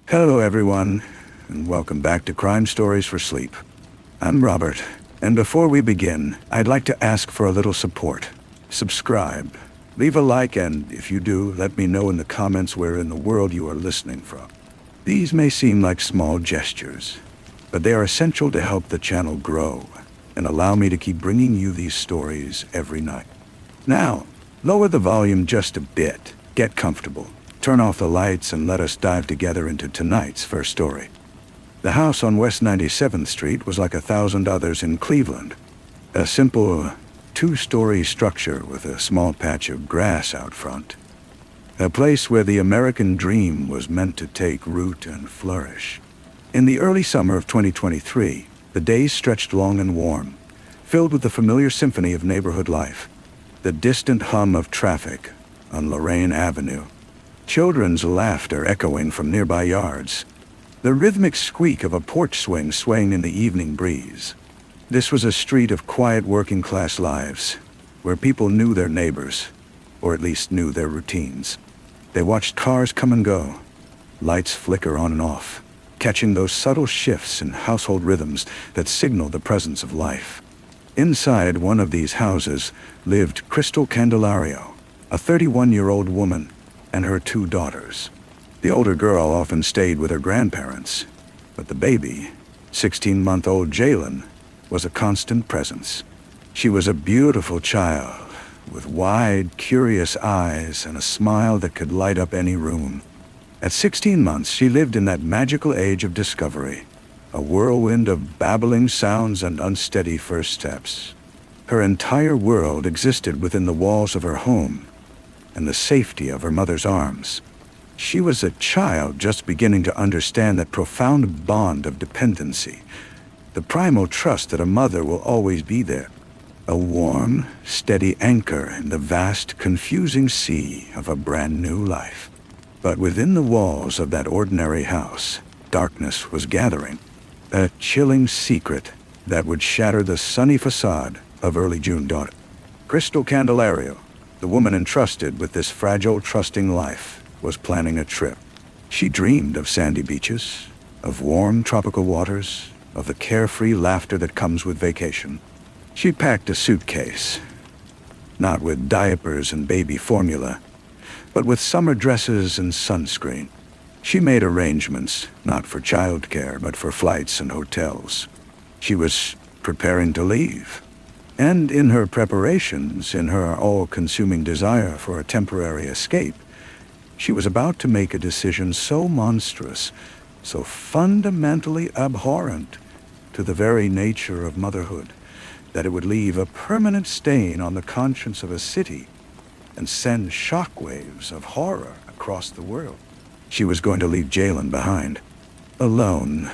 Hello everyone, and welcome back to Crime Stories for Sleep. I'm Robert, and before we begin, I'd like to ask for a little support. Subscribe, leave a like, and if you do, let me know in the comments where in the world you are listening from. These may seem like small gestures, but they are essential to help the channel grow and allow me to keep bringing you these stories every night. Now, lower the volume just a bit, get comfortable, turn off the lights, and let us dive together into tonight's first story. The house on West 97th Street was like 1,000 others in Cleveland. A simple two-story structure with a small patch of grass out front. A place where the American dream was meant to take root and flourish. In the early summer of 2023, the days stretched long and warm, filled with the familiar symphony of neighborhood life. The distant hum of traffic on Lorraine Avenue. Children's laughter echoing from nearby yards. The rhythmic squeak of a porch swing swaying in the evening breeze. This was a street of quiet working-class lives, where people knew their neighbors, or at least knew their routines. They watched cars come and go, lights flicker on and off, catching those subtle shifts in household rhythms that signal the presence of life. Inside one of these houses lived Crystal Candelario, a 31-year-old woman, and her 2 daughters. The older girl often stayed with her grandparents, but the baby, 16-month-old Jalen, was a constant presence. She was a beautiful child, with wide, curious eyes and a smile that could light up any room. At 16 months, she lived in that magical age of discovery, a whirlwind of babbling sounds and unsteady first steps. Her entire world existed within the walls of her home and the safety of her mother's arms. She was a child just beginning to understand that profound bond of dependency, the primal trust that a mother will always be there, a warm, steady anchor in the vast, confusing sea of a brand new life. But within the walls of that ordinary house, darkness was gathering, a chilling secret that would shatter the sunny facade of early June dawn. Crystal Candelario, the woman entrusted with this fragile, trusting life, was planning a trip. She dreamed of sandy beaches, of warm tropical waters, of the carefree laughter that comes with vacation. She packed a suitcase, not with diapers and baby formula, but with summer dresses and sunscreen. She made arrangements, not for childcare, but for flights and hotels. She was preparing to leave. And in her preparations, in her all-consuming desire for a temporary escape, she was about to make a decision so monstrous, so fundamentally abhorrent to the very nature of motherhood, that it would leave a permanent stain on the conscience of a city and send shockwaves of horror across the world. She was going to leave Jalen behind, alone.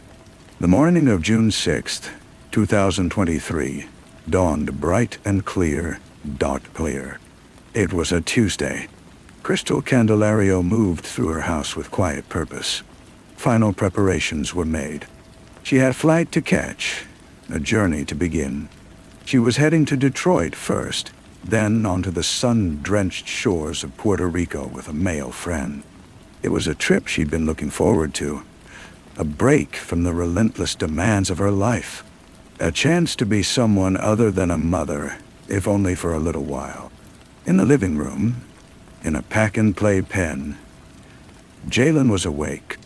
The morning of June 6th, 2023, dawned bright and clear, dot clear. It was a Tuesday. Crystal Candelario moved through her house with quiet purpose. Final preparations were made. She had a flight to catch, a journey to begin. She was heading to Detroit first, then onto the sun-drenched shores of Puerto Rico with a male friend. It was a trip she'd been looking forward to, a break from the relentless demands of her life, a chance to be someone other than a mother, if only for a little while. In the living room, in a pack-and-play pen, Jalen was awake.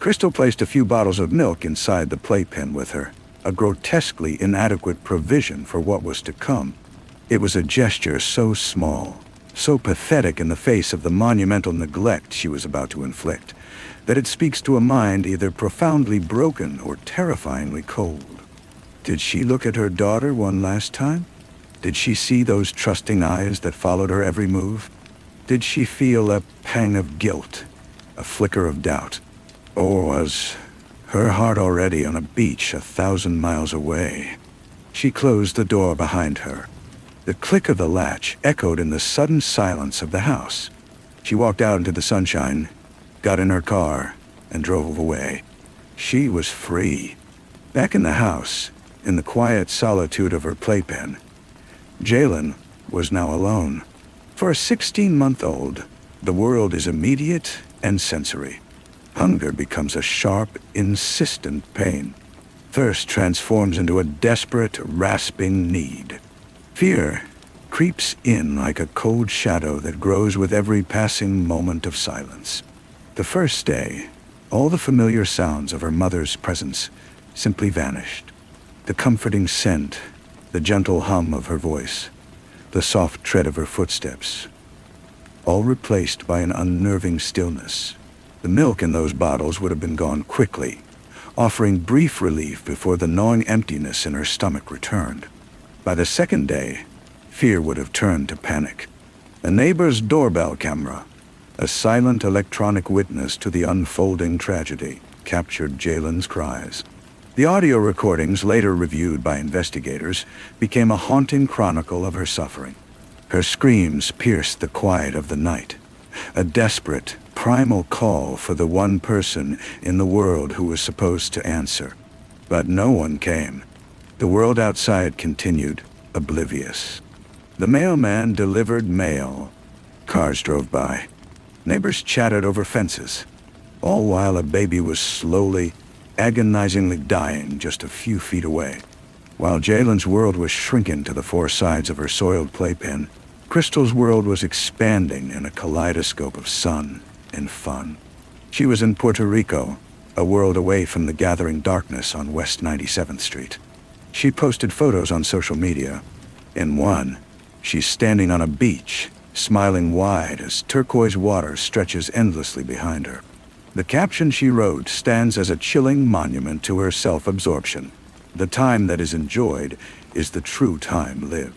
Crystal placed a few bottles of milk inside the playpen with her, a grotesquely inadequate provision for what was to come. It was a gesture so small, so pathetic in the face of the monumental neglect she was about to inflict, that it speaks to a mind either profoundly broken or terrifyingly cold. Did she look at her daughter one last time? Did she see those trusting eyes that followed her every move? Did she feel a pang of guilt, a flicker of doubt? Or was her heart already on a beach 1,000 miles away? She closed the door behind her. The click of the latch echoed in the sudden silence of the house. She walked out into the sunshine, got in her car, and drove away. She was free. Back in the house, in the quiet solitude of her playpen, Jalen was now alone. For a 16-month-old, the world is immediate and sensory. Hunger becomes a sharp, insistent pain. Thirst transforms into a desperate, rasping need. Fear creeps in like a cold shadow that grows with every passing moment of silence. The first day, all the familiar sounds of her mother's presence simply vanished. The comforting scent, the gentle hum of her voice, the soft tread of her footsteps, all replaced by an unnerving stillness. The milk in those bottles would have been gone quickly, offering brief relief before the gnawing emptiness in her stomach returned. By the second day, fear would have turned to panic. A neighbor's doorbell camera, a silent electronic witness to the unfolding tragedy, captured Jalen's cries. The audio recordings, later reviewed by investigators, became a haunting chronicle of her suffering. Her screams pierced the quiet of the night, a desperate, primal call for the one person in the world who was supposed to answer. But no one came. The world outside continued, oblivious. The mailman delivered mail. Cars drove by. Neighbors chatted over fences, all while a baby was slowly, agonizingly dying just a few feet away. While Jalen's world was shrinking to the four sides of her soiled playpen, Crystal's world was expanding in a kaleidoscope of sun and fun. She was in Puerto Rico, a world away from the gathering darkness on West 97th Street. She posted photos on social media. In one, she's standing on a beach, smiling wide as turquoise water stretches endlessly behind her. The caption she wrote stands as a chilling monument to her self-absorption. The time that is enjoyed is the true time lived.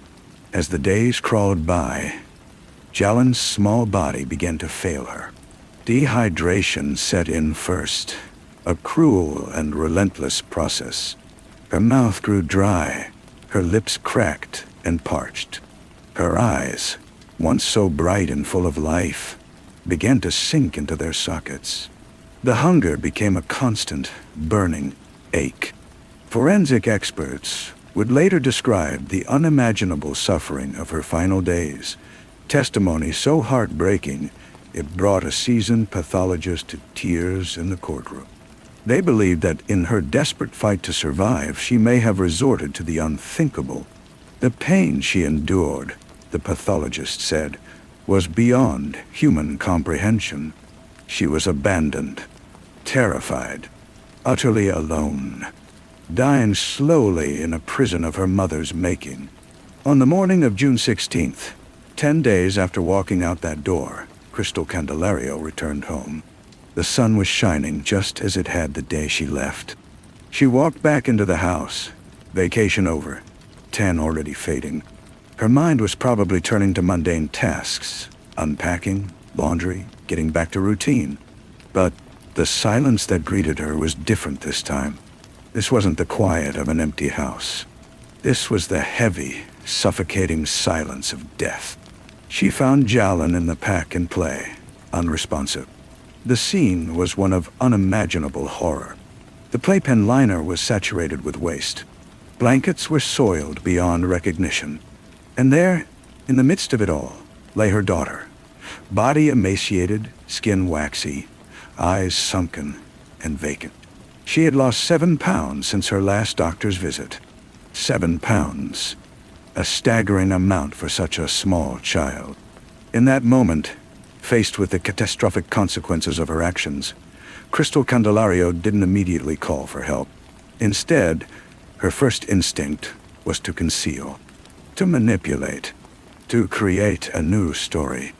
As the days crawled by, Jalen's small body began to fail her. Dehydration set in first, a cruel and relentless process. Her mouth grew dry, her lips cracked and parched. Her eyes, once so bright and full of life, began to sink into their sockets. The hunger became a constant, burning ache. Forensic experts would later describe the unimaginable suffering of her final days, testimony so heartbreaking it brought a seasoned pathologist to tears in the courtroom. They believed that in her desperate fight to survive, she may have resorted to the unthinkable. The pain she endured, the pathologist said, was beyond human comprehension. She was abandoned, terrified, utterly alone, dying slowly in a prison of her mother's making. On the morning of June 16th, 10 days after walking out that door, Crystal Candelario returned home. The sun was shining just as it had the day she left. She walked back into the house, vacation over, tan already fading. Her mind was probably turning to mundane tasks, unpacking, laundry, getting back to routine. But the silence that greeted her was different this time. This wasn't the quiet of an empty house. This was the heavy, suffocating silence of death. She found Jalen in the pack and play, unresponsive. The scene was one of unimaginable horror. The playpen liner was saturated with waste. Blankets were soiled beyond recognition. And there, in the midst of it all, lay her daughter, body emaciated, skin waxy, eyes sunken and vacant. She had lost 7 pounds since her last doctor's visit. 7 pounds. A staggering amount for such a small child. In that moment, faced with the catastrophic consequences of her actions, Crystal Candelario didn't immediately call for help. Instead, her first instinct was to conceal, to manipulate, to create a new story.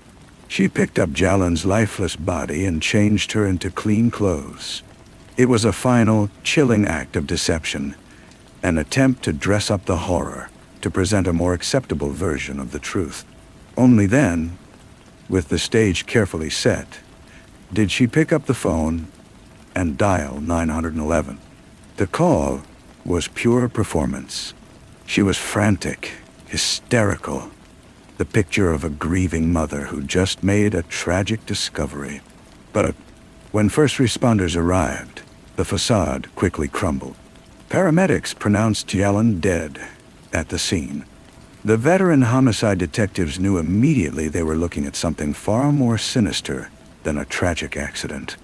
She picked up Jalen's lifeless body and changed her into clean clothes. It was a final, chilling act of deception, an attempt to dress up the horror, to present a more acceptable version of the truth. Only then, with the stage carefully set, did she pick up the phone and dial 911. The call was pure performance. She was frantic, hysterical, the picture of a grieving mother who just made a tragic discovery. But when first responders arrived, the facade quickly crumbled. Paramedics pronounced Jalen dead at the scene. The veteran homicide detectives knew immediately they were looking at something far more sinister than a tragic accident.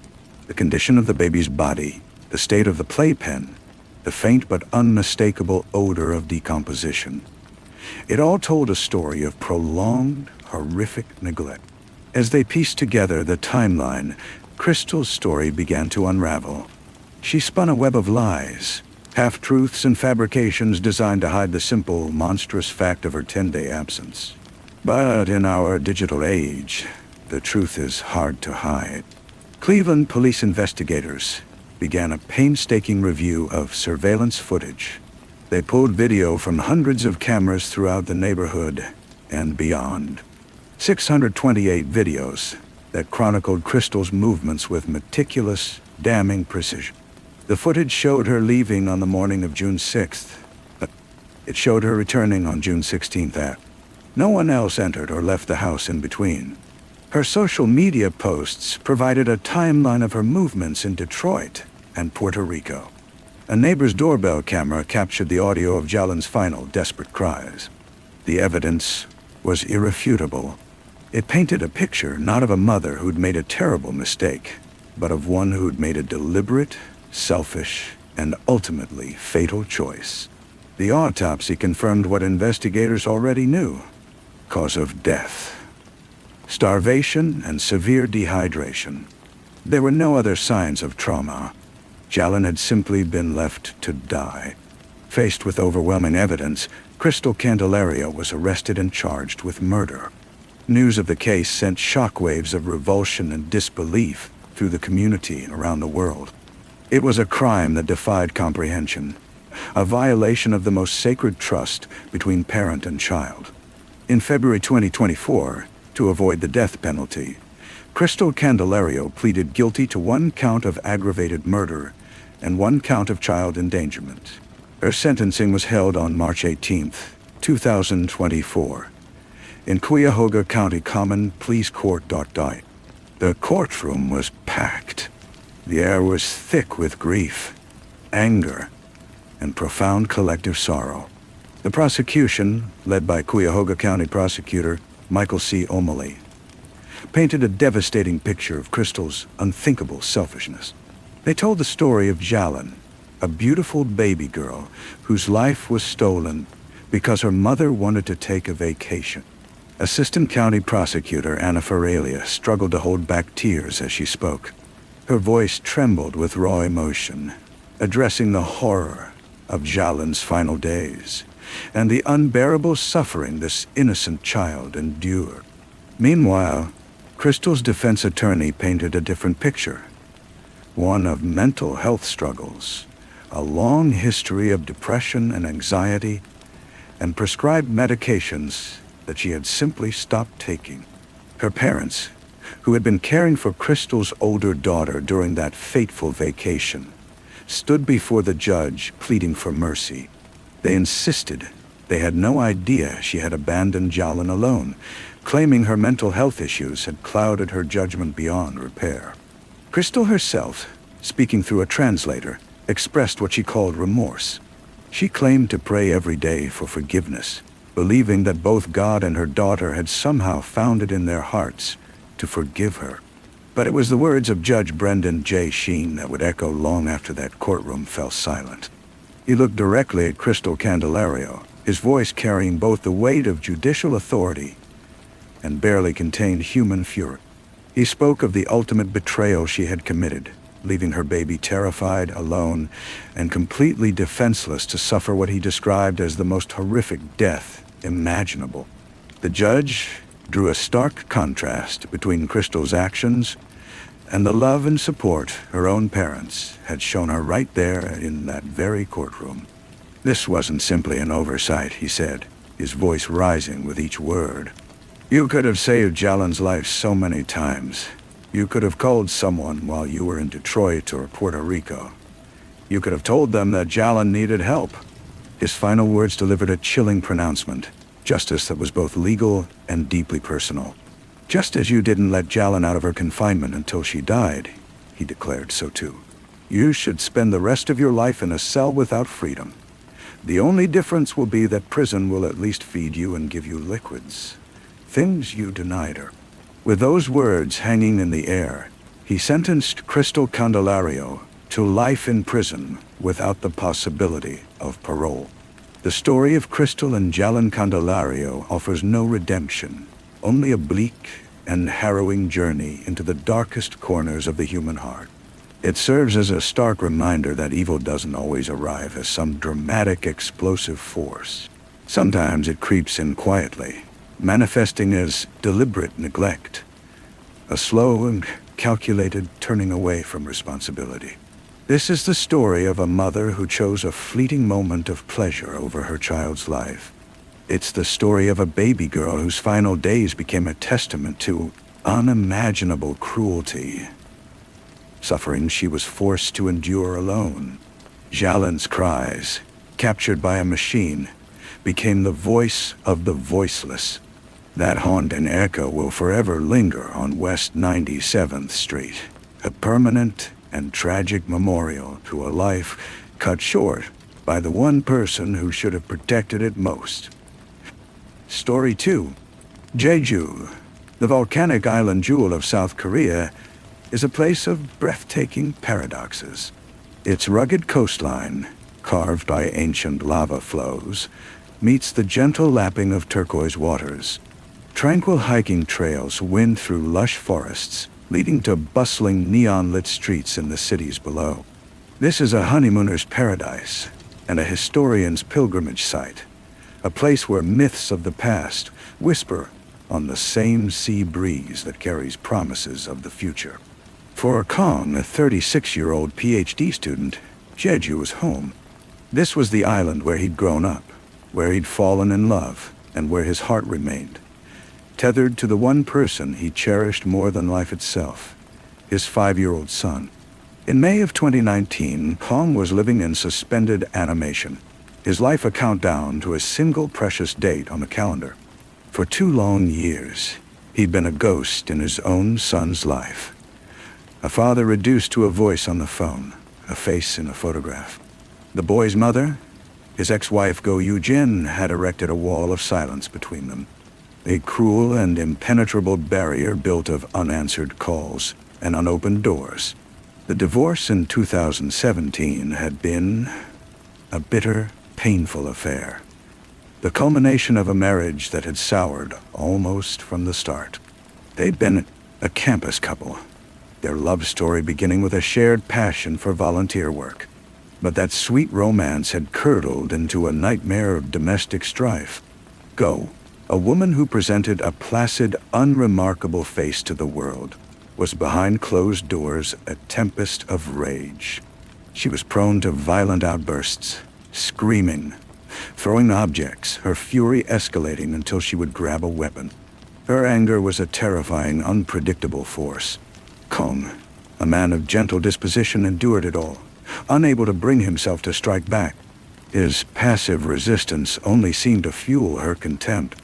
the condition of the baby's body, the state of the playpen, the faint but unmistakable odor of decomposition. It all told a story of prolonged, horrific neglect. As they pieced together the timeline, Crystal's story began to unravel. She spun a web of lies, half-truths and fabrications designed to hide the simple, monstrous fact of her 10-day absence. But in our digital age, the truth is hard to hide. Cleveland police investigators began a painstaking review of surveillance footage. They pulled video from hundreds of cameras throughout the neighborhood and beyond. 628 videos that chronicled Crystal's movements with meticulous, damning precision. The footage showed her leaving on the morning of June 6th. It showed her returning on June 16th. No one else entered or left the house in between. Her social media posts provided a timeline of her movements in Detroit and Puerto Rico. A neighbor's doorbell camera captured the audio of Jalen's final desperate cries. The evidence was irrefutable. It painted a picture not of a mother who'd made a terrible mistake, but of one who'd made a deliberate, selfish, and ultimately fatal choice. The autopsy confirmed what investigators already knew. Cause of death: starvation and severe dehydration. There were no other signs of trauma. Jalen had simply been left to die. Faced with overwhelming evidence, Crystal Candelario was arrested and charged with murder. News of the case sent shockwaves of revulsion and disbelief through the community and around the world. It was a crime that defied comprehension, a violation of the most sacred trust between parent and child. In February 2024, to avoid the death penalty, Crystal Candelario pleaded guilty to 1 count of aggravated murder and 1 count of child endangerment. Her sentencing was held on March 18, 2024, in Cuyahoga County Common Pleas Court. The courtroom was packed. The air was thick with grief, anger, and profound collective sorrow. The prosecution, led by Cuyahoga County Prosecutor Michael C. O'Malley, painted a devastating picture of Crystal's unthinkable selfishness. They told the story of Jalen, a beautiful baby girl whose life was stolen because her mother wanted to take a vacation. Assistant County Prosecutor Anna Feralia struggled to hold back tears as she spoke. Her voice trembled with raw emotion, addressing the horror of Jalen's final days and the unbearable suffering this innocent child endured. Meanwhile, Crystal's defense attorney painted a different picture, one of mental health struggles, a long history of depression and anxiety, and prescribed medications that she had simply stopped taking. Her parents, who had been caring for Crystal's older daughter during that fateful vacation, stood before the judge pleading for mercy. They insisted they had no idea she had abandoned Jalen alone, claiming her mental health issues had clouded her judgment beyond repair. Crystal herself, speaking through a translator, expressed what she called remorse. She claimed to pray every day for forgiveness, believing that both God and her daughter had somehow found it in their hearts to forgive her. But it was the words of Judge Brendan J. Sheen that would echo long after that courtroom fell silent. He looked directly at Crystal Candelario, his voice carrying both the weight of judicial authority and barely contained human fury. He spoke of the ultimate betrayal she had committed, leaving her baby terrified, alone, and completely defenseless to suffer what he described as the most horrific death imaginable. The judge drew a stark contrast between Crystal's actions and the love and support her own parents had shown her right there in that very courtroom. This wasn't simply an oversight, he said, his voice rising with each word. You could have saved Jalen's life so many times. You could have called someone while you were in Detroit or Puerto Rico. You could have told them that Jalen needed help. His final words delivered a chilling pronouncement, justice that was both legal and deeply personal. Just as you didn't let Jalen out of her confinement until she died, he declared, so too. You should spend the rest of your life in a cell without freedom. The only difference will be that prison will at least feed you and give you liquids, things you denied her. With those words hanging in the air, He sentenced Crystal Candelario to life in prison without the possibility of parole. The story of Crystal and Jalan Candelario offers no redemption, only a bleak and harrowing journey into the darkest corners of the human heart. It serves as a stark reminder that evil doesn't always arrive as some dramatic, explosive force. Sometimes it creeps in quietly, manifesting as deliberate neglect, a slow and calculated turning away from responsibility. This is the story of a mother who chose a fleeting moment of pleasure over her child's life. It's the story of a baby girl whose final days became a testament to unimaginable cruelty, suffering she was forced to endure alone. Jalan's cries, captured by a machine, became the voice of the voiceless. That haunting echo will forever linger on West 97th Street, a permanent and tragic memorial to a life cut short by the one person who should have protected it most. Story 2. Jeju, the volcanic island jewel of South Korea, is a place of breathtaking paradoxes. Its rugged coastline, carved by ancient lava flows, meets the gentle lapping of turquoise waters. Tranquil hiking trails wind through lush forests, leading to bustling neon-lit streets in the cities below. This is a honeymooner's paradise and a historian's pilgrimage site, a place where myths of the past whisper on the same sea breeze that carries promises of the future. For Kong, a 36-year-old PhD student, Jeju was home. This was the island where he'd grown up, where he'd fallen in love, and where his heart remained, tethered to the one person he cherished more than life itself, his 5-year-old son. In May of 2019, Kong was living in suspended animation, his life a countdown to a single precious date on the calendar. For 2 long years, he'd been a ghost in his own son's life. A father reduced to a voice on the phone, a face in a photograph. The boy's mother, his ex-wife Go Yoo-jin, had erected a wall of silence between them. A cruel and impenetrable barrier built of unanswered calls and unopened doors. The divorce in 2017 had been a bitter, painful affair. The culmination of a marriage that had soured almost from the start. They'd been a campus couple, their love story beginning with a shared passion for volunteer work. But that sweet romance had curdled into a nightmare of domestic strife. Go, a woman who presented a placid, unremarkable face to the world, was behind closed doors a tempest of rage. She was prone to violent outbursts, screaming, throwing objects, her fury escalating until she would grab a weapon. Her anger was a terrifying, unpredictable force. Kong, a man of gentle disposition, endured it all, unable to bring himself to strike back. His passive resistance only seemed to fuel her contempt.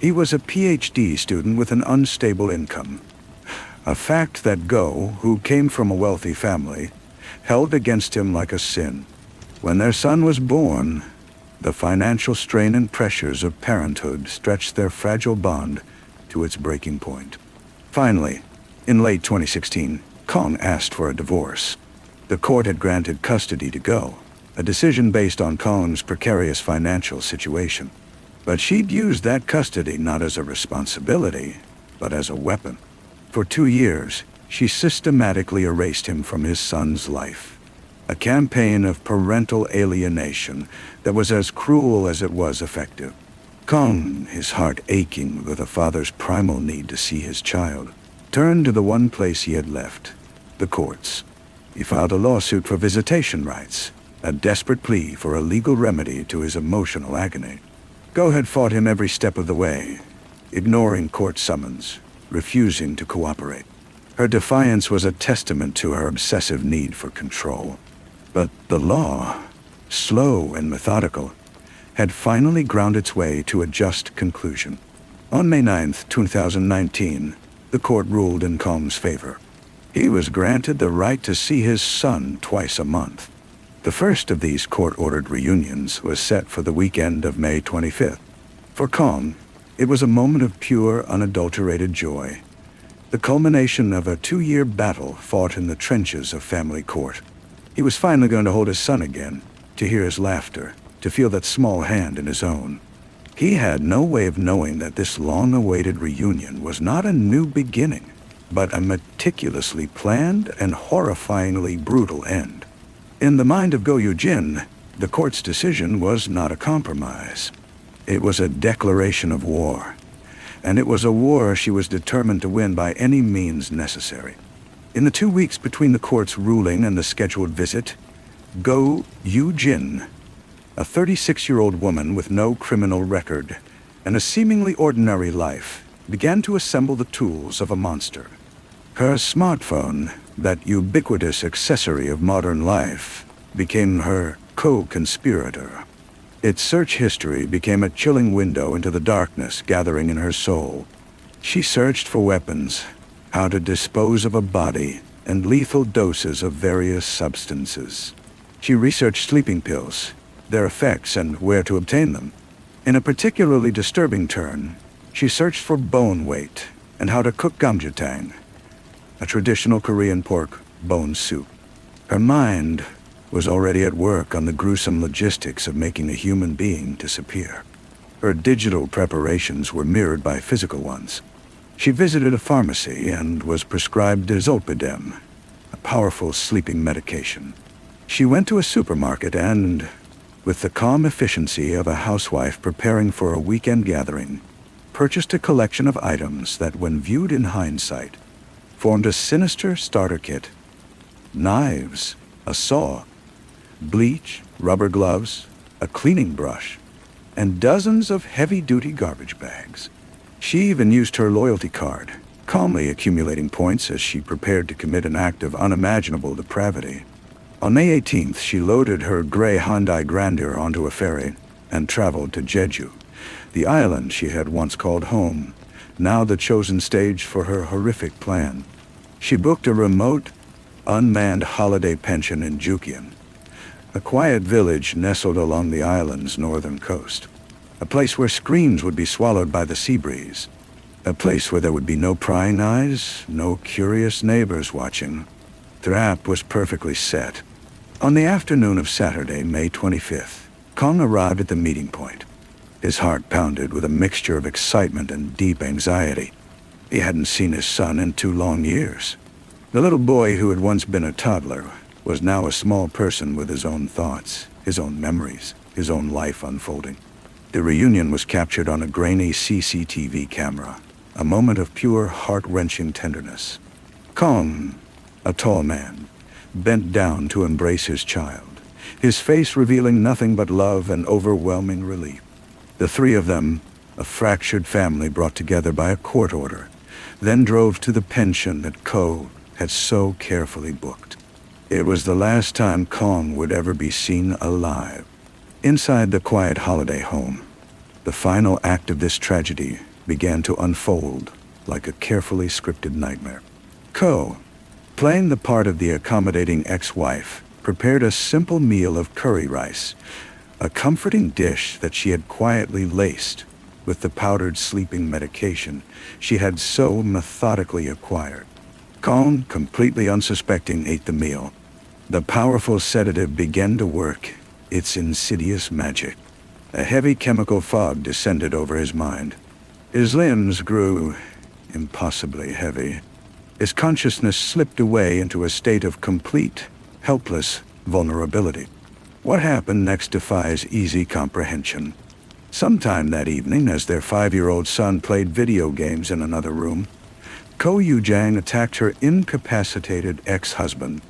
He was a PhD student with an unstable income, a fact that Go, who came from a wealthy family, held against him like a sin. When their son was born, the financial strain and pressures of parenthood stretched their fragile bond to its breaking point. Finally, in late 2016, Kong asked for a divorce. The court had granted custody to Go, a decision based on Kong's precarious financial situation. But she'd used that custody not as a responsibility, but as a weapon. For 2 years, she systematically erased him from his son's life. A campaign of parental alienation that was as cruel as it was effective. Kong, his heart aching with a father's primal need to see his child, turned to the one place he had left, the courts. He filed a lawsuit for visitation rights, a desperate plea for a legal remedy to his emotional agony. Go had fought him every step of the way, ignoring court summons, refusing to cooperate. Her defiance was a testament to her obsessive need for control. But the law, slow and methodical, had finally ground its way to a just conclusion. On May 9, 2019, the court ruled in Kong's favor. He was granted the right to see his son twice a month. The first of these court-ordered reunions was set for the weekend of May 25th. For Kong, it was a moment of pure, unadulterated joy. the culmination of a 2-year battle fought in the trenches of family court. He was finally going to hold his son again, to hear his laughter, to feel that small hand in his own. He had no way of knowing that this long-awaited reunion was not a new beginning, but a meticulously planned and horrifyingly brutal end. In the mind of Go Yu-jin, the court's decision was not a compromise. It was a declaration of war, and it was a war she was determined to win by any means necessary. In the 2 weeks between the court's ruling and the scheduled visit, Go Yu-jin, a 36-year-old woman with no criminal record and a seemingly ordinary life, began to assemble the tools of a monster. Her smartphone, that ubiquitous accessory of modern life, became her co-conspirator. Its search history became a chilling window into the darkness gathering in her soul. She searched for weapons, how to dispose of a body, and lethal doses of various substances. She researched sleeping pills, their effects, and where to obtain them. In a particularly disturbing turn, she searched for bone weight and how to cook gamjatang, a traditional Korean pork bone soup. Her mind was already at work on the gruesome logistics of making a human being disappear. Her digital preparations were mirrored by physical ones. She visited a pharmacy and was prescribed zolpidem, a powerful sleeping medication. She went to a supermarket and, with the calm efficiency of a housewife preparing for a weekend gathering, purchased a collection of items that, when viewed in hindsight, formed a sinister starter kit. Knives, a saw, bleach, rubber gloves, a cleaning brush, and dozens of heavy-duty garbage bags. She even used her loyalty card, calmly accumulating points as she prepared to commit an act of unimaginable depravity. On May 18th, she loaded her gray Hyundai Grandeur onto a ferry and traveled to Jeju, the island she had once called home, now the chosen stage for her horrific plan. She booked a remote, unmanned holiday pension in Jukyeon, a quiet village nestled along the island's northern coast, a place where screams would be swallowed by the sea breeze, a place where there would be no prying eyes, no curious neighbors watching. The trap was perfectly set. On the afternoon of Saturday, May 25th, Kong arrived at the meeting point. His heart pounded with a mixture of excitement and deep anxiety. He hadn't seen his son in 2 long years. The little boy who had once been a toddler was now a small person with his own thoughts, his own memories, his own life unfolding. The reunion was captured on a grainy CCTV camera, a moment of pure heart-wrenching tenderness. Kong, a tall man, bent down to embrace his child, his face revealing nothing but love and overwhelming relief. The 3 of them, a fractured family brought together by a court order, then drove to the pension that Ko had so carefully booked. It was the last time Kong would ever be seen alive. Inside the quiet holiday home, the final act of this tragedy began to unfold like a carefully scripted nightmare. Ko, playing the part of the accommodating ex-wife, prepared a simple meal of curry rice, a comforting dish that she had quietly laced with the powdered sleeping medication she had so methodically acquired. Kong, completely unsuspecting, ate the meal. The powerful sedative began to work its insidious magic. A heavy chemical fog descended over his mind. His limbs grew impossibly heavy. His consciousness slipped away into a state of complete, helpless vulnerability. What happened next defies easy comprehension. Sometime that evening, as their 5-year-old son played video games in another room, Ko Yu-jang attacked her incapacitated ex-husband.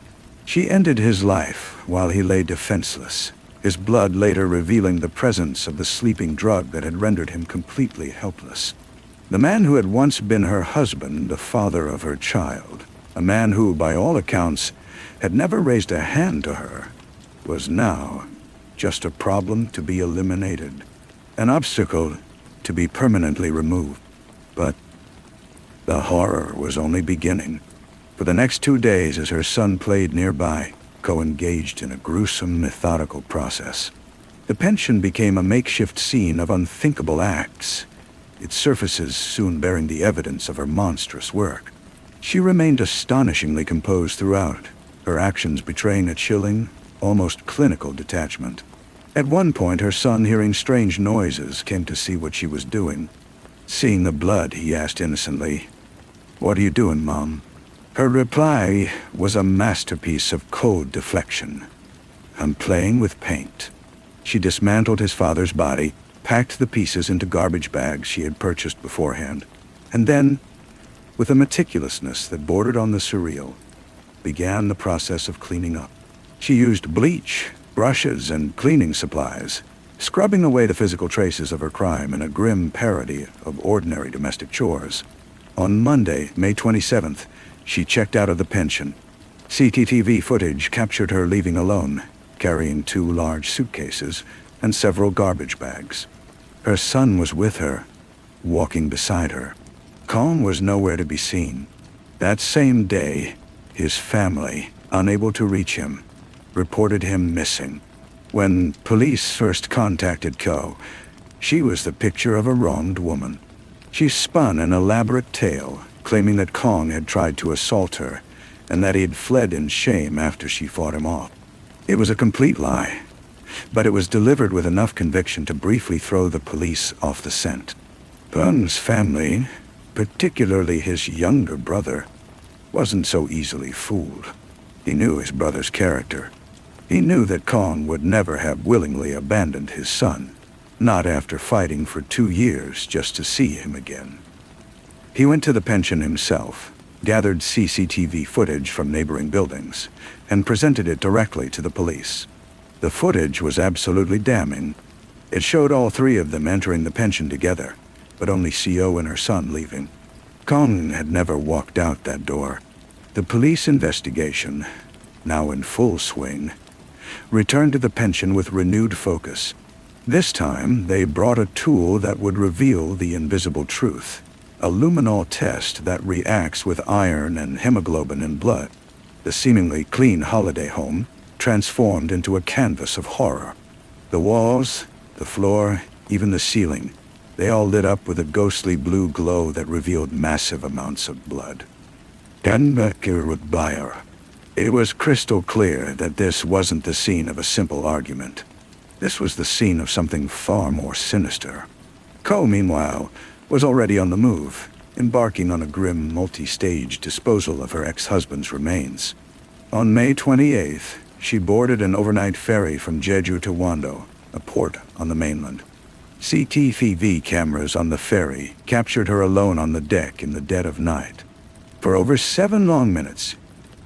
She ended his life while he lay defenseless, his blood later revealing the presence of the sleeping drug that had rendered him completely helpless. The man who had once been her husband, the father of her child, a man who, by all accounts, had never raised a hand to her, was now just a problem to be eliminated, an obstacle to be permanently removed. But the horror was only beginning. For the next 2 days, as her son played nearby, Ko engaged in a gruesome, methodical process. The pension became a makeshift scene of unthinkable acts, its surfaces soon bearing the evidence of her monstrous work. She remained astonishingly composed throughout, her actions betraying a chilling, almost clinical detachment. At one point, her son, hearing strange noises, came to see what she was doing. Seeing the blood, he asked innocently, "What are you doing, Mom?" Her reply was a masterpiece of cold deflection. "I'm playing with paint." She dismantled his father's body, packed the pieces into garbage bags she had purchased beforehand, and then, with a meticulousness that bordered on the surreal, began the process of cleaning up. She used bleach, brushes, and cleaning supplies, scrubbing away the physical traces of her crime in a grim parody of ordinary domestic chores. On Monday, May 27th, she checked out of the pension. CCTV footage captured her leaving alone, carrying 2 large suitcases and several garbage bags. Her son was with her, walking beside her. Kong was nowhere to be seen. That same day, his family, unable to reach him, reported him missing. When police first contacted Ko, she was the picture of a wronged woman. She spun an elaborate tale, claiming that Kong had tried to assault her, and that he had fled in shame after she fought him off. It was a complete lie, but it was delivered with enough conviction to briefly throw the police off the scent. Kong's family, particularly his younger brother, wasn't so easily fooled. He knew his brother's character. He knew that Kong would never have willingly abandoned his son, not after fighting for 2 years just to see him again. He went to the pension himself, gathered CCTV footage from neighboring buildings, and presented it directly to the police. The footage was absolutely damning. It showed all 3 of them entering the pension together, but only CO and her son leaving. Kong had never walked out that door. The police investigation, now in full swing, returned to the pension with renewed focus. This time, they brought a tool that would reveal the invisible truth. A luminol test that reacts with iron and hemoglobin in blood. The seemingly clean holiday home transformed into a canvas of horror. The walls, the floor, even the ceiling, they all lit up with a ghostly blue glow that revealed massive amounts of blood. It was crystal clear that this wasn't the scene of a simple argument. This was the scene of something far more sinister. Ko, meanwhile, was already on the move, embarking on a grim multi-stage disposal of her ex-husband's remains. On May 28th, she boarded an overnight ferry from Jeju to Wando, a port on the mainland. CCTV cameras on the ferry captured her alone on the deck in the dead of night. For over 7 long minutes,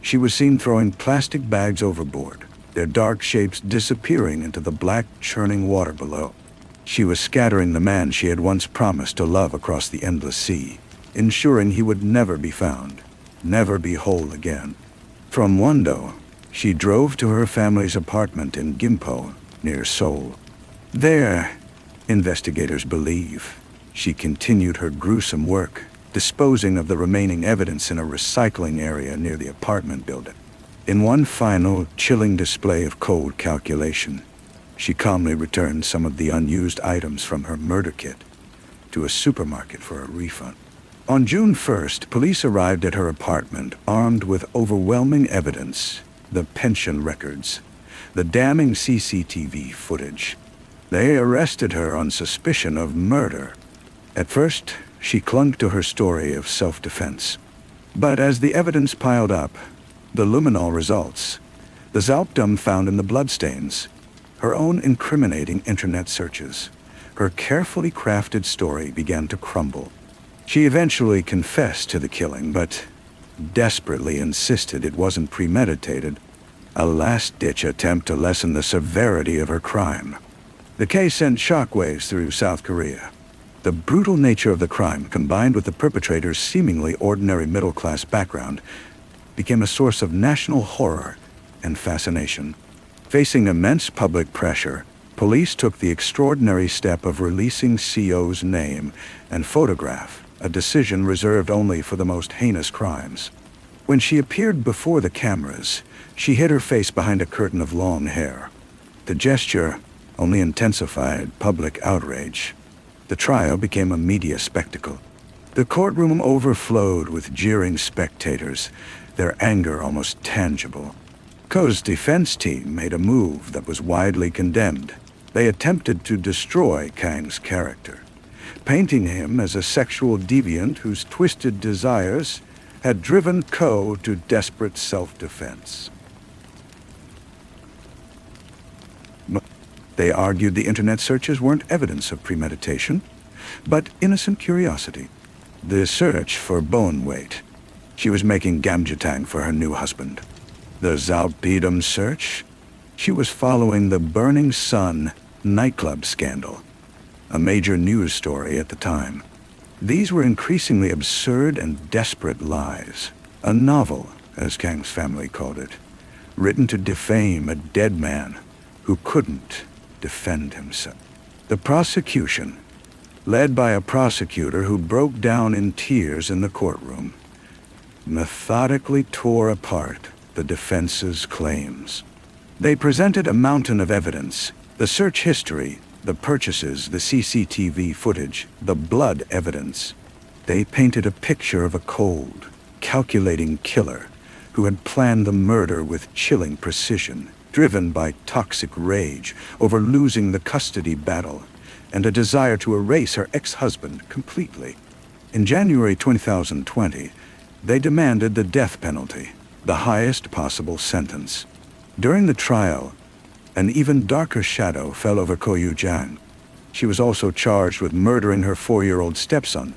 she was seen throwing plastic bags overboard, their dark shapes disappearing into the black, churning water below. She was scattering the man she had once promised to love across the endless sea, ensuring he would never be found, never be whole again. From Wando, she drove to her family's apartment in Gimpo, near Seoul. There, investigators believe, she continued her gruesome work, disposing of the remaining evidence in a recycling area near the apartment building. In one final, chilling display of cold calculation, she calmly returned some of the unused items from her murder kit to a supermarket for a refund. On June 1st, police arrived at her apartment armed with overwhelming evidence, the pension records, the damning CCTV footage. They arrested her on suspicion of murder. At first, she clung to her story of self-defense. But as the evidence piled up, the luminol results, the zalpdum found in the bloodstains, her own incriminating internet searches, her carefully crafted story began to crumble. She eventually confessed to the killing, but desperately insisted it wasn't premeditated, a last-ditch attempt to lessen the severity of her crime. The case sent shockwaves through South Korea. The brutal nature of the crime, combined with the perpetrator's seemingly ordinary middle-class background, became a source of national horror and fascination. Facing immense public pressure, police took the extraordinary step of releasing CO's name and photograph, a decision reserved only for the most heinous crimes. When she appeared before the cameras, she hid her face behind a curtain of long hair. The gesture only intensified public outrage. The trial became a media spectacle. The courtroom overflowed with jeering spectators, their anger almost tangible. Ko's defense team made a move that was widely condemned. They attempted to destroy Kang's character, painting him as a sexual deviant whose twisted desires had driven Ko to desperate self-defense. They argued the internet searches weren't evidence of premeditation, but innocent curiosity. The search for bone weight. She was making gamjatang for her new husband. The Zalpidum search. She was following the Burning Sun nightclub scandal, a major news story at the time. These were increasingly absurd and desperate lies. A novel, as Kang's family called it, written to defame a dead man who couldn't defend himself. The prosecution, led by a prosecutor who broke down in tears in the courtroom, methodically tore apart the defense's claims. They presented a mountain of evidence: the search history, the purchases, the CCTV footage, the blood evidence. They painted a picture of a cold, calculating killer who had planned the murder with chilling precision, driven by toxic rage over losing the custody battle and a desire to erase her ex-husband completely. In January 2020, they demanded the death penalty, the highest possible sentence. During the trial, an even darker shadow fell over Ko Yu-jang. She was also charged with murdering her 4-year-old stepson,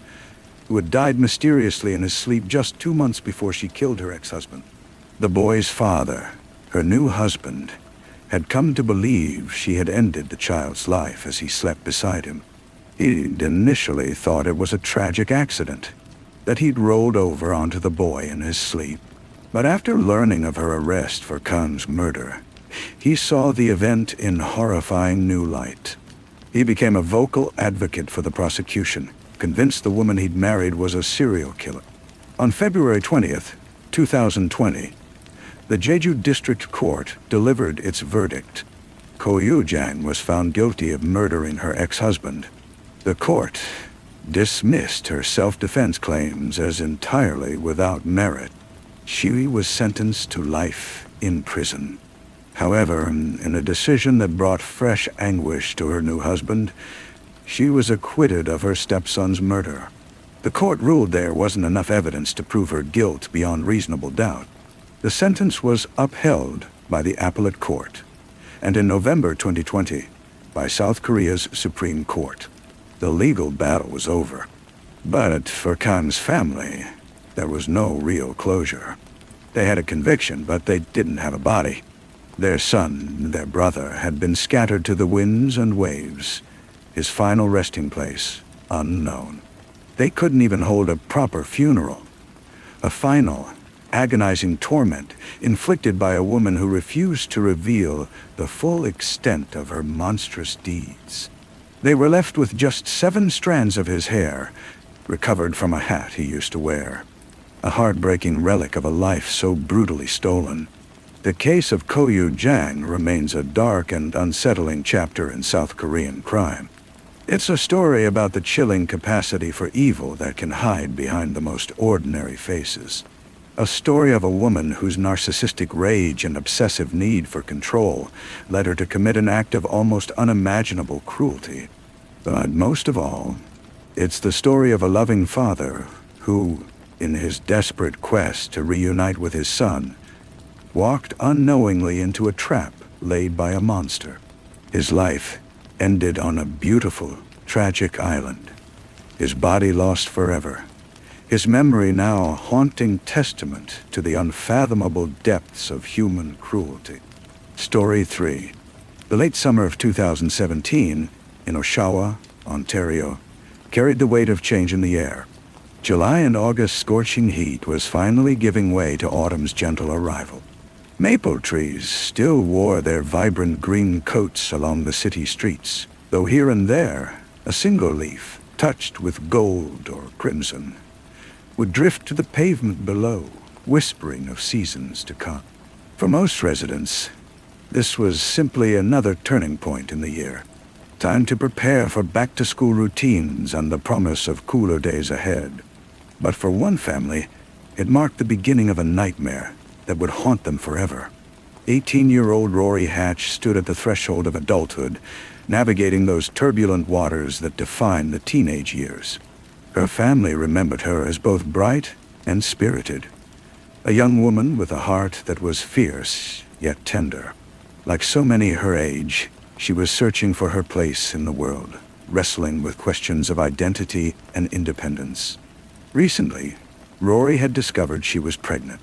who had died mysteriously in his sleep just 2 months before she killed her ex-husband. The boy's father, her new husband, had come to believe she had ended the child's life as he slept beside him. He'd initially thought it was a tragic accident, that he'd rolled over onto the boy in his sleep. But after learning of her arrest for Kang's murder, he saw the event in horrifying new light. He became a vocal advocate for the prosecution, convinced the woman he'd married was a serial killer. On February 20th, 2020, the Jeju District Court delivered its verdict. Ko Yu-jang was found guilty of murdering her ex-husband. The court dismissed her self-defense claims as entirely without merit. She was sentenced to life in prison. However, in a decision that brought fresh anguish to her new husband, she was acquitted of her stepson's murder. The court ruled there wasn't enough evidence to prove her guilt beyond reasonable doubt. The sentence was upheld by the appellate court, and in November 2020, by South Korea's Supreme Court. The legal battle was over. But for Kang's family, there was no real closure. They had a conviction, but they didn't have a body. Their son, their brother, had been scattered to the winds and waves, his final resting place unknown. They couldn't even hold a proper funeral. A final, agonizing torment inflicted by a woman who refused to reveal the full extent of her monstrous deeds. They were left with just 7 strands of his hair, recovered from a hat he used to wear. A heartbreaking relic of a life so brutally stolen. The case of Ko Yu-jang remains a dark and unsettling chapter in South Korean crime. It's a story about the chilling capacity for evil that can hide behind the most ordinary faces. A story of a woman whose narcissistic rage and obsessive need for control led her to commit an act of almost unimaginable cruelty. But most of all, it's the story of a loving father who, in his desperate quest to reunite with his son, walked unknowingly into a trap laid by a monster. His life ended on a beautiful, tragic island. His body lost forever. His memory now a haunting testament to the unfathomable depths of human cruelty. Story 3. The late summer of 2017, in Oshawa, Ontario, carried the weight of change in the air. July and August's scorching heat was finally giving way to autumn's gentle arrival. Maple trees still wore their vibrant green coats along the city streets, though here and there, a single leaf, touched with gold or crimson, would drift to the pavement below, whispering of seasons to come. For most residents, this was simply another turning point in the year. Time to prepare for back-to-school routines and the promise of cooler days ahead. But for one family, it marked the beginning of a nightmare that would haunt them forever. 18-year-old Rory Hatch stood at the threshold of adulthood, navigating those turbulent waters that define the teenage years. Her family remembered her as both bright and spirited, a young woman with a heart that was fierce yet tender. Like so many her age, she was searching for her place in the world, wrestling with questions of identity and independence. Recently, Rory had discovered she was pregnant.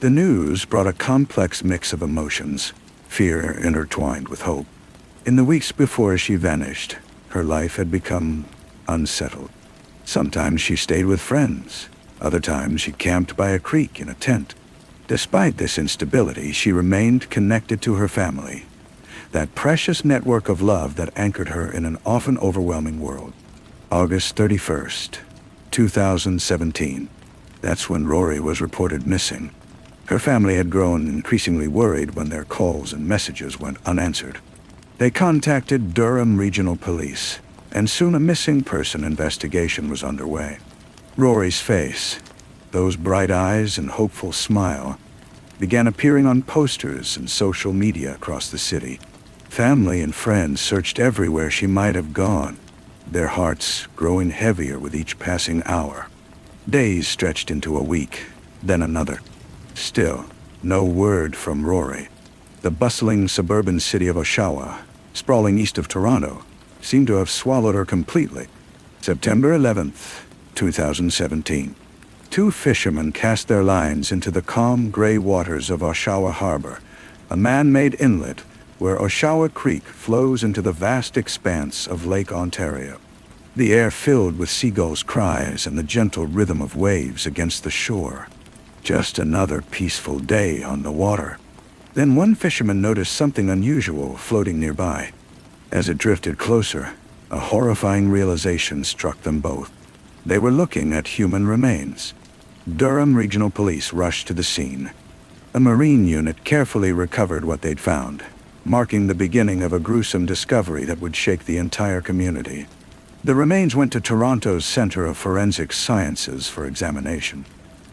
The news brought a complex mix of emotions, fear intertwined with hope. In the weeks before she vanished, her life had become unsettled. Sometimes she stayed with friends. Other times she camped by a creek in a tent. Despite this instability, she remained connected to her family, that precious network of love that anchored her in an often overwhelming world. August 31st, 2017. That's when Rory was reported missing. Her family had grown increasingly worried when their calls and messages went unanswered. They contacted Durham Regional Police, and soon a missing person investigation was underway. Rory's face, those bright eyes and hopeful smile, began appearing on posters and social media across the city. Family and friends searched everywhere she might have gone, their hearts growing heavier with each passing hour. Days stretched into a week, then another. Still, no word from Rory. The bustling suburban city of Oshawa, sprawling east of Toronto, seemed to have swallowed her completely. September 11th, 2017. Two fishermen cast their lines into the calm gray waters of Oshawa Harbor, a man-made inlet where Oshawa Creek flows into the vast expanse of Lake Ontario. The air filled with seagulls' cries and the gentle rhythm of waves against the shore. Just another peaceful day on the water. Then one fisherman noticed something unusual floating nearby. As it drifted closer, a horrifying realization struck them both. They were looking at human remains. Durham Regional Police rushed to the scene. A Marine unit carefully recovered what they'd found, marking the beginning of a gruesome discovery that would shake the entire community. The remains went to Toronto's Center of Forensic Sciences for examination.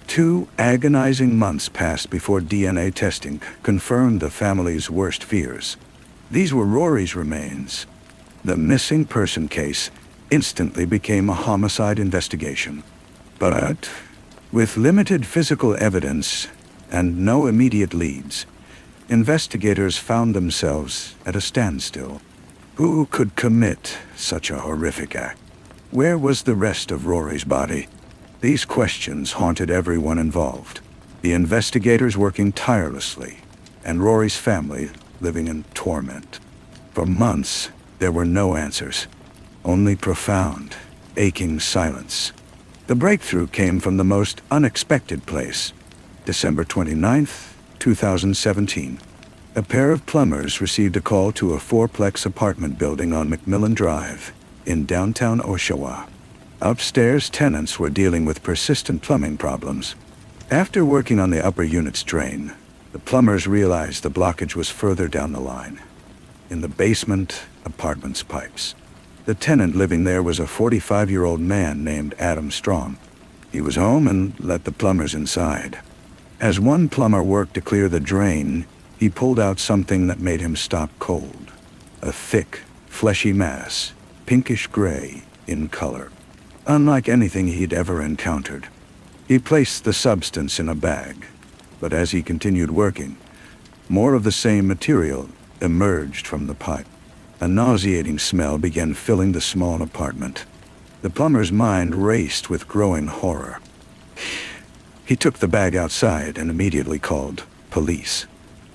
2 agonizing months passed before DNA testing confirmed the family's worst fears. These were Rory's remains. The missing person case instantly became a homicide investigation. But with limited physical evidence and no immediate leads, investigators found themselves at a standstill. Who could commit such a horrific act? Where was the rest of Rory's body? These questions haunted everyone involved. The investigators working tirelessly, and Rory's family living in torment. For months, there were no answers, only profound, aching silence. The breakthrough came from the most unexpected place. December 29th, 2017. A pair of plumbers received a call to a 4-plex apartment building on McMillan Drive in downtown Oshawa. Upstairs, tenants were dealing with persistent plumbing problems. After working on the upper unit's drain, the plumbers realized the blockage was further down the line, in the basement apartment's pipes. The tenant living there was a 45-year-old man named Adam Strong. He was home and let the plumbers inside. As one plumber worked to clear the drain, he pulled out something that made him stop cold. A thick, fleshy mass, pinkish gray in color, unlike anything he'd ever encountered. He placed the substance in a bag, but as he continued working, more of the same material emerged from the pipe. A nauseating smell began filling the small apartment. The plumber's mind raced with growing horror. He took the bag outside and immediately called police.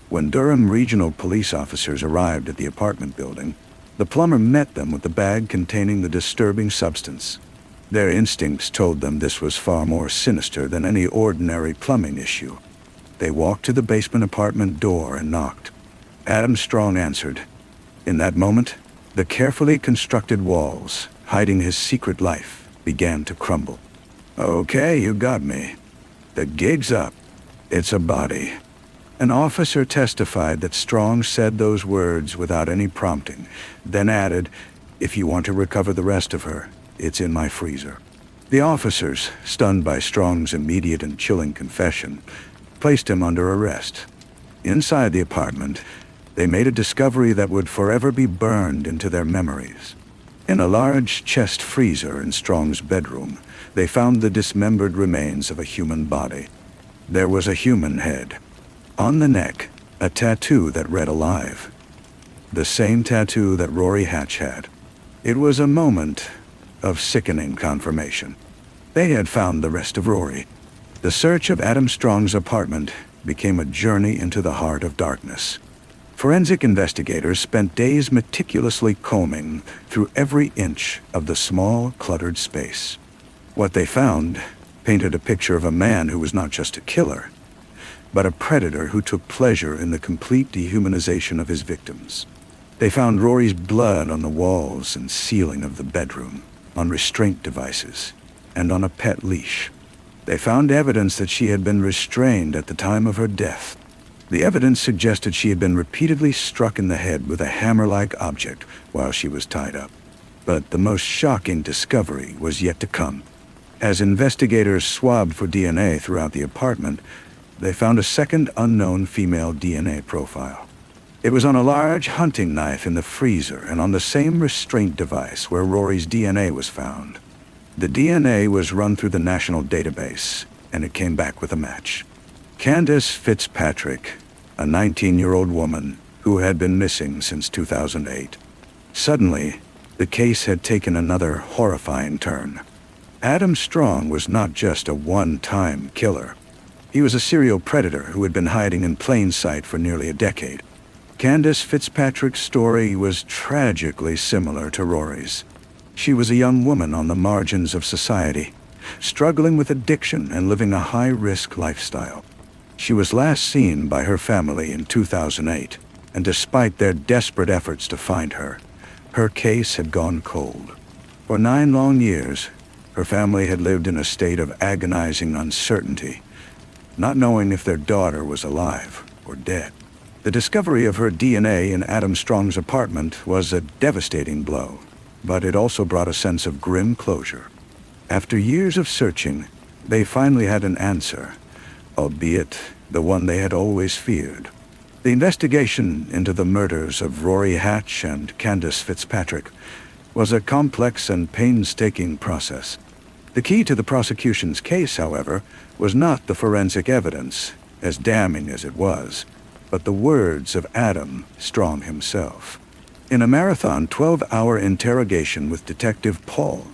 When Durham Regional Police officers arrived at the apartment building, the plumber met them with the bag containing the disturbing substance. Their instincts told them this was far more sinister than any ordinary plumbing issue. They walked to the basement apartment door and knocked. Adam Strong answered. In that moment, the carefully constructed walls, hiding his secret life, began to crumble. Okay, you got me. The gig's up. It's a body. An officer testified that Strong said those words without any prompting, then added, If you want to recover the rest of her, it's in my freezer." The officers, stunned by Strong's immediate and chilling confession, placed him under arrest. Inside the apartment, they made a discovery that would forever be burned into their memories. In a large chest freezer in Strong's bedroom, they found the dismembered remains of a human body. There was a human head. On the neck, a tattoo that read "Alive." The same tattoo that Rory Hatch had. It was a moment of sickening confirmation. They had found the rest of Rory. The search of Adam Strong's apartment became a journey into the heart of darkness. Forensic investigators spent days meticulously combing through every inch of the small, cluttered space. What they found painted a picture of a man who was not just a killer, but a predator who took pleasure in the complete dehumanization of his victims. They found Rory's blood on the walls and ceiling of the bedroom, on restraint devices, and on a pet leash. They found evidence that she had been restrained at the time of her death. The evidence suggested she had been repeatedly struck in the head with a hammer-like object while she was tied up. But the most shocking discovery was yet to come. As investigators swabbed for DNA throughout the apartment, they found a second unknown female DNA profile. It was on a large hunting knife in the freezer and on the same restraint device where Rory's DNA was found. The DNA was run through the national database, and it came back with a match. Candace Fitzpatrick, a 19-year-old woman who had been missing since 2008. Suddenly, the case had taken another horrifying turn. Adam Strong was not just a one-time killer. He was a serial predator who had been hiding in plain sight for nearly a decade. Candace Fitzpatrick's story was tragically similar to Rory's. She was a young woman on the margins of society, struggling with addiction and living a high-risk lifestyle. She was last seen by her family in 2008, and despite their desperate efforts to find her, her case had gone cold. For 9 long years, her family had lived in a state of agonizing uncertainty, not knowing if their daughter was alive or dead. The discovery of her DNA in Adam Strong's apartment was a devastating blow, but it also brought a sense of grim closure. After years of searching, they finally had an answer, albeit the one they had always feared. The investigation into the murders of Rory Hatch and Candace Fitzpatrick was a complex and painstaking process. The key to the prosecution's case, however, was not the forensic evidence, as damning as it was, but the words of Adam Strong himself. In a marathon 12-hour interrogation with Detective Paul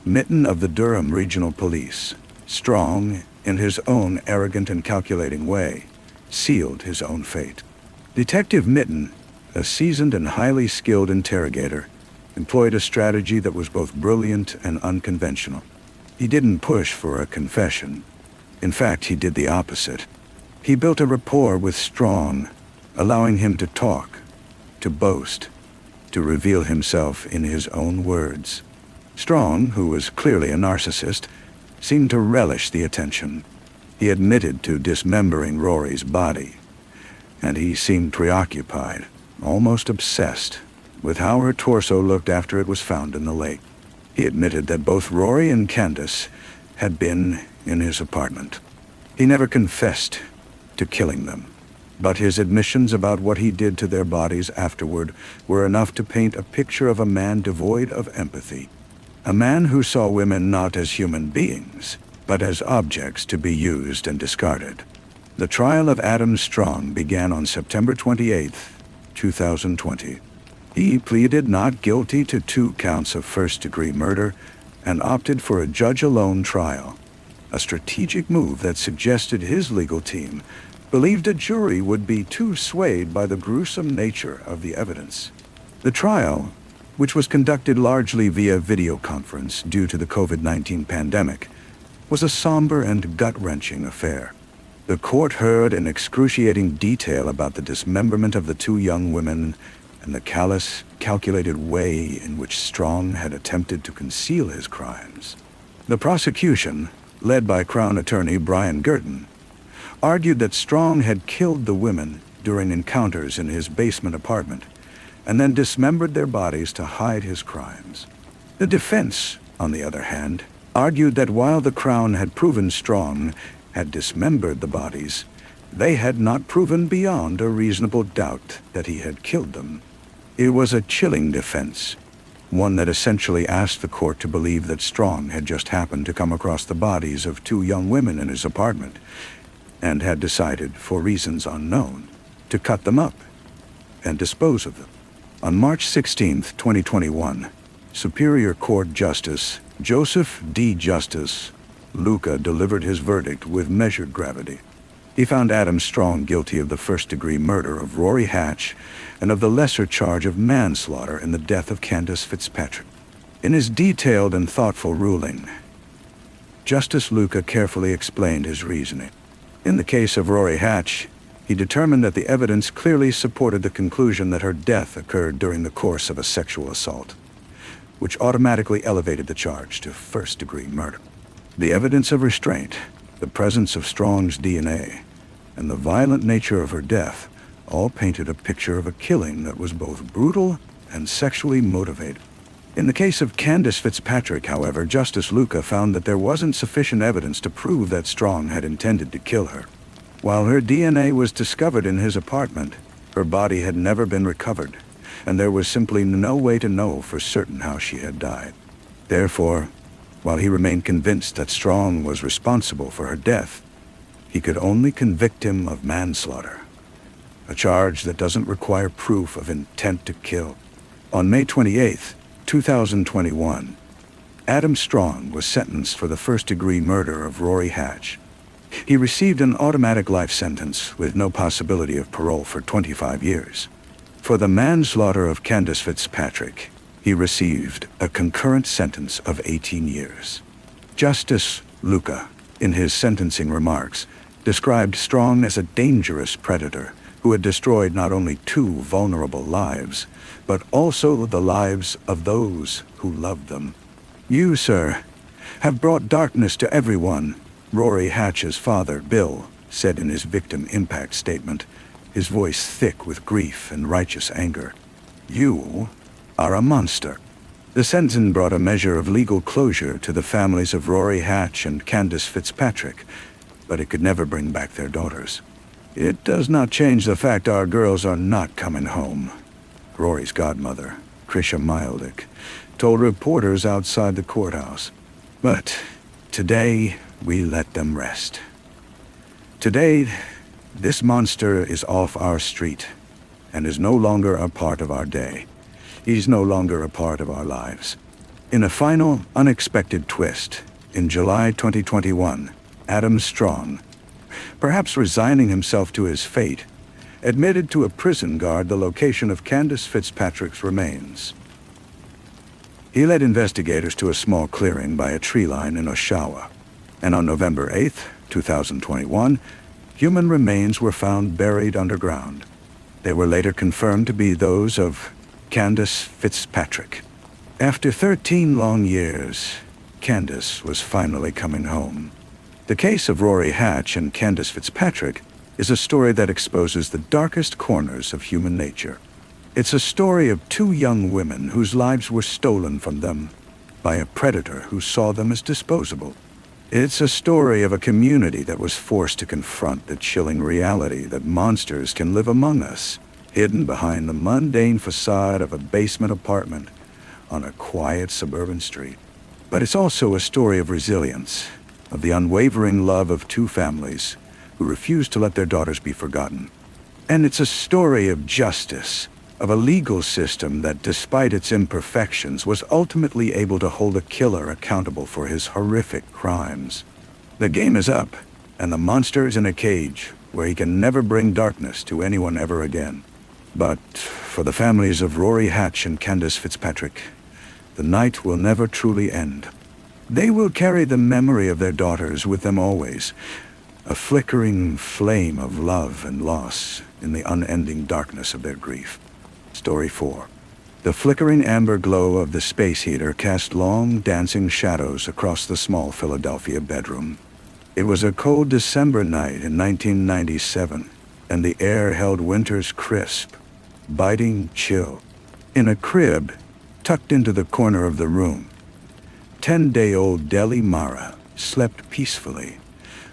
Mitten of the Durham Regional Police, Strong, in his own arrogant and calculating way, sealed his own fate. Detective Mitten, a seasoned and highly skilled interrogator, employed a strategy that was both brilliant and unconventional. He didn't push for a confession. In fact, he did the opposite. He built a rapport with Strong, allowing him to talk, to boast, to reveal himself in his own words. Strong, who was clearly a narcissist, seemed to relish the attention. He admitted to dismembering Rory's body, and he seemed preoccupied, almost obsessed, with how her torso looked after it was found in the lake. He admitted that both Rory and Candace had been in his apartment. He never confessed to killing them, but his admissions about what he did to their bodies afterward were enough to paint a picture of a man devoid of empathy. A man who saw women not as human beings, but as objects to be used and discarded. The trial of Adam Strong began on September 28, 2020. He pleaded not guilty to 2 counts of first-degree murder and opted for a judge-alone trial, a strategic move that suggested his legal team believed a jury would be too swayed by the gruesome nature of the evidence. The trial, which was conducted largely via video conference due to the COVID-19 pandemic, was a somber and gut-wrenching affair. The court heard in excruciating detail about the dismemberment of the 2 young women and the callous, calculated way in which Strong had attempted to conceal his crimes. The prosecution, led by Crown Attorney Brian Gurton, argued that Strong had killed the women during encounters in his basement apartment, and then dismembered their bodies to hide his crimes. The defense, on the other hand, argued that while the Crown had proven Strong had dismembered the bodies, they had not proven beyond a reasonable doubt that he had killed them. It was a chilling defense, one that essentially asked the court to believe that Strong had just happened to come across the bodies of two young women in his apartment, and had decided, for reasons unknown, to cut them up and dispose of them. On March 16, 2021, Superior Court Justice Joseph D. Justice Luca delivered his verdict with measured gravity. He found Adam Strong guilty of the first-degree murder of Rory Hatch and of the lesser charge of manslaughter in the death of Candace Fitzpatrick. In his detailed and thoughtful ruling, Justice Luca carefully explained his reasoning. In the case of Rory Hatch, he determined that the evidence clearly supported the conclusion that her death occurred during the course of a sexual assault, which automatically elevated the charge to first-degree murder. The evidence of restraint, the presence of Strong's DNA, and the violent nature of her death all painted a picture of a killing that was both brutal and sexually motivated. In the case of Candace Fitzpatrick, however, Justice Luca found that there wasn't sufficient evidence to prove that Strong had intended to kill her. While her DNA was discovered in his apartment, her body had never been recovered, and there was simply no way to know for certain how she had died. Therefore, while he remained convinced that Strong was responsible for her death, he could only convict him of manslaughter, a charge that doesn't require proof of intent to kill. On May 28, 2021, Adam Strong was sentenced for the first-degree murder of Rory Hatch. He received an automatic life sentence with no possibility of parole for 25 years. For the manslaughter of Candace Fitzpatrick, he received a concurrent sentence of 18 years. Justice Luca, in his sentencing remarks, described Strong as a dangerous predator who had destroyed not only two vulnerable lives, but also the lives of those who loved them. "You, sir, have brought darkness to everyone," Rory Hatch's father, Bill, said in his victim impact statement, his voice thick with grief and righteous anger. "You are a monster." The sentence brought a measure of legal closure to the families of Rory Hatch and Candace Fitzpatrick, but it could never bring back their daughters. "It does not change the fact our girls are not coming home," Rory's godmother, Krisha Mildick, told reporters outside the courthouse. "But today, we let them rest. Today, this monster is off our street and is no longer a part of our day. He's no longer a part of our lives." In a final, unexpected twist, in July 2021, Adam Strong, perhaps resigning himself to his fate, admitted to a prison guard the location of Candace Fitzpatrick's remains. He led investigators to a small clearing by a tree line in Oshawa, and on November 8, 2021, human remains were found buried underground. They were later confirmed to be those of Candace Fitzpatrick. After 13 long years, Candace was finally coming home. The case of Rory Hatch and Candace Fitzpatrick is a story that exposes the darkest corners of human nature. It's a story of two young women whose lives were stolen from them by a predator who saw them as disposable. It's a story of a community that was forced to confront the chilling reality that monsters can live among us, hidden behind the mundane facade of a basement apartment on a quiet suburban street. But it's also a story of resilience, of the unwavering love of two families who refused to let their daughters be forgotten. And it's a story of justice, of a legal system that, despite its imperfections, was ultimately able to hold a killer accountable for his horrific crimes. The game is up, and the monster is in a cage where he can never bring darkness to anyone ever again. But for the families of Rory Hatch and Candace Fitzpatrick, the night will never truly end. They will carry the memory of their daughters with them always, a flickering flame of love and loss in the unending darkness of their grief. Story 4. The flickering amber glow of the space heater cast long, dancing shadows across the small Philadelphia bedroom. It was a cold December night in 1997, and the air held winter's crisp, biting chill. In a crib, tucked into the corner of the room, 10-day-old Deli Mara slept peacefully,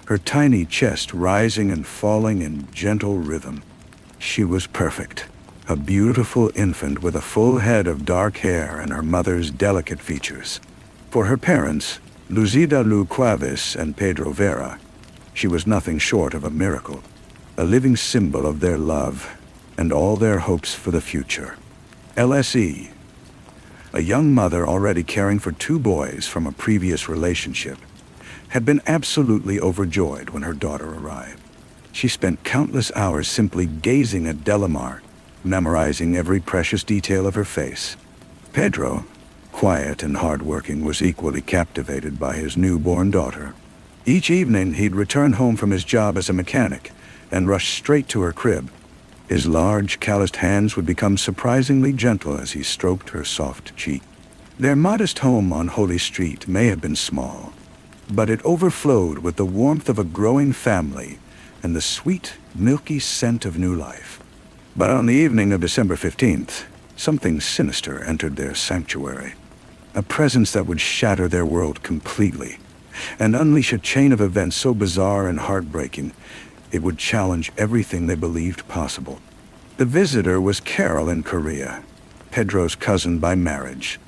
her tiny chest rising and falling in gentle rhythm. She was perfect, a beautiful infant with a full head of dark hair and her mother's delicate features. For her parents, Luzida Lu Cuavis and Pedro Vera, she was nothing short of a miracle, a living symbol of their love and all their hopes for the future. LSE, a young mother already caring for 2 boys from a previous relationship, had been absolutely overjoyed when her daughter arrived. She spent countless hours simply gazing at Delamar, memorizing every precious detail of her face. Pedro, quiet and hardworking, was equally captivated by his newborn daughter. Each evening he'd return home from his job as a mechanic and rush straight to her crib. His large, calloused hands would become surprisingly gentle as he stroked her soft cheek. Their modest home on Holy Street may have been small, but it overflowed with the warmth of a growing family and the sweet, milky scent of new life. But on the evening of December 15th, something sinister entered their sanctuary, a presence that would shatter their world completely and unleash a chain of events so bizarre and heartbreaking it would challenge everything they believed possible. The visitor was Carol in Korea, Pedro's cousin by marriage.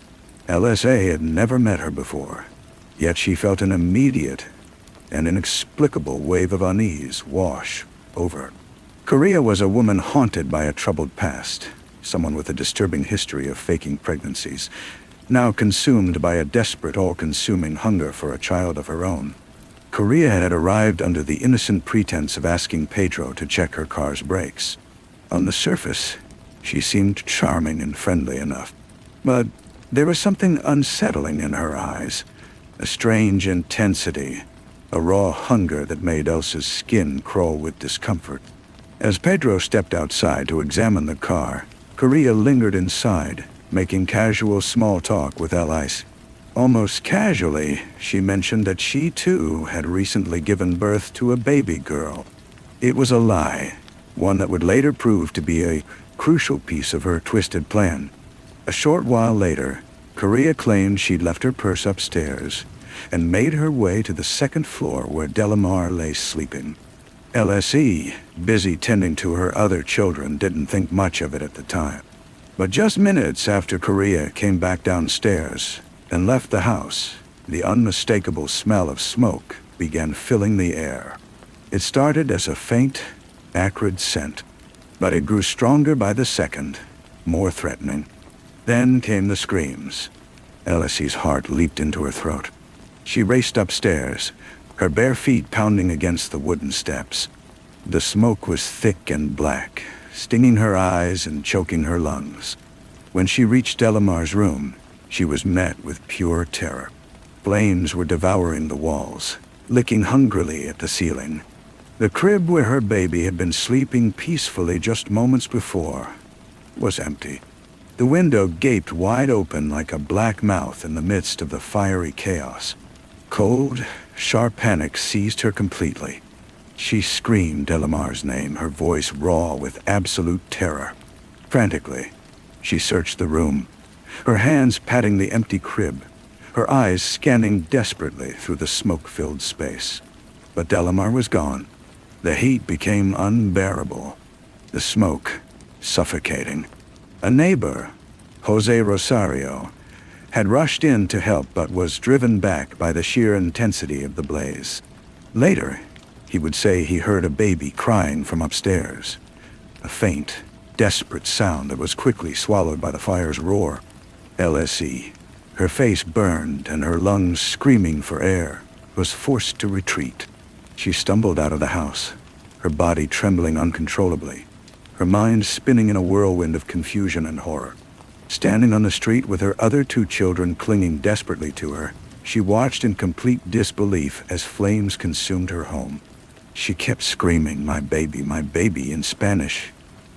LSA had never met her before, yet she felt an immediate and inexplicable wave of unease wash over her. Korea was a woman haunted by a troubled past, someone with a disturbing history of faking pregnancies, now consumed by a desperate, all-consuming hunger for a child of her own. Korea had arrived under the innocent pretense of asking Pedro to check her car's brakes. On the surface, she seemed charming and friendly enough, but there was something unsettling in her eyes, a strange intensity, a raw hunger that made Elsa's skin crawl with discomfort. As Pedro stepped outside to examine the car, Korea lingered inside, making casual small talk with Elise. Almost casually, she mentioned that she too had recently given birth to a baby girl. It was a lie, one that would later prove to be a crucial piece of her twisted plan. A short while later, Korea claimed she'd left her purse upstairs and made her way to the 2nd floor where Delamar lay sleeping. LSE, busy tending to her other children, didn't think much of it at the time. But just minutes after Korea came back downstairs and left the house, the unmistakable smell of smoke began filling the air. It started as a faint, acrid scent, but it grew stronger by the second, more threatening. Then came the screams. LSE's heart leaped into her throat. She raced upstairs, her bare feet pounding against the wooden steps. The smoke was thick and black, stinging her eyes and choking her lungs. When she reached Delamar's room, she was met with pure terror. Flames were devouring the walls, licking hungrily at the ceiling. The crib where her baby had been sleeping peacefully just moments before was empty. The window gaped wide open like a black mouth in the midst of the fiery chaos. Cold, sharp panic seized her completely. She screamed Delamar's name, her voice raw with absolute terror. Frantically, she searched the room, her hands patting the empty crib, her eyes scanning desperately through the smoke-filled space. But Delamar was gone. The heat became unbearable, the smoke suffocating. A neighbor, Jose Rosario, had rushed in to help but was driven back by the sheer intensity of the blaze. Later, he would say he heard a baby crying from upstairs, a faint, desperate sound that was quickly swallowed by the fire's roar. LSE, her face burned and her lungs screaming for air, was forced to retreat. She stumbled out of the house, her body trembling uncontrollably, her mind spinning in a whirlwind of confusion and horror. Standing on the street with her other 2 children clinging desperately to her, she watched in complete disbelief as flames consumed her home. She kept screaming, my baby," in Spanish.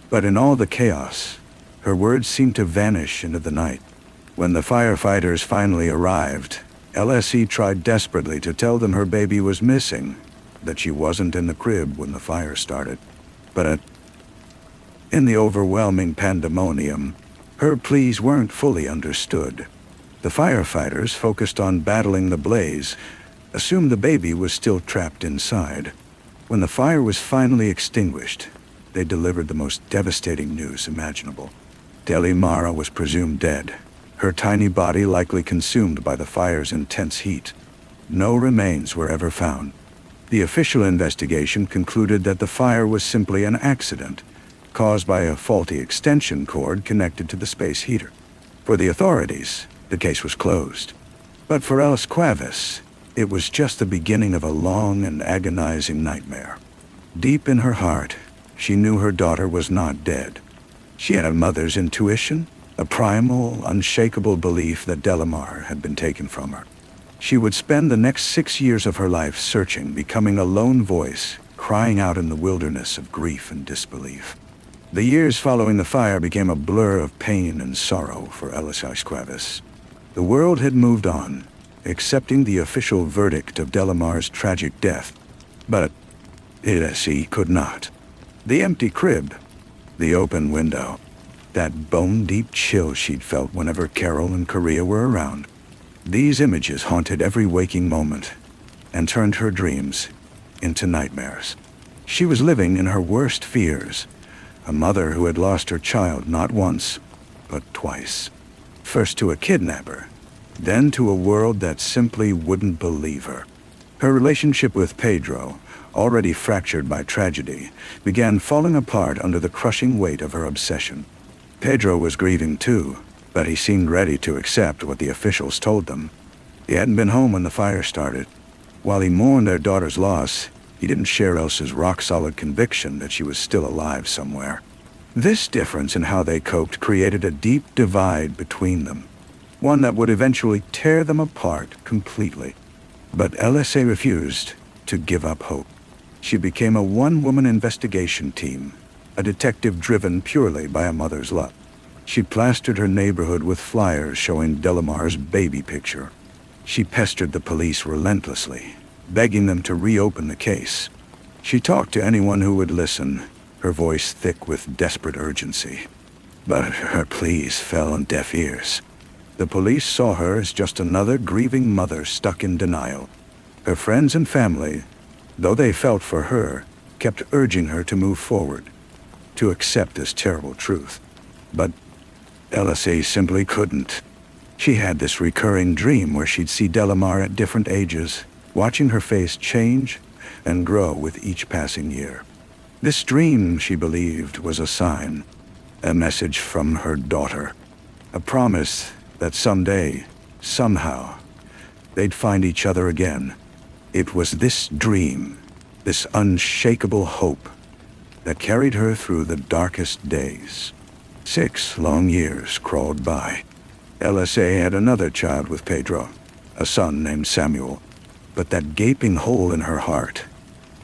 But in all the chaos, her words seemed to vanish into the night. When the firefighters finally arrived, LSE tried desperately to tell them her baby was missing, that she wasn't in the crib when the fire started. But in the overwhelming pandemonium, Her pleas weren't fully understood. The firefighters, focused on battling the blaze, assumed the baby was still trapped inside. When the fire was finally extinguished, they delivered the most devastating news imaginable. Delimara was presumed dead, her tiny body likely consumed by the fire's intense heat. No remains were ever found. The official investigation concluded that the fire was simply an accident, caused by a faulty extension cord connected to the space heater. For the authorities, the case was closed. But for Alice Quavis, it was just the beginning of a long and agonizing nightmare. Deep in her heart, she knew her daughter was not dead. She had a mother's intuition, a primal, unshakable belief that Delimar had been taken from her. She would spend the next 6 years of her life searching, becoming a lone voice, crying out in the wilderness of grief and disbelief. The years following the fire became a blur of pain and sorrow for Alice Quavis. The world had moved on, accepting the official verdict of Delimar's tragic death. But Alice could not. The empty crib, the open window, that bone-deep chill she'd felt whenever Carol and Korea were around. These images haunted every waking moment and turned her dreams into nightmares. She was living in her worst fears, a mother who had lost her child not once, but twice. First to a kidnapper, then to a world that simply wouldn't believe her. Her relationship with Pedro, already fractured by tragedy, began falling apart under the crushing weight of her obsession. Pedro was grieving too, but he seemed ready to accept what the officials told them. He hadn't been home when the fire started. While he mourned their daughter's loss, he didn't share Elsa's rock-solid conviction that she was still alive somewhere. This difference in how they coped created a deep divide between them, one that would eventually tear them apart completely. But LSA refused to give up hope. She became a one-woman investigation team, a detective driven purely by a mother's love. She plastered her neighborhood with flyers showing Delimar's baby picture. She pestered the police relentlessly, begging them to reopen the case. She talked to anyone who would listen, her voice thick with desperate urgency. But her pleas fell on deaf ears. The police saw her as just another grieving mother stuck in denial. Her friends and family, though they felt for her, kept urging her to move forward, to accept this terrible truth. But LSA simply couldn't. She had this recurring dream where she'd see Delimar at different ages, watching her face change and grow with each passing year. This dream, she believed, was a sign, a message from her daughter, a promise that someday, somehow, they'd find each other again. It was this dream, this unshakable hope, that carried her through the darkest days. 6 long years crawled by. LSA had another child with Pedro, a son named Samuel. But that gaping hole in her heart,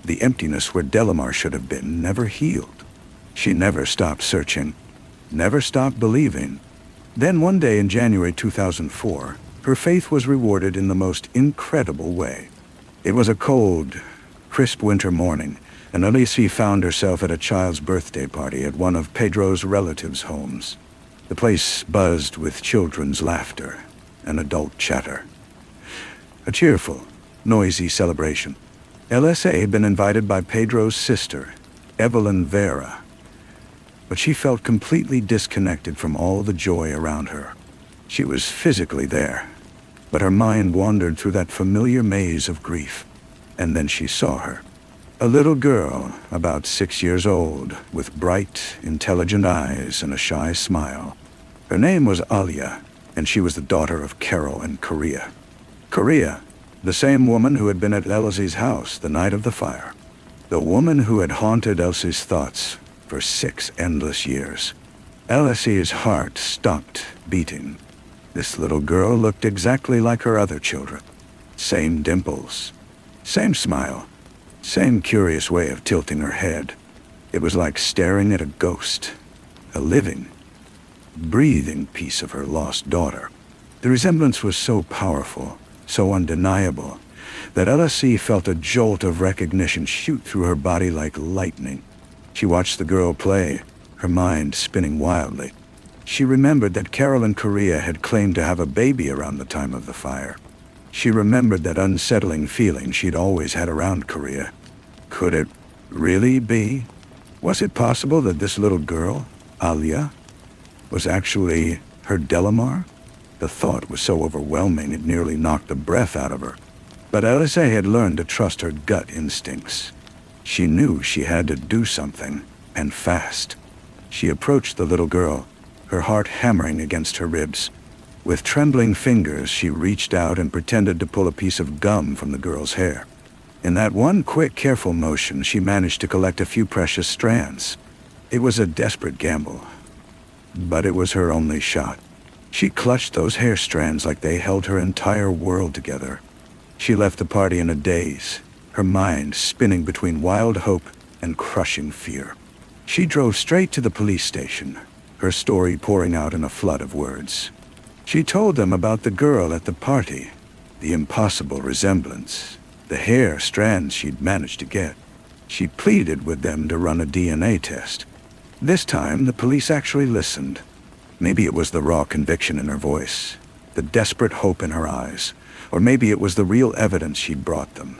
the emptiness where Delimar should have been, never healed. She never stopped searching, never stopped believing. Then one day in January 2004, her faith was rewarded in the most incredible way. It was a cold, crisp winter morning, and Alice found herself at a child's birthday party at one of Pedro's relatives' homes. The place buzzed with children's laughter and adult chatter. A cheerful, noisy celebration. LSA had been invited by Pedro's sister, Evelyn Vera, but she felt completely disconnected from all the joy around her. She was physically there, but her mind wandered through that familiar maze of grief. And then she saw her. A little girl, about 6 years old, with bright, intelligent eyes and a shy smile. Her name was Alia, and she was the daughter of Carol and Korea. Korea, the same woman who had been at Elsie's house the night of the fire. The woman who had haunted Elsie's thoughts for 6 endless years. Elsie's heart stopped beating. This little girl looked exactly like her other children. Same dimples, same smile, same curious way of tilting her head. It was like staring at a ghost, a living, breathing piece of her lost daughter. The resemblance was so powerful, so undeniable, that LSE felt a jolt of recognition shoot through her body like lightning. She watched the girl play, her mind spinning wildly. She remembered that Carolyn Correa had claimed to have a baby around the time of the fire. She remembered that unsettling feeling she'd always had around Correa. Could it really be? Was it possible that this little girl, Alia, was actually her Delamar? The thought was so overwhelming it nearly knocked the breath out of her. But Elisa had learned to trust her gut instincts. She knew she had to do something, and fast. She approached the little girl, her heart hammering against her ribs. With trembling fingers, she reached out and pretended to pull a piece of gum from the girl's hair. In that one quick, careful motion, she managed to collect a few precious strands. It was a desperate gamble, but it was her only shot. She clutched those hair strands like they held her entire world together. She left the party in a daze, her mind spinning between wild hope and crushing fear. She drove straight to the police station, her story pouring out in a flood of words. She told them about the girl at the party, the impossible resemblance, the hair strands she'd managed to get. She pleaded with them to run a DNA test. This time, the police actually listened. Maybe it was the raw conviction in her voice, the desperate hope in her eyes, or maybe it was the real evidence she'd brought them.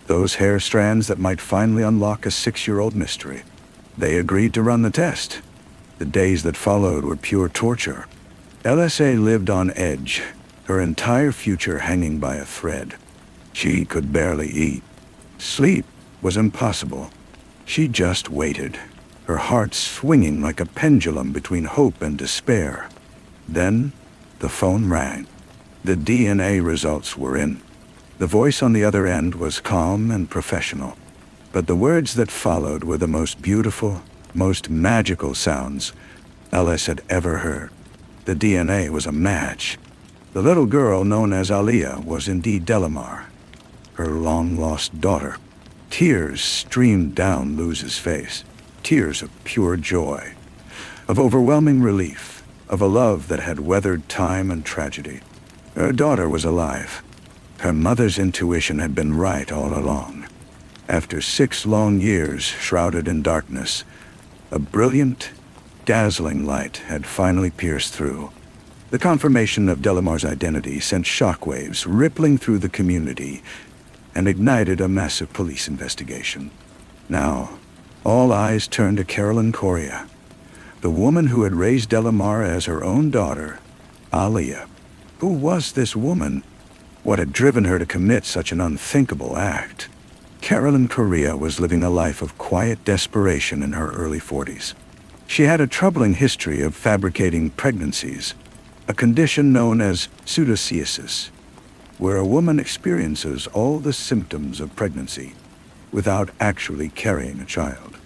Those hair strands that might finally unlock a 6-year-old mystery. They agreed to run the test. The days that followed were pure torture. LSA lived on edge, her entire future hanging by a thread. She could barely eat. Sleep was impossible. She just waited, her heart swinging like a pendulum between hope and despair. Then, the phone rang. The DNA results were in. The voice on the other end was calm and professional. But the words that followed were the most beautiful, most magical sounds Alice had ever heard. The DNA was a match. The little girl known as Alia was indeed Delamar, her long-lost daughter. Tears streamed down Luz's face, tears of pure joy, of overwhelming relief, of a love that had weathered time and tragedy. Her daughter was alive. Her mother's intuition had been right all along. After 6 long years shrouded in darkness, a brilliant, dazzling light had finally pierced through. The confirmation of Delamar's identity sent shockwaves rippling through the community and ignited a massive police investigation. Now, all eyes turned to Carolyn Correa, the woman who had raised Delamar as her own daughter, Alia. Who was this woman? What had driven her to commit such an unthinkable act? Carolyn Correa was living a life of quiet desperation in her early 40s. She had a troubling history of fabricating pregnancies, a condition known as pseudocyesis, where a woman experiences all the symptoms of pregnancy without actually carrying a child.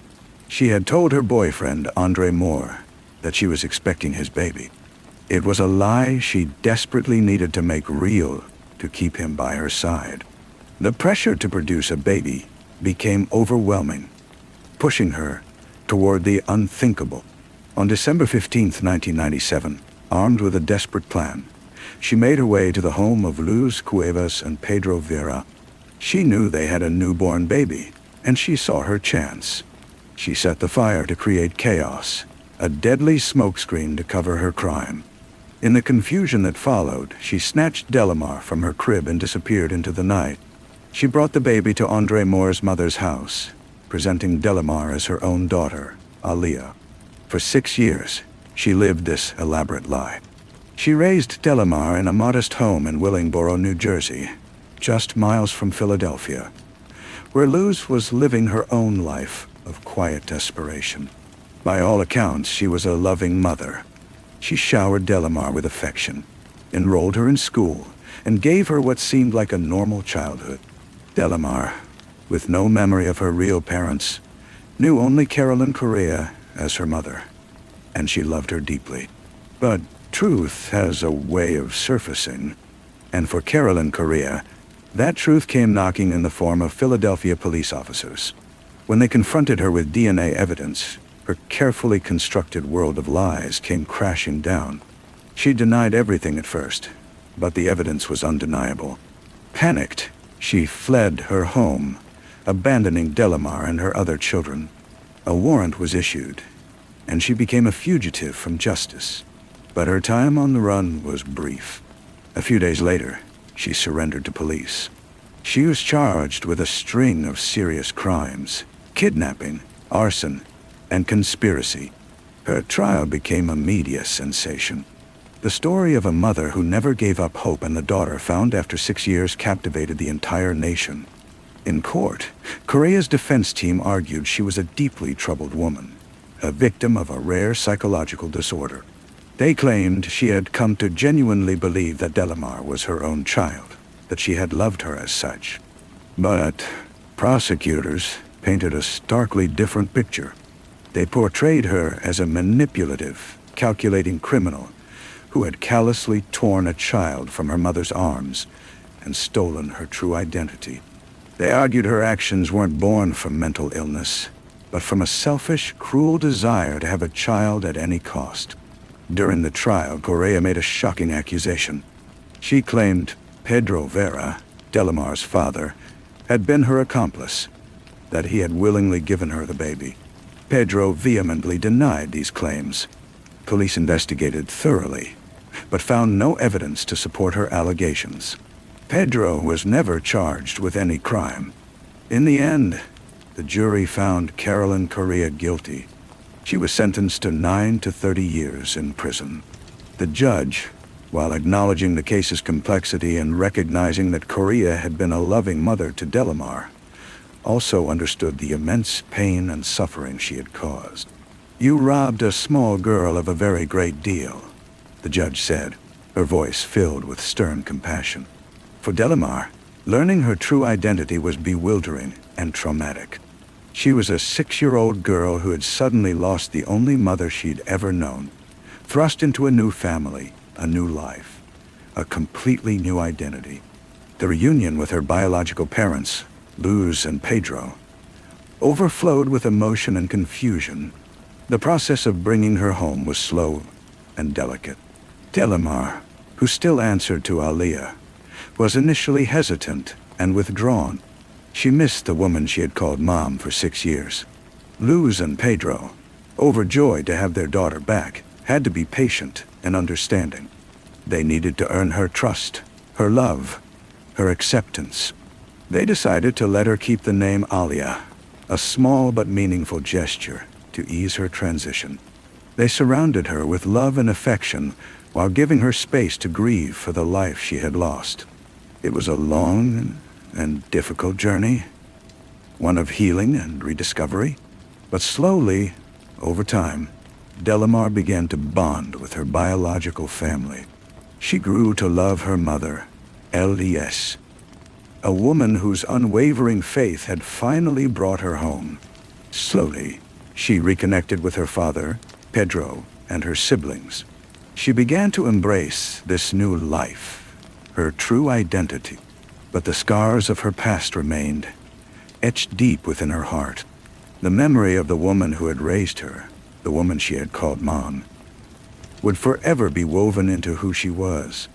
She had told her boyfriend, Andre Moore, that she was expecting his baby. It was a lie she desperately needed to make real to keep him by her side. The pressure to produce a baby became overwhelming, pushing her toward the unthinkable. On December 15, 1997, armed with a desperate plan, she made her way to the home of Luz Cuevas and Pedro Vera. She knew they had a newborn baby, and she saw her chance. She set the fire to create chaos, a deadly smokescreen to cover her crime. In the confusion that followed, she snatched Delamar from her crib and disappeared into the night. She brought the baby to Andre Moore's mother's house, presenting Delamar as her own daughter, Alia. For 6 years, she lived this elaborate lie. She raised Delamar in a modest home in Willingboro, New Jersey, just miles from Philadelphia, where Luz was living her own life of quiet desperation. By all accounts, she was a loving mother. She showered Delamar with affection, enrolled her in school, and gave her what seemed like a normal childhood. Delamar, with no memory of her real parents, knew only Carolyn Correa as her mother, and she loved her deeply. But truth has a way of surfacing, and for Carolyn Correa, that truth came knocking in the form of Philadelphia police officers. When they confronted her with DNA evidence, her carefully constructed world of lies came crashing down. She denied everything at first, but the evidence was undeniable. Panicked, she fled her home, abandoning Delamar and her other children. A warrant was issued, and she became a fugitive from justice. But her time on the run was brief. A few days later, she surrendered to police. She was charged with a string of serious crimes: kidnapping, arson, and conspiracy. Her trial became a media sensation. The story of a mother who never gave up hope and the daughter found after 6 years captivated the entire nation. In court, Correa's defense team argued she was a deeply troubled woman, a victim of a rare psychological disorder. They claimed she had come to genuinely believe that Delamar was her own child, that she had loved her as such. But prosecutors painted a starkly different picture. They portrayed her as a manipulative, calculating criminal who had callously torn a child from her mother's arms and stolen her true identity. They argued her actions weren't born from mental illness, but from a selfish, cruel desire to have a child at any cost. During the trial, Correa made a shocking accusation. She claimed Pedro Vera, Delamar's father, had been her accomplice, that he had willingly given her the baby. Pedro vehemently denied these claims. Police investigated thoroughly, but found no evidence to support her allegations. Pedro was never charged with any crime. In the end, the jury found Carolyn Correa guilty. She was sentenced to 9 to 30 years in prison. The judge, while acknowledging the case's complexity and recognizing that Correa had been a loving mother to Delamar, also understood the immense pain and suffering she had caused. "You robbed a small girl of a very great deal," the judge said, her voice filled with stern compassion. For Delamar, learning her true identity was bewildering and traumatic. She was a 6-year-old girl who had suddenly lost the only mother she'd ever known, thrust into a new family, a new life, a completely new identity. The reunion with her biological parents, Luz and Pedro, overflowed with emotion and confusion. The process of bringing her home was slow and delicate. Delamar, who still answered to Aliyah, was initially hesitant and withdrawn. She missed the woman she had called Mom for 6 years. Luz and Pedro, overjoyed to have their daughter back, had to be patient and understanding. They needed to earn her trust, her love, her acceptance. They decided to let her keep the name Aliyah, a small but meaningful gesture to ease her transition. They surrounded her with love and affection while giving her space to grieve for the life she had lost. It was a long and difficult journey, one of healing and rediscovery. But slowly, over time, Delamar began to bond with her biological family. She grew to love her mother, LDS, a woman whose unwavering faith had finally brought her home. Slowly, she reconnected with her father, Pedro, and her siblings. She began to embrace this new life, her true identity. But the scars of her past remained, etched deep within her heart. The memory of the woman who had raised her, the woman she had called Mom, would forever be woven into who she was.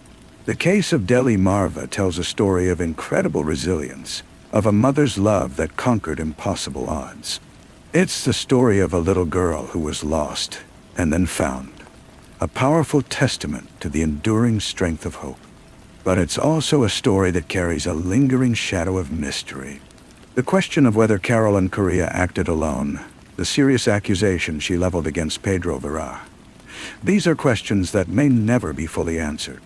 The case of Deli Marva tells a story of incredible resilience, of a mother's love that conquered impossible odds. It's the story of a little girl who was lost and then found, a powerful testament to the enduring strength of hope. But it's also a story that carries a lingering shadow of mystery. The question of whether Carolyn Correa acted alone, the serious accusation she leveled against Pedro Vera. These are questions that may never be fully answered.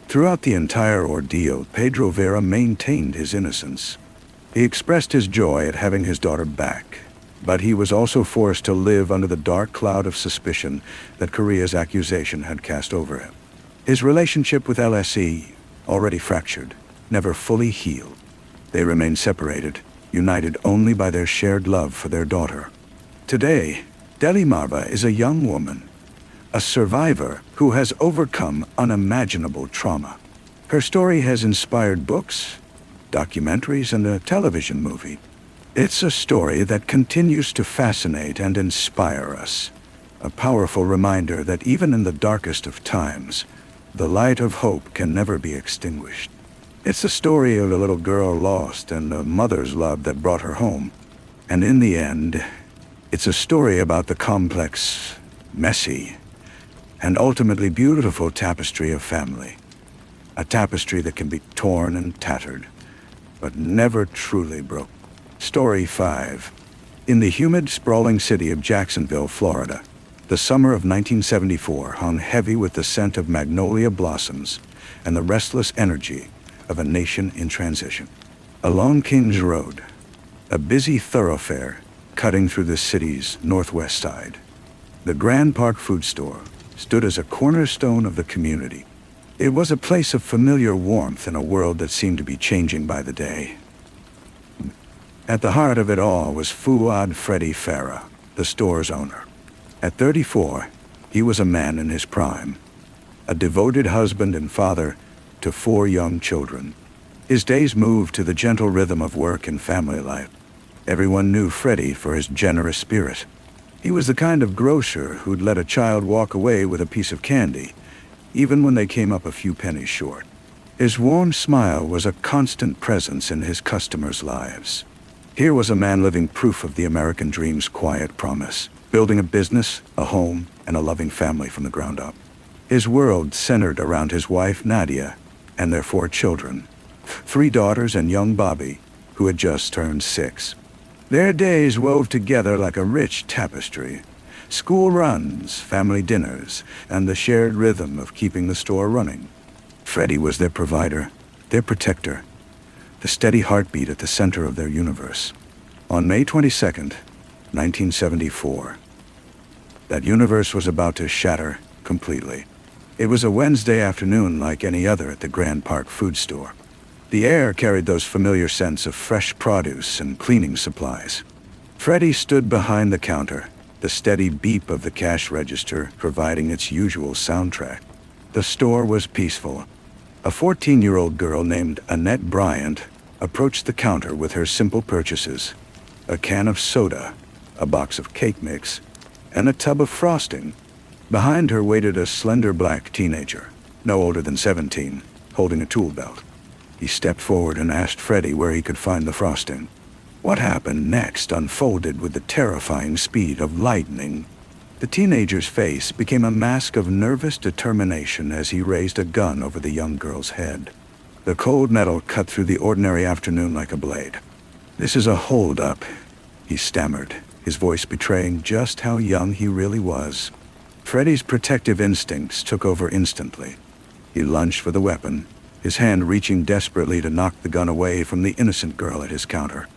Throughout the entire ordeal, Pedro Vera maintained his innocence. He expressed his joy at having his daughter back, but he was also forced to live under the dark cloud of suspicion that Correa's accusation had cast over him. His relationship with LSE, already fractured, never fully healed. They remained separated, united only by their shared love for their daughter. Today, Deli Marva is a young woman, a survivor who has overcome unimaginable trauma. Her story has inspired books, documentaries, and a television movie. It's a story that continues to fascinate and inspire us, a powerful reminder that even in the darkest of times, the light of hope can never be extinguished. It's the story of a little girl lost and a mother's love that brought her home. And in the end, it's a story about the complex, messy, and ultimately beautiful tapestry of family. A tapestry that can be torn and tattered, but never truly broke. Story 5. In the humid, sprawling city of Jacksonville, Florida, the summer of 1974 hung heavy with the scent of magnolia blossoms and the restless energy of a nation in transition. Along Kings Road, a busy thoroughfare cutting through the city's northwest side, the Grand Park food store stood as a cornerstone of the community. It was a place of familiar warmth in a world that seemed to be changing by the day. At the heart of it all was Fuad Freddie Farah, the store's owner. At 34, he was a man in his prime, a devoted husband and father to 4 young children. His days moved to the gentle rhythm of work and family life. Everyone knew Freddie for his generous spirit. He was the kind of grocer who'd let a child walk away with a piece of candy, even when they came up a few pennies short. His warm smile was a constant presence in his customers' lives. Here was a man living proof of the American dream's quiet promise, building a business, a home, and a loving family from the ground up. His world centered around his wife, Nadia, and their 4 children, 3 daughters and young Bobby, who had just turned 6. Their days wove together like a rich tapestry. School runs, family dinners, and the shared rhythm of keeping the store running. Freddie was their provider, their protector, the steady heartbeat at the center of their universe. On May 22nd, 1974, that universe was about to shatter completely. It was a Wednesday afternoon like any other at the Grand Park food store. The air carried those familiar scents of fresh produce and cleaning supplies. Freddie stood behind the counter, the steady beep of the cash register providing its usual soundtrack. The store was peaceful. A 14-year-old girl named Annette Bryant approached the counter with her simple purchases: a can of soda, a box of cake mix, and a tub of frosting. Behind her waited a slender black teenager, no older than 17, holding a tool belt. He stepped forward and asked Freddie where he could find the frosting. What happened next unfolded with the terrifying speed of lightning. The teenager's face became a mask of nervous determination as he raised a gun over the young girl's head. The cold metal cut through the ordinary afternoon like a blade. "This is a hold-up," he stammered, his voice betraying just how young he really was. Freddie's protective instincts took over instantly. He lunged for the weapon, his hand reaching desperately to knock the gun away from the innocent girl at his counter.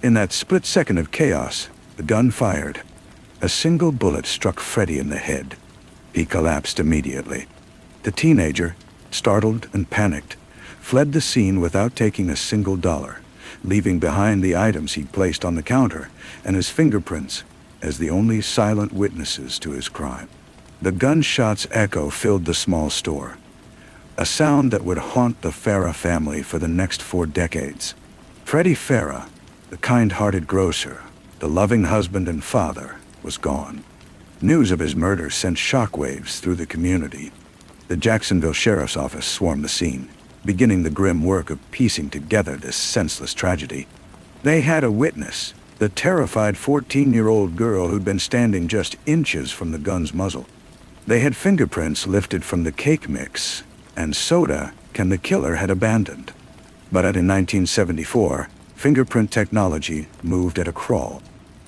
In that split second of chaos, the gun fired. A single bullet struck Freddie in the head. He collapsed immediately. The teenager, startled and panicked, fled the scene without taking a single dollar, leaving behind the items he'd placed on the counter and his fingerprints as the only silent witnesses to his crime. The gunshot's echo filled the small store, a sound that would haunt the Farah family for the next 4 decades. Freddie Farah, the kind-hearted grocer, the loving husband and father, was gone. News of his murder sent shockwaves through the community. The Jacksonville Sheriff's Office swarmed the scene, beginning the grim work of piecing together this senseless tragedy. They had a witness, the terrified 14-year-old girl who'd been standing just inches from the gun's muzzle. They had fingerprints lifted from the cake mix and soda can the killer had abandoned. But in 1974, fingerprint technology moved at a crawl.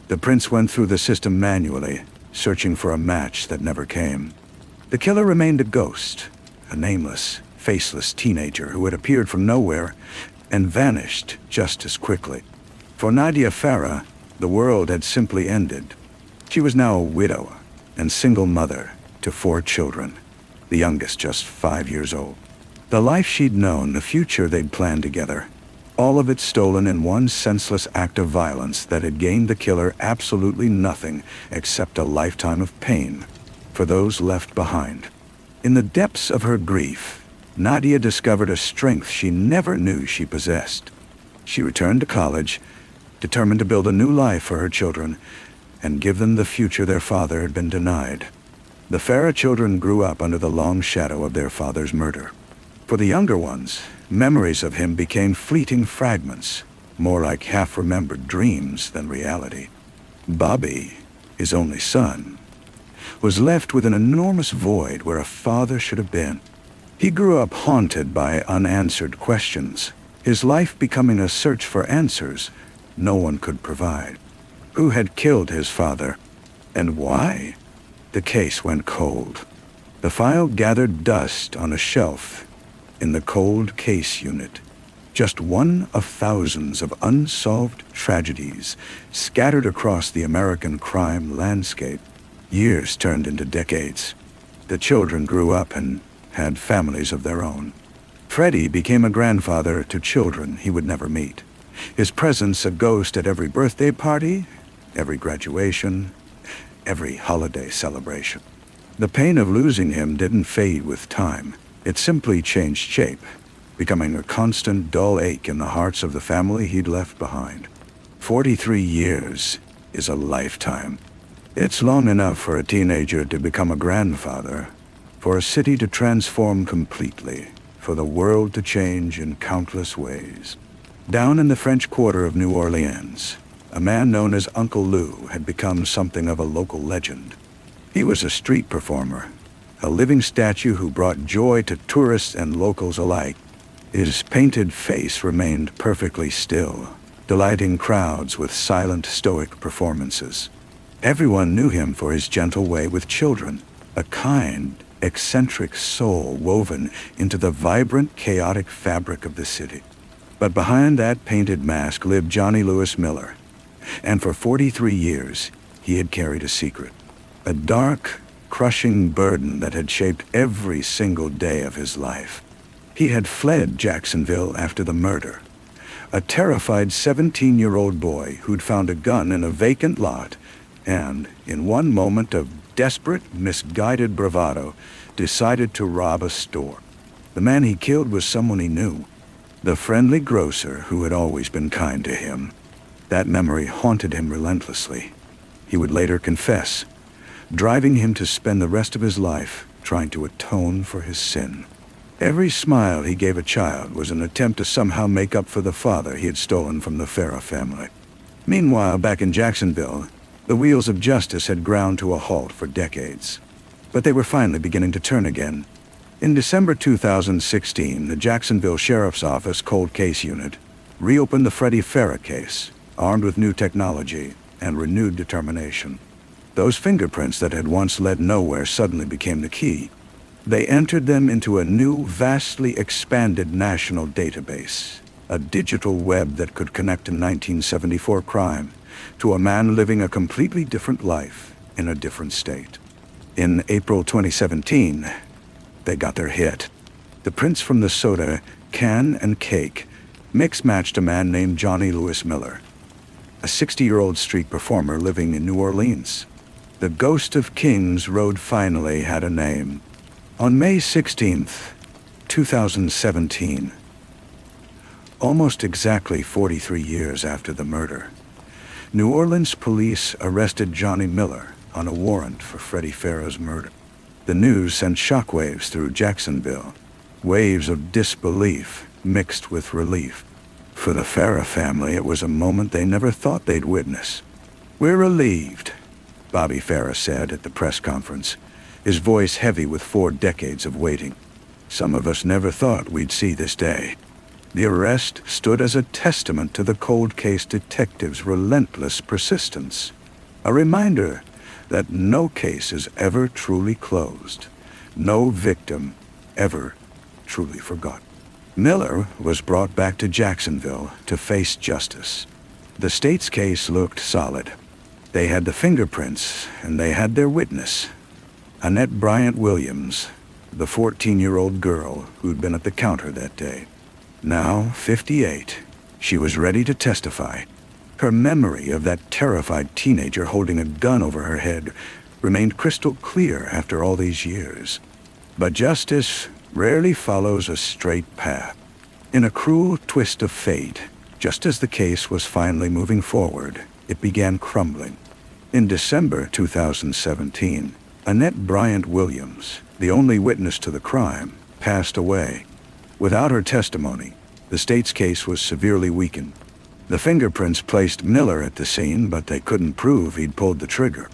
The prints went through the system manually, searching for a match that never came. The killer remained a ghost, a nameless, faceless teenager who had appeared from nowhere and vanished just as quickly. For Nadia Farah, the world had simply ended. She was now a widow and single mother to 4 children, the youngest just 5 years old. The life she'd known, the future they'd planned together, all of it stolen in one senseless act of violence that had gained the killer absolutely nothing except a lifetime of pain for those left behind. In the depths of her grief, Nadia discovered a strength she never knew she possessed. She returned to college, determined to build a new life for her children and give them the future their father had been denied. The Farah children grew up under the long shadow of their father's murder. For the younger ones, memories of him became fleeting fragments, more like half-remembered dreams than reality. Bobby, his only son, was left with an enormous void where a father should have been. He grew up haunted by unanswered questions, his life becoming a search for answers no one could provide. Who had killed his father, and why? The case went cold. The file gathered dust on a shelf in the cold case unit. Just one of thousands of unsolved tragedies scattered across the American crime landscape. Years turned into decades. The children grew up and had families of their own. Freddie became a grandfather to children he would never meet. His presence a ghost at every birthday party, every graduation, every holiday celebration. The pain of losing him didn't fade with time. It simply changed shape, becoming a constant dull ache in the hearts of the family he'd left behind. 43 years is a lifetime. It's long enough for a teenager to become a grandfather, for a city to transform completely, for the world to change in countless ways. Down in the French Quarter of New Orleans, a man known as Uncle Lou had become something of a local legend. He was a street performer, a living statue who brought joy to tourists and locals alike. His painted face remained perfectly still, delighting crowds with silent, stoic performances. Everyone knew him for his gentle way with children, a kind, eccentric soul woven into the vibrant, chaotic fabric of the city. But behind that painted mask lived Johnny Lewis Miller, and for 43 years he had carried a secret, a dark, crushing burden that had shaped every single day of his life. He had fled Jacksonville after the murder, a terrified 17-year-old boy who'd found a gun in a vacant lot and, in one moment of desperate, misguided bravado, decided to rob a store. The man he killed was someone he knew, the friendly grocer who had always been kind to him. That memory haunted him relentlessly. He would later confess, driving him to spend the rest of his life trying to atone for his sin. Every smile he gave a child was an attempt to somehow make up for the father he had stolen from the Farah family. Meanwhile, back in Jacksonville, the wheels of justice had ground to a halt for decades. But they were finally beginning to turn again. In December 2016, the Jacksonville Sheriff's Office Cold Case Unit reopened the Freddie Farah case, armed with new technology and renewed determination. Those fingerprints that had once led nowhere suddenly became the key. They entered them into a new, vastly expanded national database, a digital web that could connect a 1974 crime to a man living a completely different life in a different state. In April 2017, they got their hit. The prints from the soda, can, and cake mix-matched a man named Johnny Lewis Miller, a 60-year-old street performer living in New Orleans. The Ghost of Kings Road finally had a name. On May 16th, 2017, almost exactly 43 years after the murder, New Orleans police arrested Johnny Miller on a warrant for Freddie Farah's murder. The news sent shockwaves through Jacksonville, waves of disbelief mixed with relief. For the Farah family, it was a moment they never thought they'd witness. "We're relieved," Bobby Farah said at the press conference, his voice heavy with 4 decades of waiting. "Some of us never thought we'd see this day." The arrest stood as a testament to the cold case detectives' relentless persistence, a reminder that no case is ever truly closed, no victim ever truly forgotten. Miller was brought back to Jacksonville to face justice. The state's case looked solid. They had the fingerprints, and they had their witness, Annette Bryant Williams, the 14-year-old girl who'd been at the counter that day. Now 58, she was ready to testify. Her memory of that terrified teenager holding a gun over her head remained crystal clear after all these years. But justice rarely follows a straight path. In a cruel twist of fate, just as the case was finally moving forward, it began crumbling. In December 2017, Annette Bryant Williams, the only witness to the crime, passed away. Without her testimony, the state's case was severely weakened. The fingerprints placed Miller at the scene, but they couldn't prove he'd pulled the trigger.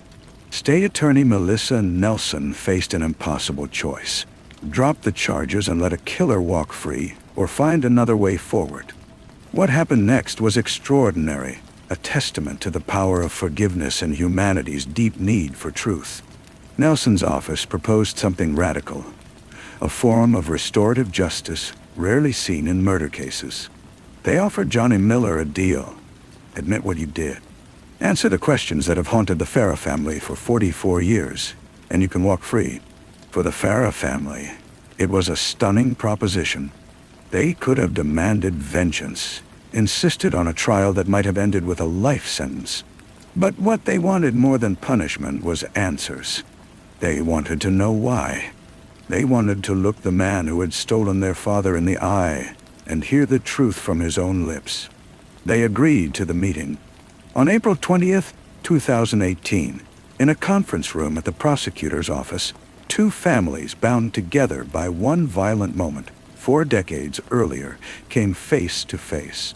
State Attorney Melissa Nelson faced an impossible choice: drop the charges and let a killer walk free, or find another way forward. What happened next was extraordinary, a testament to the power of forgiveness and humanity's deep need for truth. Nelson's office proposed something radical, a form of restorative justice rarely seen in murder cases. They offered Johnny Miller a deal. Admit what you did. Answer the questions that have haunted the Farah family for 44 years, and you can walk free. For the Farah family, it was a stunning proposition. They could have demanded vengeance, insisted on a trial that might have ended with a life sentence. But what they wanted more than punishment was answers. They wanted to know why. They wanted to look the man who had stolen their father in the eye and hear the truth from his own lips. They agreed to the meeting. On April 20th, 2018, in a conference room at the prosecutor's office, two families bound together by one violent moment 4 decades earlier came face to face.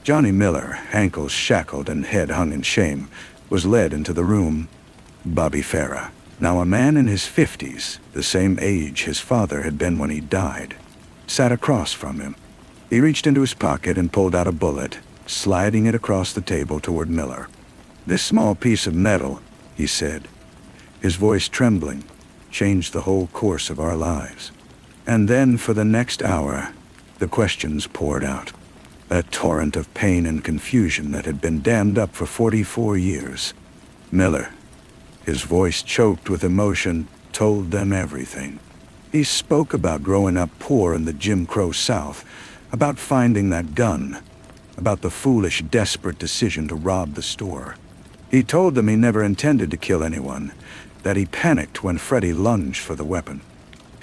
Johnny Miller, ankles shackled and head hung in shame, was led into the room. Bobby Farah, now a man in his 50s, the same age his father had been when he died, sat across from him. He reached into his pocket and pulled out a bullet, sliding it across the table toward Miller. "This small piece of metal," he said, his voice trembling, "changed the whole course of our lives." And then, for the next hour, the questions poured out. A torrent of pain and confusion that had been dammed up for 44 years. Miller, his voice choked with emotion, told them everything. He spoke about growing up poor in the Jim Crow South, about finding that gun, about the foolish, desperate decision to rob the store. He told them he never intended to kill anyone, that he panicked when Freddie lunged for the weapon.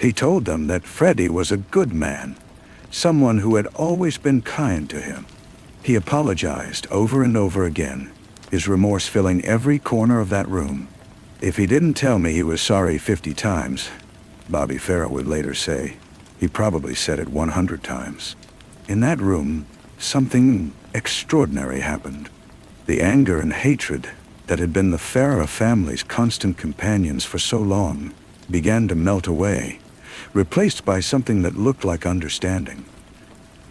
He told them that Freddie was a good man, someone who had always been kind to him. He apologized over and over again, his remorse filling every corner of that room. "If he didn't tell me he was sorry 50 times, Bobby Farah would later say, he probably said it 100 times. In that room, something extraordinary happened. The anger and hatred that had been the Farah family's constant companions for so long began to melt away, replaced by something that looked like understanding.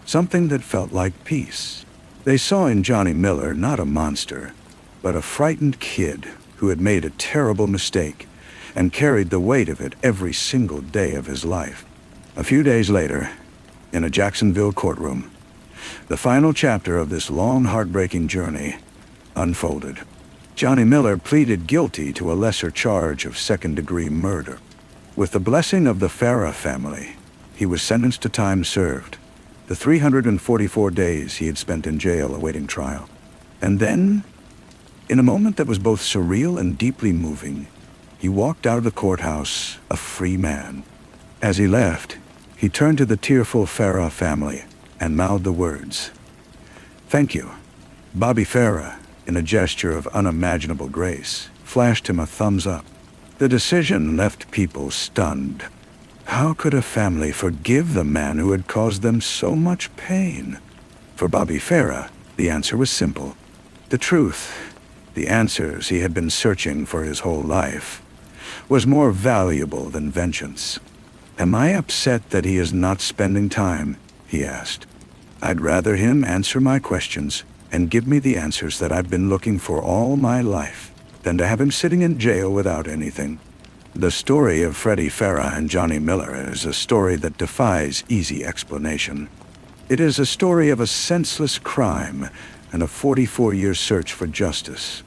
Something that felt like peace. They saw in Johnny Miller not a monster, but a frightened kid who had made a terrible mistake and carried the weight of it every single day of his life. A few days later, in a Jacksonville courtroom, the final chapter of this long, heartbreaking journey unfolded. Johnny Miller pleaded guilty to a lesser charge of second-degree murder. With the blessing of the Farah family, he was sentenced to time served, the 344 days he had spent in jail awaiting trial. And then, in a moment that was both surreal and deeply moving, he walked out of the courthouse a free man. As he left, he turned to the tearful Farah family and mouthed the words, "Thank you." Bobby Farah, in a gesture of unimaginable grace, flashed him a thumbs up. The decision left people stunned. How could a family forgive the man who had caused them so much pain? For Bobby Farah, the answer was simple. The truth, the answers he had been searching for his whole life, was more valuable than vengeance. "Am I upset that he is not spending time?" he asked. "I'd rather him answer my questions and give me the answers that I've been looking for all my life than to have him sitting in jail without anything." The story of Freddie Farah and Johnny Miller is a story that defies easy explanation. It is a story of a senseless crime and a 44-year search for justice.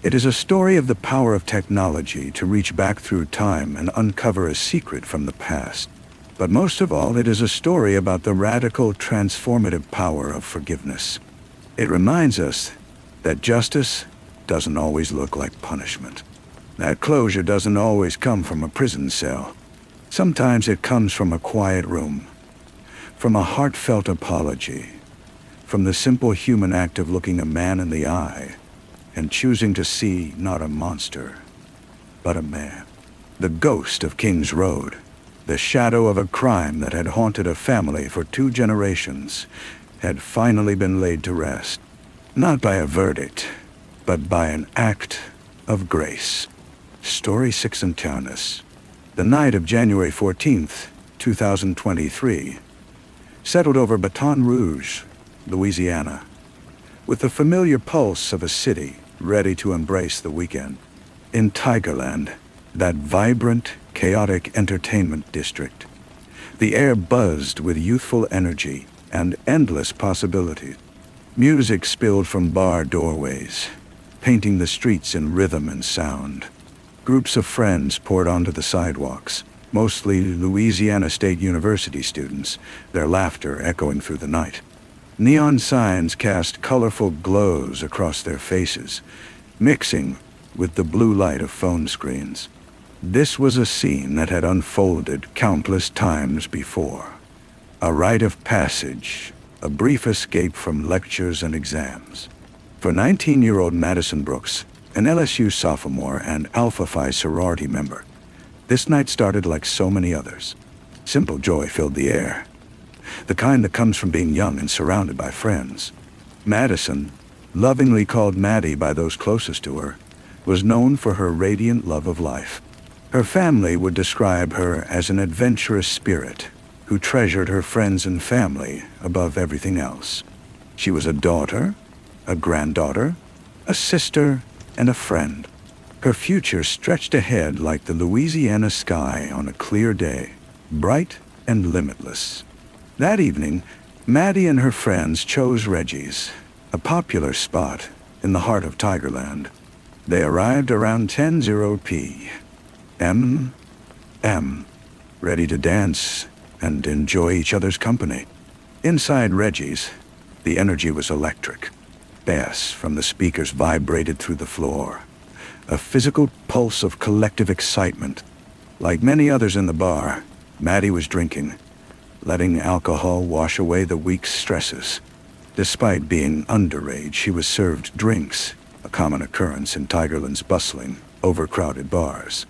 It is a story of the power of technology to reach back through time and uncover a secret from the past. But most of all, it is a story about the radical, transformative power of forgiveness. It reminds us that justice doesn't always look like punishment. That closure doesn't always come from a prison cell. Sometimes it comes from a quiet room, from a heartfelt apology, from the simple human act of looking a man in the eye and choosing to see not a monster, but a man. The ghost of King's Road, the shadow of a crime that had haunted a family for 2 generations, had finally been laid to rest. Not by a verdict, but by an act of grace. Story 6 in Taunus. The night of January 14th, 2023, settled over Baton Rouge, Louisiana, with the familiar pulse of a city ready to embrace the weekend. In Tigerland, that vibrant, chaotic entertainment district, the air buzzed with youthful energy and endless possibilities. Music spilled from bar doorways, painting the streets in rhythm and sound. Groups of friends poured onto the sidewalks, mostly Louisiana State University students, their laughter echoing through the night. Neon signs cast colorful glows across their faces, mixing with the blue light of phone screens. This was a scene that had unfolded countless times before. A rite of passage, a brief escape from lectures and exams. For 19-year-old Madison Brooks, an LSU sophomore and Alpha Phi sorority member, this night started like so many others. Simple joy filled the air, the kind that comes from being young and surrounded by friends. Madison, lovingly called Maddie by those closest to her, was known for her radiant love of life. Her family would describe her as an adventurous spirit who treasured her friends and family above everything else. She was a daughter, a granddaughter, a sister, and a friend. Her future stretched ahead like the Louisiana sky on a clear day, bright and limitless. That evening, Maddie and her friends chose Reggie's, a popular spot in the heart of Tigerland. They arrived around 10:00 p.m., ready to dance and enjoy each other's company. Inside Reggie's, the energy was electric. Bass from the speakers vibrated through the floor, a physical pulse of collective excitement. Like many others in the bar, Maddie was drinking, letting alcohol wash away the week's stresses. Despite being underage, she was served drinks, a common occurrence in Tigerland's bustling, overcrowded bars.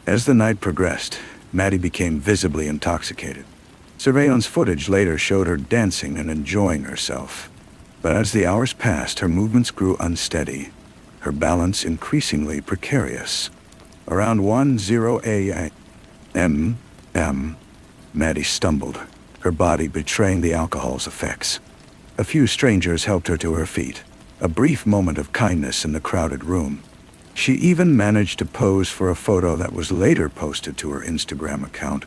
As the night progressed, Maddie became visibly intoxicated. Surveillance footage later showed her dancing and enjoying herself. But as the hours passed, her movements grew unsteady, her balance increasingly precarious. Around 1:00 a.m., Maddie stumbled, her body betraying the alcohol's effects. A few strangers helped her to her feet, a brief moment of kindness in the crowded room. She even managed to pose for a photo that was later posted to her Instagram account,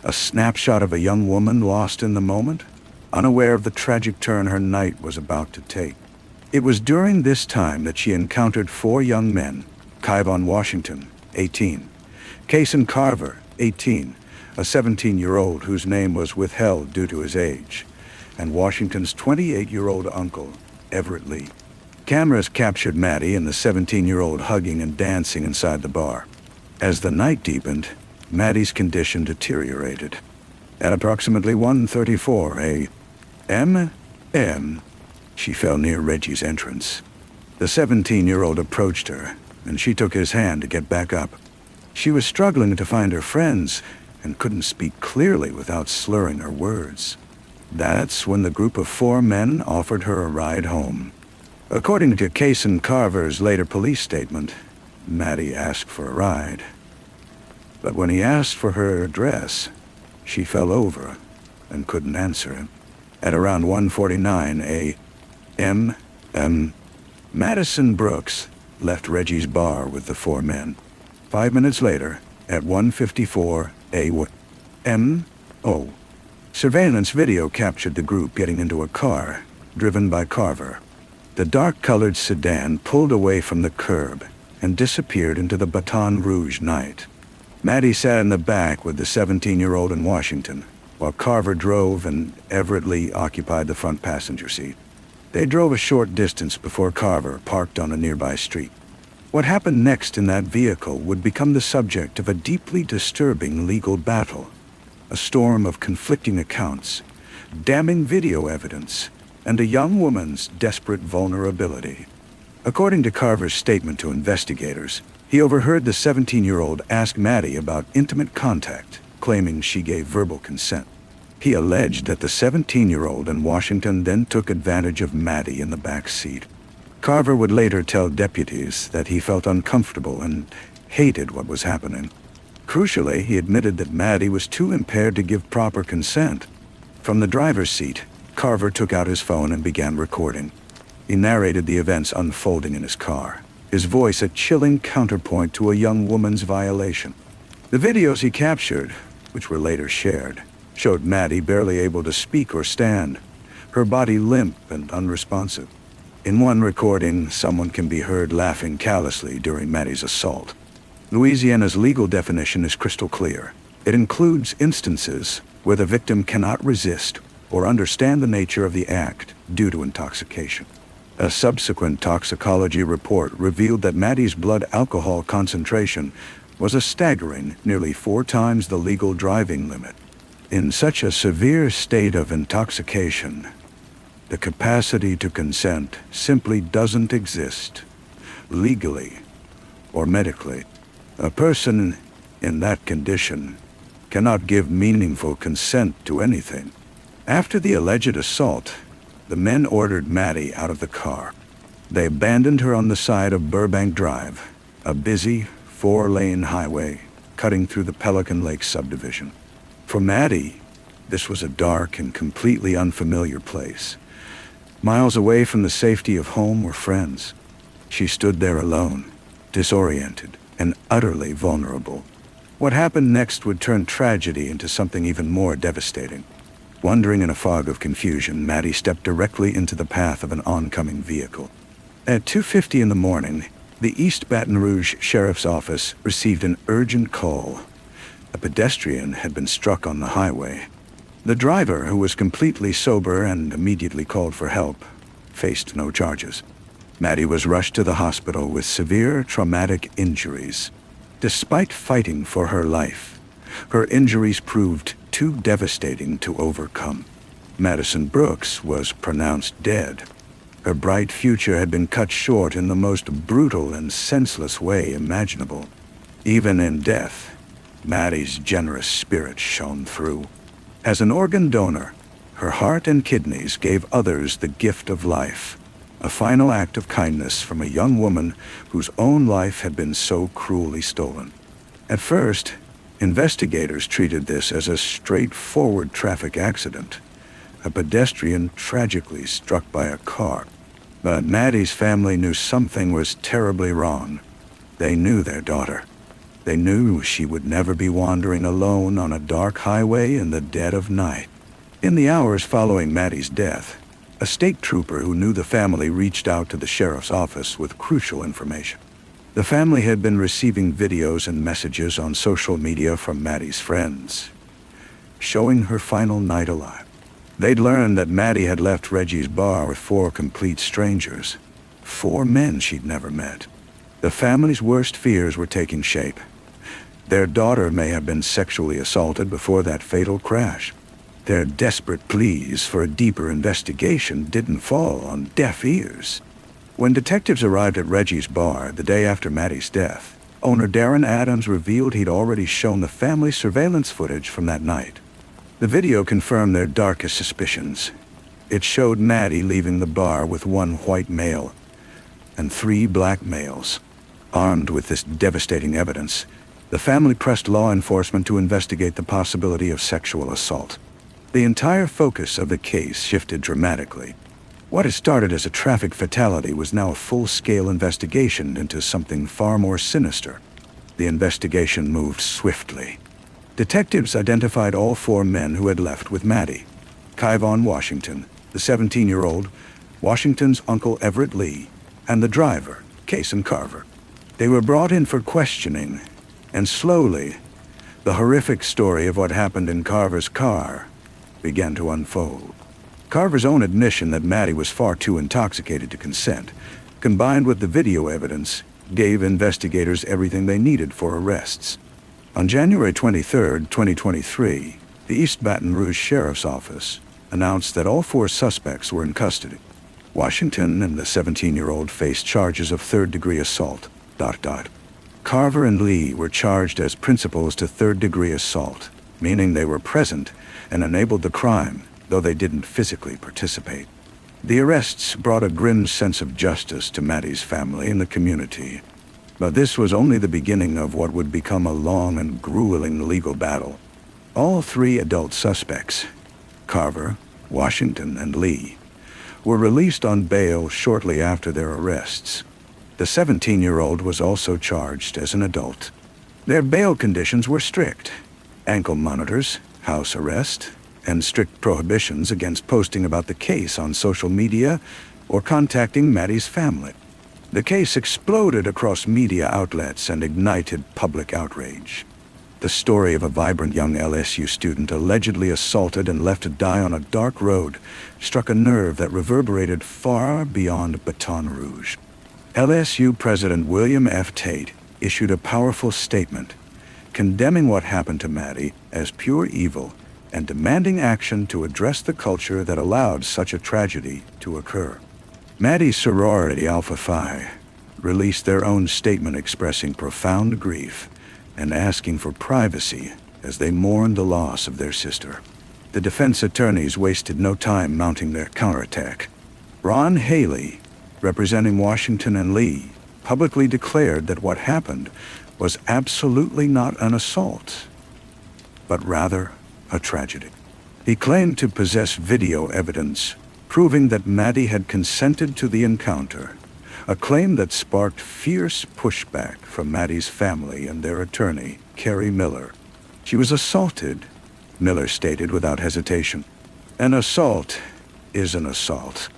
a snapshot of a young woman lost in the moment, unaware of the tragic turn her night was about to take. It was during this time that she encountered 4 young men: Kyvon Washington, 18, Kason Carver, 18, a 17-year-old whose name was withheld due to his age, and Washington's 28-year-old uncle, Everett Lee. Cameras captured Maddie and the 17-year-old hugging and dancing inside the bar. As the night deepened, Maddie's condition deteriorated. At approximately 1:34 a.m., she fell near Reggie's entrance. The 17-year-old approached her, and she took his hand to get back up. She was struggling to find her friends and couldn't speak clearly without slurring her words. That's when the group of 4 men offered her a ride home. According to Kason Carver's later police statement, Maddie asked for a ride. But when he asked for her address, she fell over and couldn't answer him. At around 1:49 a.m., Madison Brooks left Reggie's bar with the 4 men. 5 minutes later, at 1:54 a.m., surveillance video captured the group getting into a car, driven by Carver. The dark-colored sedan pulled away from the curb and disappeared into the Baton Rouge night. Maddie sat in the back with the 17-year-old in Washington, while Carver drove and Everett Lee occupied the front passenger seat. They drove a short distance before Carver parked on a nearby street. What happened next in that vehicle would become the subject of a deeply disturbing legal battle, a storm of conflicting accounts, damning video evidence, and a young woman's desperate vulnerability. According to Carver's statement to investigators, he overheard the 17-year-old ask Maddie about intimate contact, claiming she gave verbal consent. He alleged that the 17-year-old in Washington then took advantage of Maddie in the back seat. Carver would later tell deputies that he felt uncomfortable and hated what was happening. Crucially, he admitted that Maddie was too impaired to give proper consent. From the driver's seat, Carver took out his phone and began recording. He narrated the events unfolding in his car, his voice a chilling counterpoint to a young woman's violation. The videos he captured, which were later shared, showed Maddie barely able to speak or stand, her body limp and unresponsive. In one recording, someone can be heard laughing callously during Maddie's assault. Louisiana's legal definition is crystal clear. It includes instances where the victim cannot resist or understand the nature of the act due to intoxication. A subsequent toxicology report revealed that Maddie's blood alcohol concentration was a staggering nearly 4 times the legal driving limit. In such a severe state of intoxication, the capacity to consent simply doesn't exist, legally or medically. A person in that condition cannot give meaningful consent to anything. After the alleged assault, the men ordered Maddie out of the car. They abandoned her on the side of Burbank Drive, a busy 4-lane highway cutting through the Pelican Lake subdivision. For Maddie, this was a dark and completely unfamiliar place. Miles away from the safety of home or friends, she stood there alone, disoriented and utterly vulnerable. What happened next would turn tragedy into something even more devastating. Wandering in a fog of confusion, Maddie stepped directly into the path of an oncoming vehicle. At 2:50 in the morning, the East Baton Rouge Sheriff's Office received an urgent call. A pedestrian had been struck on the highway. The driver, who was completely sober and immediately called for help, faced no charges. Maddie was rushed to the hospital with severe traumatic injuries. Despite fighting for her life, her injuries proved too devastating to overcome. Madison Brooks was pronounced dead. Her bright future had been cut short in the most brutal and senseless way imaginable. Even in death, Maddie's generous spirit shone through. As an organ donor, her heart and kidneys gave others the gift of life, a final act of kindness from a young woman whose own life had been so cruelly stolen. At first, investigators treated this as a straightforward traffic accident, a pedestrian tragically struck by a car. But Maddie's family knew something was terribly wrong. They knew their daughter. They knew she would never be wandering alone on a dark highway in the dead of night. In the hours following Maddie's death, a state trooper who knew the family reached out to the sheriff's office with crucial information. The family had been receiving videos and messages on social media from Maddie's friends, showing her final night alive. They'd learned that Maddie had left Reggie's bar with 4 complete strangers, 4 men she'd never met. The family's worst fears were taking shape. Their daughter may have been sexually assaulted before that fatal crash. Their desperate pleas for a deeper investigation didn't fall on deaf ears. When detectives arrived at Reggie's bar the day after Maddie's death, owner Darren Adams revealed he'd already shown the family surveillance footage from that night. The video confirmed their darkest suspicions. It showed Maddie leaving the bar with 1 white male and 3 black males. Armed with this devastating evidence, the family pressed law enforcement to investigate the possibility of sexual assault. The entire focus of the case shifted dramatically. What had started as a traffic fatality was now a full-scale investigation into something far more sinister. The investigation moved swiftly. Detectives identified all 4 men who had left with Maddie. Kyvon Washington, the 17-year-old, Washington's uncle Everett Lee, and the driver, Kason Carver. They were brought in for questioning, and slowly, the horrific story of what happened in Carver's car began to unfold. Carver's own admission that Maddie was far too intoxicated to consent, combined with the video evidence, gave investigators everything they needed for arrests. On January 23, 2023, the East Baton Rouge Sheriff's Office announced that all 4 suspects were in custody. Washington and the 17-year-old faced charges of third-degree assault. Carver and Lee were charged as principals to third-degree assault, meaning they were present and enabled the crime, though they didn't physically participate. The arrests brought a grim sense of justice to Maddie's family and the community. But this was only the beginning of what would become a long and grueling legal battle. All three adult suspects, Carver, Washington, and Lee, were released on bail shortly after their arrests. The 17-year-old was also charged as an adult. Their bail conditions were strict: ankle monitors, house arrest, and strict prohibitions against posting about the case on social media or contacting Maddie's family. The case exploded across media outlets and ignited public outrage. The story of a vibrant young LSU student allegedly assaulted and left to die on a dark road struck a nerve that reverberated far beyond Baton Rouge. LSU President William F. Tate issued a powerful statement condemning what happened to Maddie as pure evil and demanding action to address the culture that allowed such a tragedy to occur. Maddie's sorority Alpha Phi released their own statement expressing profound grief and asking for privacy as they mourned the loss of their sister. The defense attorneys wasted no time mounting their counterattack. Ron Haley, representing Washington and Lee, publicly declared that what happened was absolutely not an assault, but rather a tragedy. He claimed to possess video evidence proving that Maddie had consented to the encounter, a claim that sparked fierce pushback from Maddie's family and their attorney, Carrie Miller. She was assaulted, Miller stated without hesitation. An assault is an assault.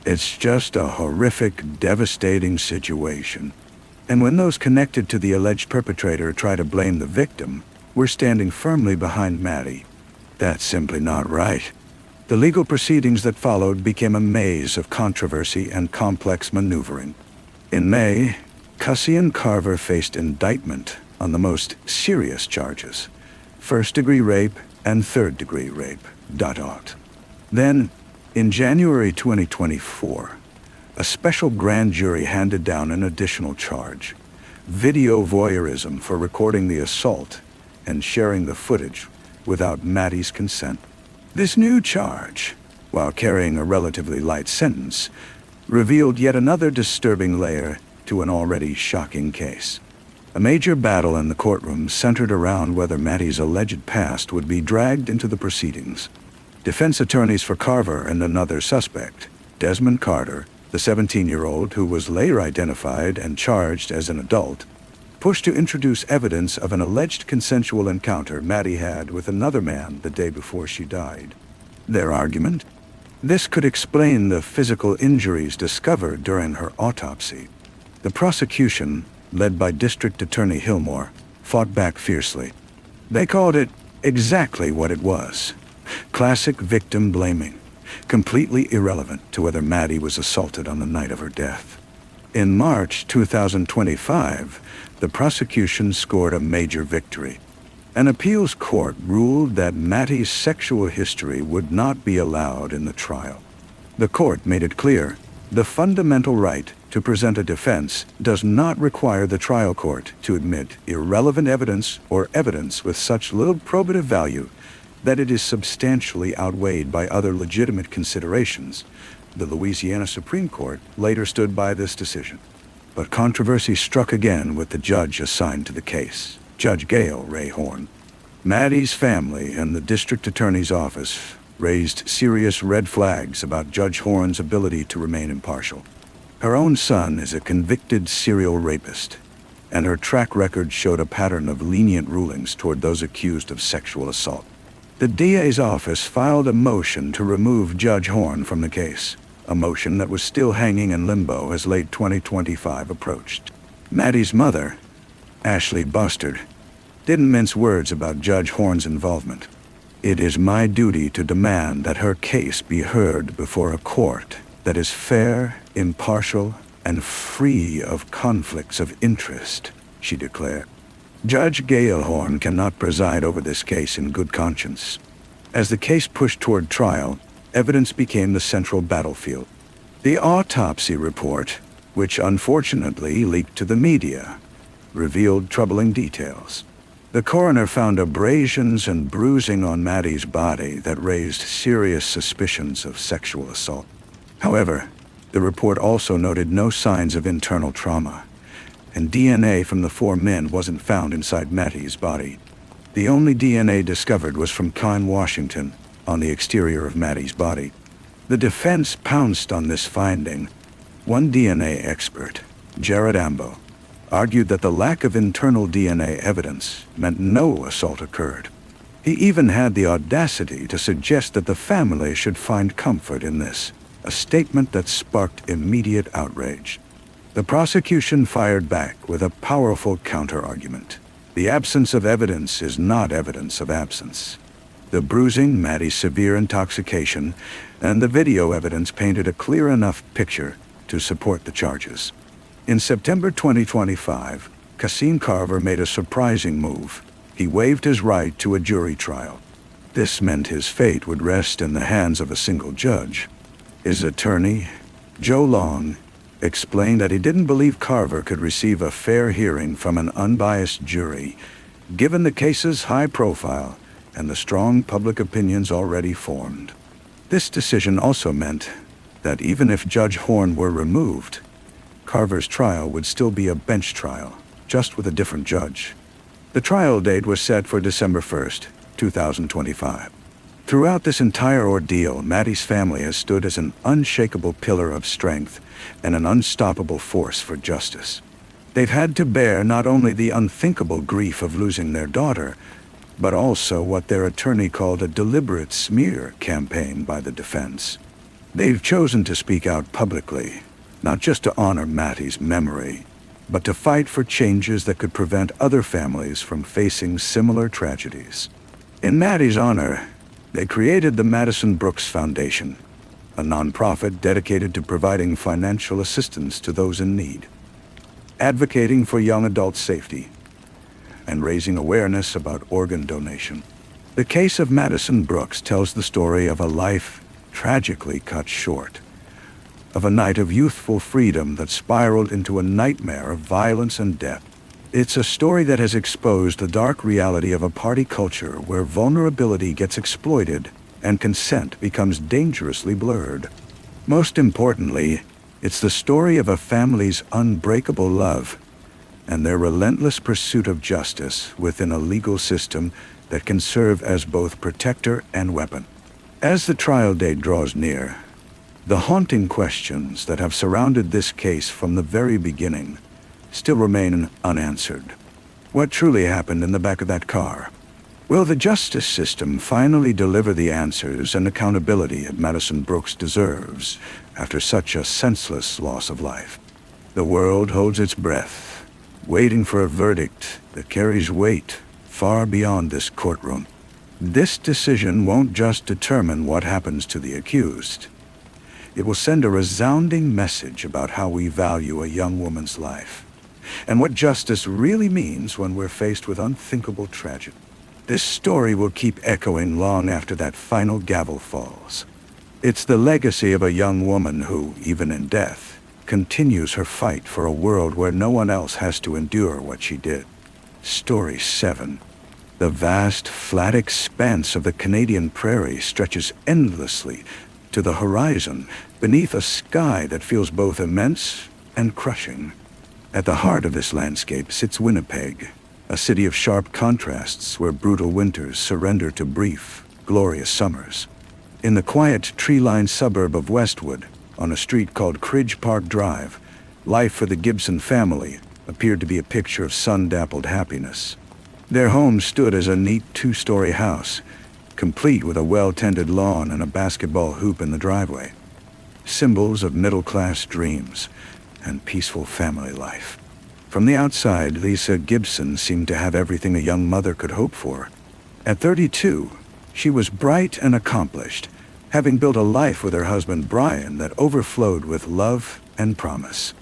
It's just a horrific, devastating situation. And when those connected to the alleged perpetrator try to blame the victim, we're standing firmly behind Maddie. That's simply not right. The legal proceedings that followed became a maze of controversy and complex maneuvering. In May, Cussie and Carver faced indictment on the most serious charges: first-degree rape and third-degree rape. Then, in January 2024, a special grand jury handed down an additional charge: video voyeurism for recording the assault and sharing the footage without Maddie's consent. This new charge, while carrying a relatively light sentence, revealed yet another disturbing layer to an already shocking case. A major battle in the courtroom centered around whether Maddie's alleged past would be dragged into the proceedings. Defense attorneys for Carver and another suspect, Desmond Carter, the 17-year-old who was later identified and charged as an adult, pushed to introduce evidence of an alleged consensual encounter Maddie had with another man the day before she died. Their argument? This could explain the physical injuries discovered during her autopsy. The prosecution, led by District Attorney Hillmore, fought back fiercely. They called it exactly what it was: classic victim blaming, completely irrelevant to whether Maddie was assaulted on the night of her death. In March 2025, the prosecution scored a major victory. An appeals court ruled that Maddie's sexual history would not be allowed in the trial. The court made it clear the fundamental right to present a defense does not require the trial court to admit irrelevant evidence or evidence with such little probative value that it is substantially outweighed by other legitimate considerations. The Louisiana Supreme Court later stood by this decision. But controversy struck again with the judge assigned to the case, Judge Gail Ray Horn. Maddie's family and the district attorney's office raised serious red flags about Judge Horn's ability to remain impartial. Her own son is a convicted serial rapist, and her track record showed a pattern of lenient rulings toward those accused of sexual assault. The DA's office filed a motion to remove Judge Horn from the case, a motion that was still hanging in limbo as late 2025 approached. Maddie's mother, Ashley Bustard, didn't mince words about Judge Horn's involvement. "It is my duty to demand that her case be heard before a court that is fair, impartial, and free of conflicts of interest," she declared. Judge Gail Horn cannot preside over this case in good conscience. As the case pushed toward trial, evidence became the central battlefield. The autopsy report, which unfortunately leaked to the media, revealed troubling details. The coroner found abrasions and bruising on Maddie's body that raised serious suspicions of sexual assault. However, the report also noted no signs of internal trauma, and DNA from the 4 men wasn't found inside Mattie's body. The only DNA discovered was from Con Washington on the exterior of Mattie's body. The defense pounced on this finding. One DNA expert, Jared Ambo, argued that the lack of internal DNA evidence meant no assault occurred. He even had the audacity to suggest that the family should find comfort in this, a statement that sparked immediate outrage. The prosecution fired back with a powerful counter-argument. The absence of evidence is not evidence of absence. The bruising, Mattie's severe intoxication, and the video evidence painted a clear enough picture to support the charges. In September 2025, Cassim Carver made a surprising move. He waived his right to a jury trial. This meant his fate would rest in the hands of a single judge. His attorney, Joe Long, explained that he didn't believe Carver could receive a fair hearing from an unbiased jury, given the case's high profile and the strong public opinions already formed. This decision also meant that even if Judge Horn were removed, Carver's trial would still be a bench trial, just with a different judge. The trial date was set for December 1st, 2025. Throughout this entire ordeal, Mattie's family has stood as an unshakable pillar of strength and an unstoppable force for justice. They've had to bear not only the unthinkable grief of losing their daughter, but also what their attorney called a deliberate smear campaign by the defense. They've chosen to speak out publicly, not just to honor Mattie's memory, but to fight for changes that could prevent other families from facing similar tragedies. In Mattie's honor, they created the Madison Brooks Foundation, a nonprofit dedicated to providing financial assistance to those in need, advocating for young adult safety, and raising awareness about organ donation. The case of Madison Brooks tells the story of a life tragically cut short, of a night of youthful freedom that spiraled into a nightmare of violence and death. It's a story that has exposed the dark reality of a party culture where vulnerability gets exploited and consent becomes dangerously blurred. Most importantly, it's the story of a family's unbreakable love and their relentless pursuit of justice within a legal system that can serve as both protector and weapon. As the trial date draws near, the haunting questions that have surrounded this case from the very beginning still remain unanswered. What truly happened in the back of that car? Will the justice system finally deliver the answers and accountability that Madison Brooks deserves after such a senseless loss of life? The world holds its breath, waiting for a verdict that carries weight far beyond this courtroom. This decision won't just determine what happens to the accused. It will send a resounding message about how we value a young woman's life, and what justice really means when we're faced with unthinkable tragedy. This story will keep echoing long after that final gavel falls. It's the legacy of a young woman who, even in death, continues her fight for a world where no one else has to endure what she did. Story 7. The vast, flat expanse of the Canadian prairie stretches endlessly to the horizon beneath a sky that feels both immense and crushing. At the heart of this landscape sits Winnipeg, a city of sharp contrasts where brutal winters surrender to brief, glorious summers. In the quiet, tree-lined suburb of Westwood, on a street called Cridge Park Drive, life for the Gibson family appeared to be a picture of sun-dappled happiness. Their home stood as a neat 2-story house, complete with a well-tended lawn and a basketball hoop in the driveway. Symbols of middle-class dreams and peaceful family life. From the outside, Lisa Gibson seemed to have everything a young mother could hope for. At 32, she was bright and accomplished, having built a life with her husband Brian that overflowed with love and promise.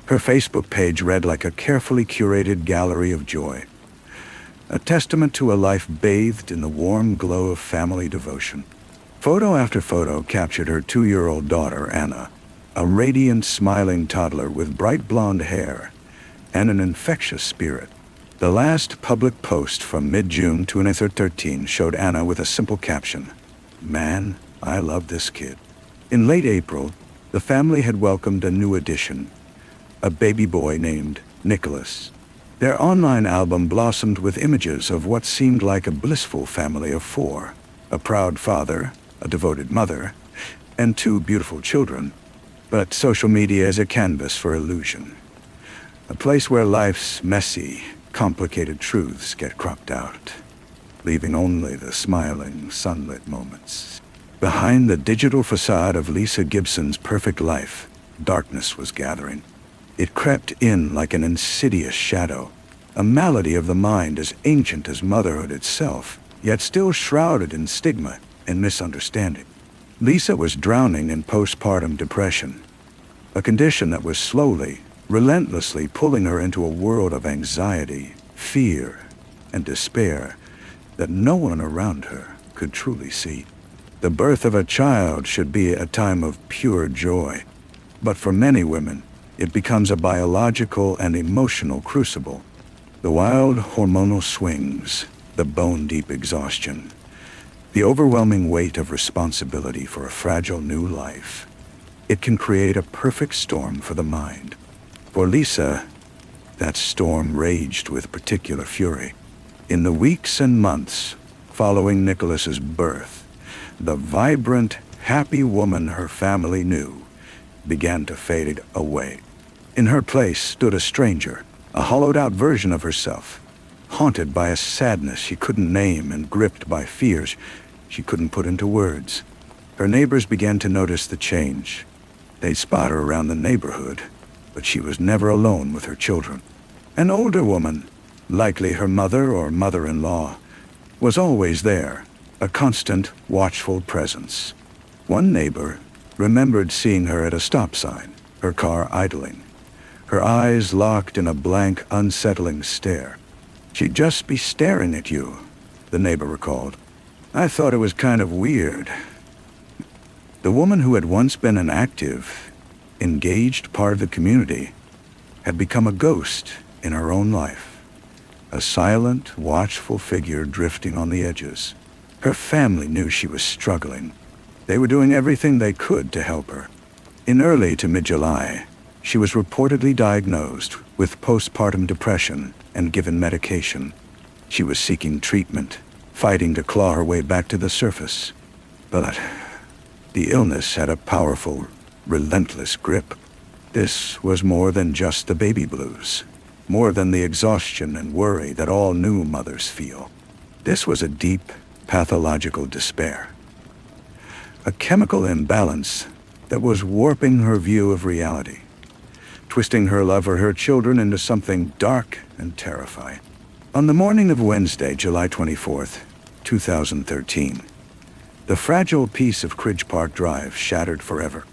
Her Facebook page read like a carefully curated gallery of joy, a testament to a life bathed in the warm glow of family devotion. Photo after photo captured her 2-year-old daughter, Anna, a radiant, smiling toddler with bright blonde hair and an infectious spirit. The last public post from mid-June 2013 showed Anna with a simple caption, "Man, I love this kid." In late April, the family had welcomed a new addition, a baby boy named Nicholas. Their online album blossomed with images of what seemed like a blissful family of four: a proud father, a devoted mother, and two beautiful children. But social media is a canvas for illusion, a place where life's messy, complicated truths get cropped out, leaving only the smiling, sunlit moments. Behind the digital facade of Lisa Gibson's perfect life, darkness was gathering. It crept in like an insidious shadow, a malady of the mind as ancient as motherhood itself, yet still shrouded in stigma and misunderstanding. Lisa was drowning in postpartum depression, a condition that was slowly, relentlessly pulling her into a world of anxiety, fear, and despair that no one around her could truly see. The birth of a child should be a time of pure joy, but for many women, it becomes a biological and emotional crucible. The wild hormonal swings, the bone-deep exhaustion, the overwhelming weight of responsibility for a fragile new life. It can create a perfect storm for the mind. For Lisa, that storm raged with particular fury. In the weeks and months following Nicholas's birth, the vibrant, happy woman her family knew began to fade away. In her place stood a stranger, a hollowed-out version of herself, haunted by a sadness she couldn't name and gripped by fears she couldn't put into words. Her neighbors began to notice the change. They'd spot her around the neighborhood, but she was never alone with her children. An older woman, likely her mother or mother-in-law, was always there, a constant, watchful presence. One neighbor remembered seeing her at a stop sign, her car idling, her eyes locked in a blank, unsettling stare. "She'd just be staring at you," the neighbor recalled. "I thought it was kind of weird." The woman who had once been an active, engaged part of the community had become a ghost in her own life, a silent, watchful figure drifting on the edges. Her family knew she was struggling. They were doing everything they could to help her. In early to mid-July, she was reportedly diagnosed with postpartum depression and given medication. She was seeking treatment, fighting to claw her way back to the surface. But the illness had a powerful, relentless grip. This was more than just the baby blues, more than the exhaustion and worry that all new mothers feel. This was a deep, pathological despair, a chemical imbalance that was warping her view of reality, twisting her love for her children into something dark and terrifying. On the morning of Wednesday, July 24th, 2013, the fragile piece of Cridge Park Drive shattered forever.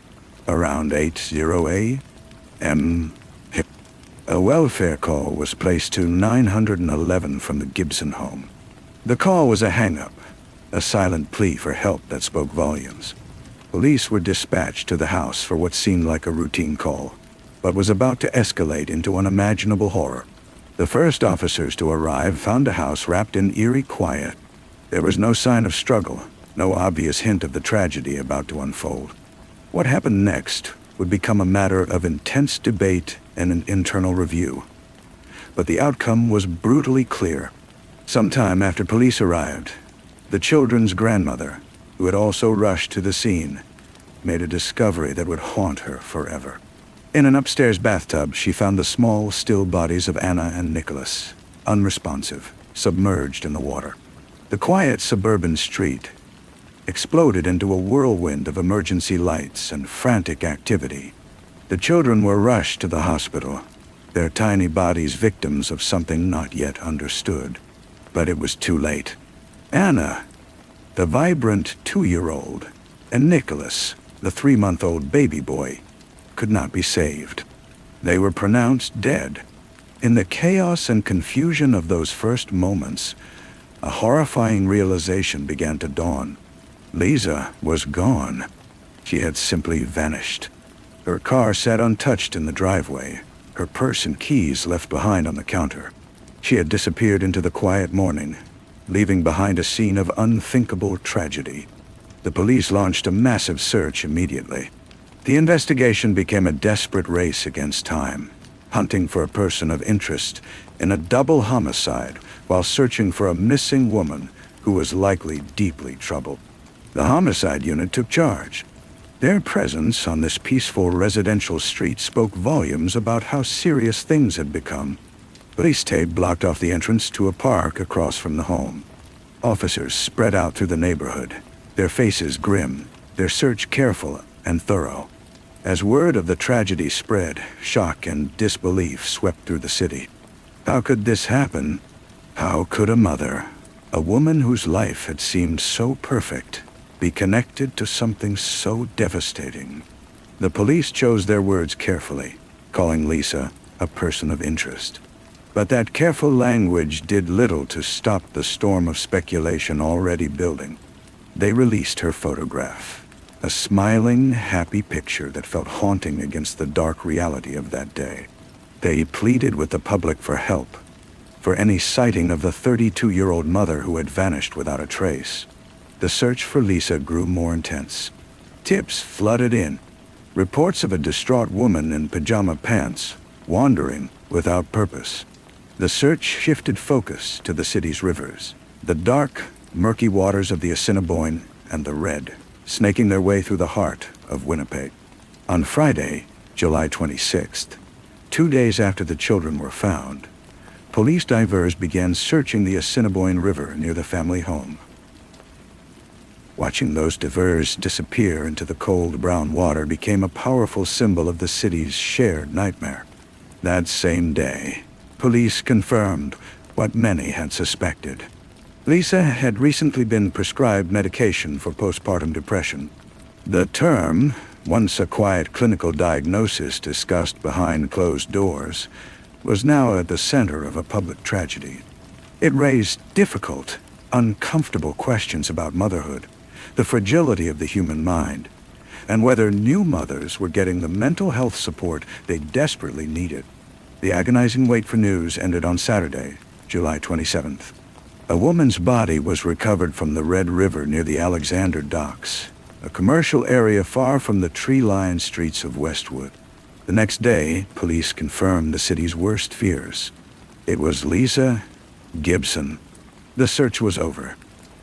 Around 8:00 a.m., a welfare call was placed to 911 from the Gibson home. The call was a hang-up, a silent plea for help that spoke volumes. Police were dispatched to the house for what seemed like a routine call, but was about to escalate into unimaginable horror. The first officers to arrive found a house wrapped in eerie quiet. There was no sign of struggle, no obvious hint of the tragedy about to unfold. What happened next would become a matter of intense debate and an internal review. But the outcome was brutally clear. Sometime after police arrived, the children's grandmother, who had also rushed to the scene, made a discovery that would haunt her forever. In an upstairs bathtub, she found the small, still bodies of Anna and Nicholas, unresponsive, submerged in the water. The quiet suburban street exploded into a whirlwind of emergency lights and frantic activity. The children were rushed to the hospital, their tiny bodies victims of something not yet understood. But it was too late. Anna, the vibrant 2-year-old, and Nicholas, the 3-month-old baby boy, could not be saved. They were pronounced dead. In the chaos and confusion of those first moments, a horrifying realization began to dawn. Lisa was gone. She had simply vanished. Her car sat untouched in the driveway, her purse and keys left behind on the counter. She had disappeared into the quiet morning, leaving behind a scene of unthinkable tragedy. The police launched a massive search immediately. The investigation became a desperate race against time. hunting for a person of interest in a double homicide while searching for a missing woman who was likely deeply troubled. The homicide unit took charge. Their presence on this peaceful residential street spoke volumes about how serious things had become. Police tape blocked off the entrance to a park across from the home. Officers spread out through the neighborhood, their faces grim, their search careful and thorough. As word of the tragedy spread, shock and disbelief swept through the city. How could this happen? How could a mother, a woman whose life had seemed so perfect, be connected to something so devastating? The police chose their words carefully, calling Lisa a person of interest. But that careful language did little to stop the storm of speculation already building. They released her photograph, a smiling, happy picture that felt haunting against the dark reality of that day. They pleaded with the public for help, for any sighting of the 32-year-old mother who had vanished without a trace. The search for Lisa grew more intense. Tips flooded in, reports of a distraught woman in pajama pants, wandering without purpose. The search shifted focus to the city's rivers, the dark, murky waters of the Assiniboine and the Red, snaking their way through the heart of Winnipeg. On Friday, July 26th, 2 days after the children were found, police divers began searching the Assiniboine River near the family home. Watching those divers disappear into the cold brown water became a powerful symbol of the city's shared nightmare. That same day, police confirmed what many had suspected. Lisa had recently been prescribed medication for postpartum depression. The term, once a quiet clinical diagnosis discussed behind closed doors, was now at the center of a public tragedy. It raised difficult, uncomfortable questions about motherhood, the fragility of the human mind, and whether new mothers were getting the mental health support they desperately needed. The agonizing wait for news ended on Saturday, July 27th. A woman's body was recovered from the Red River near the Alexander Docks, a commercial area far from the tree-lined streets of Westwood. The next day, police confirmed the city's worst fears. It was Lisa Gibson. The search was over,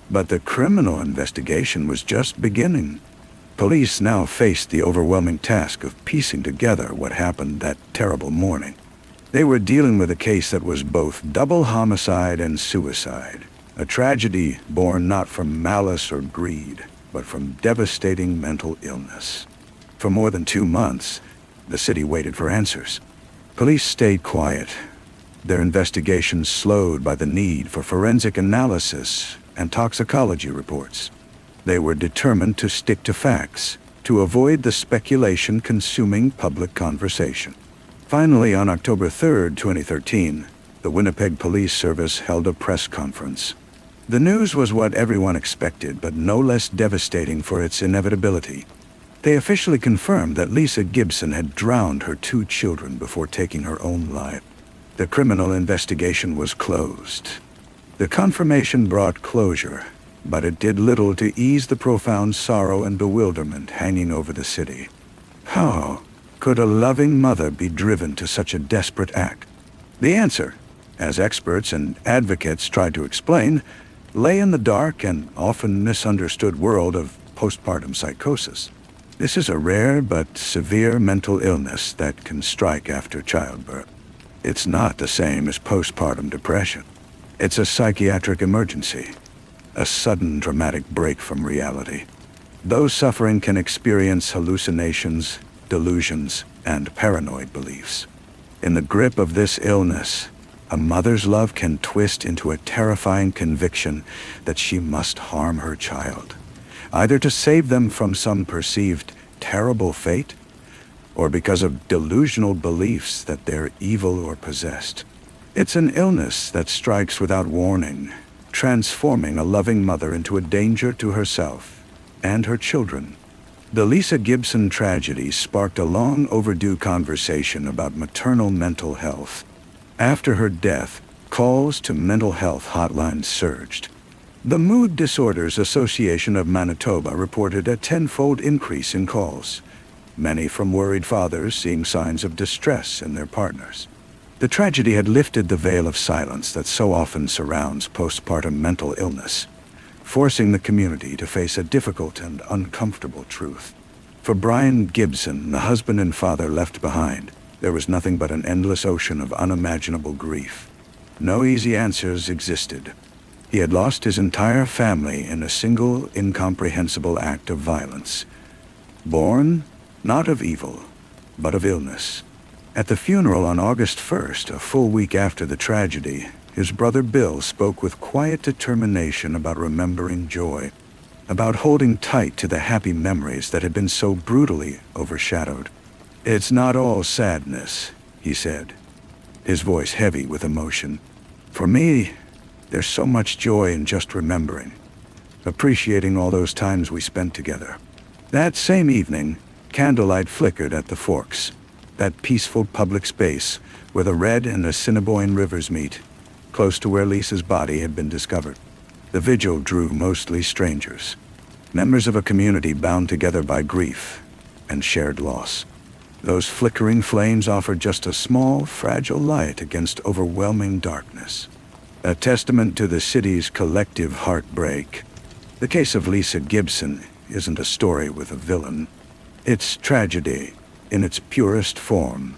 but the criminal investigation was just beginning. Police now faced the overwhelming task of piecing together what happened that terrible morning. They were dealing with a case that was both double homicide and suicide, a tragedy born not from malice or greed, but from devastating mental illness. For more than 2 months, the city waited for answers. Police stayed quiet, their investigations slowed by the need for forensic analysis and toxicology reports. They were determined to stick to facts, to avoid the speculation consuming public conversation. Finally, on October 3, 2013, the Winnipeg Police Service held a press conference. The news was what everyone expected, but no less devastating for its inevitability. They officially confirmed that Lisa Gibson had drowned her 2 children before taking her own life. The criminal investigation was closed. The confirmation brought closure, but it did little to ease the profound sorrow and bewilderment hanging over the city. How could a loving mother be driven to such a desperate act? The answer, as experts and advocates tried to explain, lay in the dark and often misunderstood world of postpartum psychosis. This is a rare but severe mental illness that can strike after childbirth. It's not the same as postpartum depression. It's a psychiatric emergency, a sudden dramatic break from reality. Those suffering can experience hallucinations, delusions, and paranoid beliefs. In the grip of this illness, a mother's love can twist into a terrifying conviction that she must harm her child, either to save them from some perceived terrible fate, or because of delusional beliefs that they're evil or possessed. It's an illness that strikes without warning, transforming a loving mother into a danger to herself and her children. The Lisa Gibson tragedy sparked a long overdue conversation about maternal mental health. After her death, calls to mental health hotlines surged. The Mood Disorders Association of Manitoba reported a 10-fold increase in calls, many from worried fathers seeing signs of distress in their partners. The tragedy had lifted the veil of silence that so often surrounds postpartum mental illness, forcing the community to face a difficult and uncomfortable truth. For Brian Gibson, the husband and father left behind, there was nothing but an endless ocean of unimaginable grief. No easy answers existed. He had lost his entire family in a single, incomprehensible act of violence. Born, not of evil, but of illness. At the funeral on August 1st, a full week after the tragedy, his brother Bill spoke with quiet determination about remembering joy, about holding tight to the happy memories that had been so brutally overshadowed. "It's not all sadness," he said, his voice heavy with emotion. "For me, there's so much joy in just remembering, appreciating all those times we spent together." That same evening, candlelight flickered at the Forks, that peaceful public space where the Red and Assiniboine rivers meet, close to where Lisa's body had been discovered. The vigil drew mostly strangers, members of a community bound together by grief and shared loss. Those flickering flames offered just a small, fragile light against overwhelming darkness, a testament to the city's collective heartbreak. The case of Lisa Gibson isn't a story with a villain. It's tragedy in its purest form.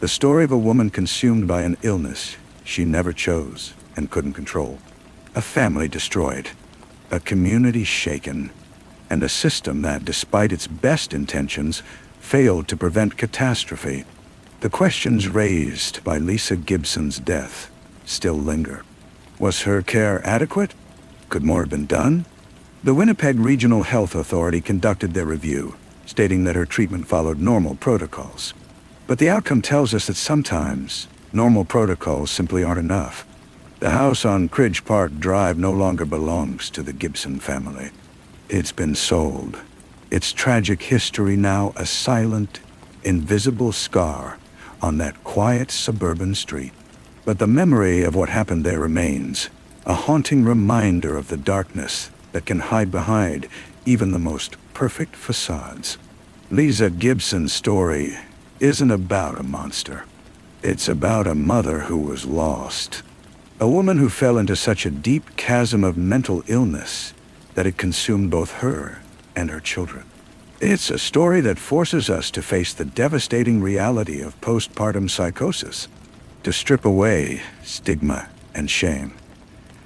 The story of a woman consumed by an illness she never chose and couldn't control. A family destroyed, a community shaken, and a system that, despite its best intentions, failed to prevent catastrophe. The questions raised by Lisa Gibson's death still linger. Was her care adequate? Could more have been done? The Winnipeg Regional Health Authority conducted their review, stating that her treatment followed normal protocols. But the outcome tells us that sometimes normal protocols simply aren't enough. The house on Cridge Park Drive no longer belongs to the Gibson family. It's been sold. Its tragic history now a silent, invisible scar on that quiet suburban street. But the memory of what happened there remains, a haunting reminder of the darkness that can hide behind even the most perfect facades. Lisa Gibson's story isn't about a monster. It's about a mother who was lost. A woman who fell into such a deep chasm of mental illness that it consumed both her and her children. It's a story that forces us to face the devastating reality of postpartum psychosis, to strip away stigma and shame,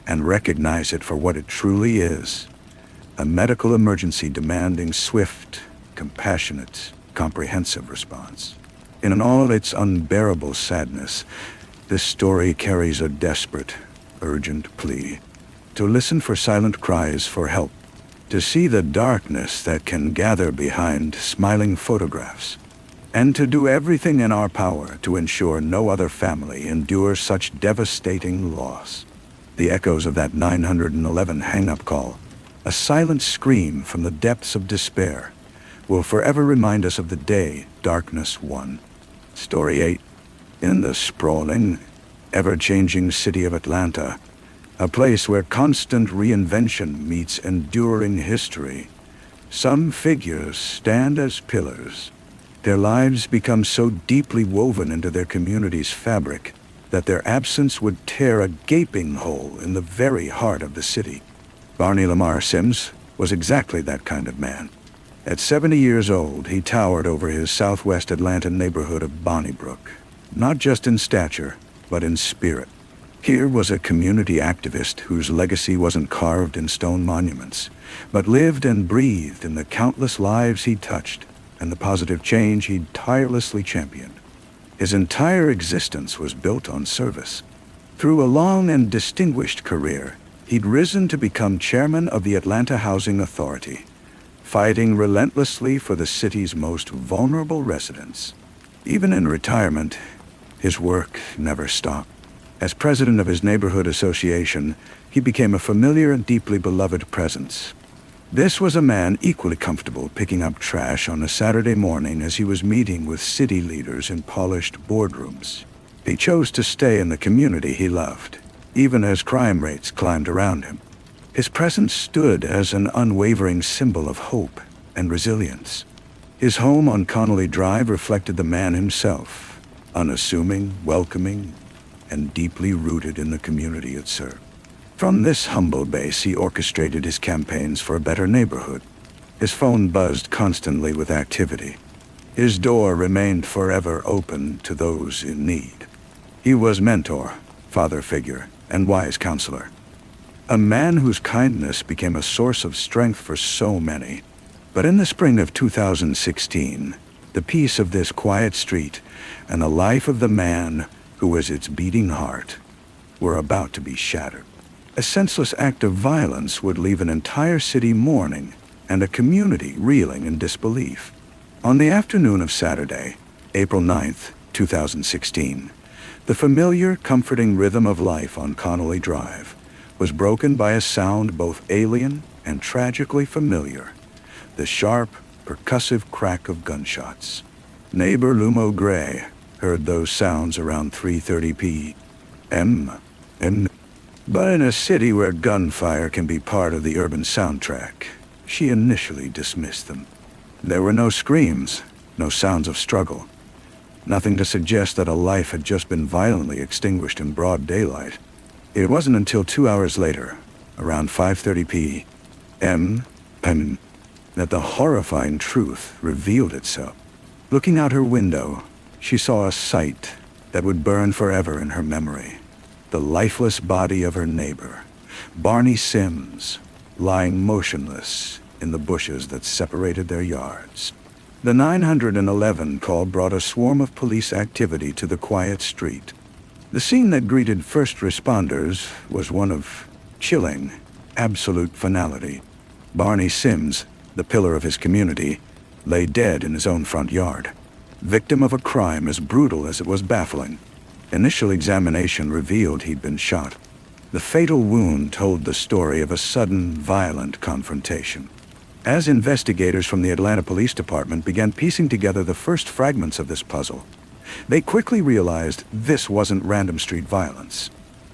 and recognize it for what it truly is, a medical emergency demanding swift, compassionate, comprehensive response. In all its unbearable sadness, this story carries a desperate, urgent plea to listen for silent cries for help, to see the darkness that can gather behind smiling photographs, and to do everything in our power to ensure no other family endures such devastating loss. The echoes of that 911 hang-up call, a silent scream from the depths of despair, will forever remind us of the day darkness won. Story 8. In the sprawling, ever-changing city of Atlanta, a place where constant reinvention meets enduring history, some figures stand as pillars. Their lives become so deeply woven into their community's fabric that their absence would tear a gaping hole in the very heart of the city. Barney Lamar Sims was exactly that kind of man. At 70 years old, he towered over his southwest Atlanta neighborhood of Bonnybrook, not just in stature, but in spirit. Here was a community activist whose legacy wasn't carved in stone monuments, but lived and breathed in the countless lives he touched and the positive change he'd tirelessly championed. His entire existence was built on service. Through a long and distinguished career, he'd risen to become chairman of the Atlanta Housing Authority, fighting relentlessly for the city's most vulnerable residents. Even in retirement, his work never stopped. As president of his neighborhood association, he became a familiar and deeply beloved presence. This was a man equally comfortable picking up trash on a Saturday morning as he was meeting with city leaders in polished boardrooms. He chose to stay in the community he loved, even as crime rates climbed around him. His presence stood as an unwavering symbol of hope and resilience. His home on Connolly Drive reflected the man himself, unassuming, welcoming, and deeply rooted in the community it served. From this humble base, he orchestrated his campaigns for a better neighborhood. His phone buzzed constantly with activity. His door remained forever open to those in need. He was mentor, father figure, and wise counselor. A man whose kindness became a source of strength for so many. But in the spring of 2016, the peace of this quiet street and the life of the man who was its beating heart were about to be shattered. A senseless act of violence would leave an entire city mourning and a community reeling in disbelief. On the afternoon of Saturday, April 9th, 2016, the familiar, comforting rhythm of life on Connolly Drive was broken by a sound both alien and tragically familiar: the sharp, percussive crack of gunshots. Neighbor Lumo Gray heard those sounds around 3:30 p.m. But in a city where gunfire can be part of the urban soundtrack, she initially dismissed them. There were no screams, no sounds of struggle, nothing to suggest that a life had just been violently extinguished in broad daylight. It wasn't until 2 hours later, around 5:30 p.m., that the horrifying truth revealed itself. Looking out her window, she saw a sight that would burn forever in her memory: the lifeless body of her neighbor, Barney Sims, lying motionless in the bushes that separated their yards. The 911 call brought a swarm of police activity to the quiet street. The scene that greeted first responders was one of chilling, absolute finality. Barney Sims, the pillar of his community, lay dead in his own front yard, victim of a crime as brutal as it was baffling. Initial examination revealed he'd been shot. The fatal wound told the story of a sudden, violent confrontation. As investigators from the Atlanta Police Department began piecing together the first fragments of this puzzle, they quickly realized this wasn't random street violence.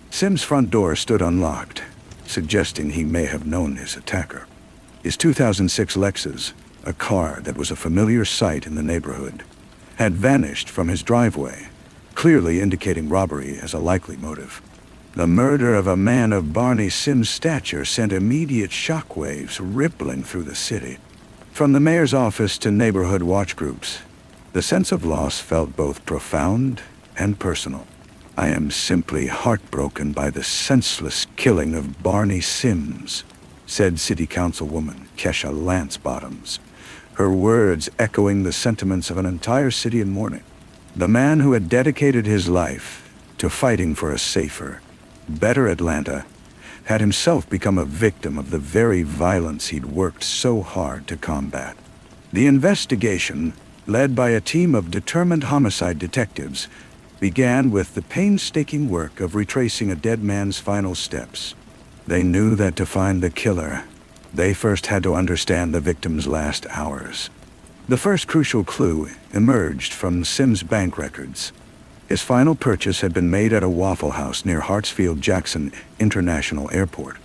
Sims' front door stood unlocked, suggesting he may have known his attacker. His 2006 Lexus, a car that was a familiar sight in the neighborhood, had vanished from his driveway, clearly indicating robbery as a likely motive. The murder of a man of Barney Sims' stature sent immediate shockwaves rippling through the city. From the mayor's office to neighborhood watch groups, the sense of loss felt both profound and personal. "I am simply heartbroken by the senseless killing of Barney Sims," said City Councilwoman Kesha Lance Bottoms, her words echoing the sentiments of an entire city in mourning. The man who had dedicated his life to fighting for a safer, better Atlanta had himself become a victim of the very violence he'd worked so hard to combat. The investigation, led by a team of determined homicide detectives, began with the painstaking work of retracing a dead man's final steps. They knew that to find the killer, they first had to understand the victim's last hours. The first crucial clue emerged from Sims' bank records. His final purchase had been made at a Waffle House near Hartsfield-Jackson International Airport,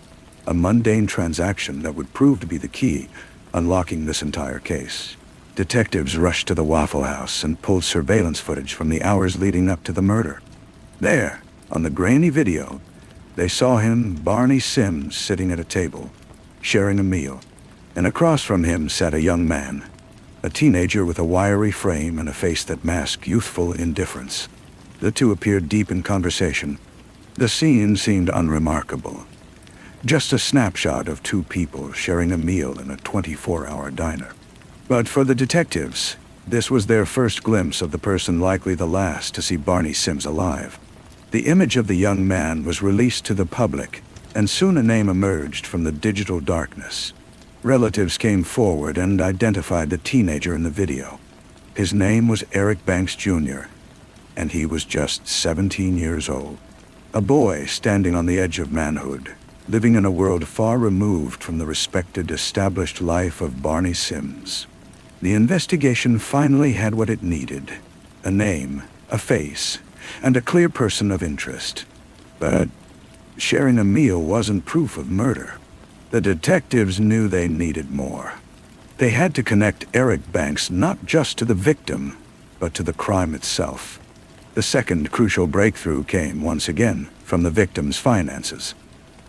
a mundane transaction that would prove to be the key, unlocking this entire case. Detectives rushed to the Waffle House and pulled surveillance footage from the hours leading up to the murder. There, on the grainy video, they saw him, Barney Sims, sitting at a table, sharing a meal, and across from him sat a young man, a teenager with a wiry frame and a face that masked youthful indifference. The two appeared deep in conversation. The scene seemed unremarkable, just a snapshot of two people sharing a meal in a 24-hour diner. But for the detectives, this was their first glimpse of the person likely the last to see Barney Sims alive. The image of the young man was released to the public, and soon a name emerged from the digital darkness. Relatives came forward and identified the teenager in the video. His name was Eric Banks Jr., and he was just 17 years old. A boy standing on the edge of manhood, living in a world far removed from the respected, established life of Barney Sims. The investigation finally had what it needed: a name, a face, and a clear person of interest. But sharing a meal wasn't proof of murder. The detectives knew they needed more. They had to connect Eric Banks not just to the victim, but to the crime itself. The second crucial breakthrough came, once again, from the victim's finances.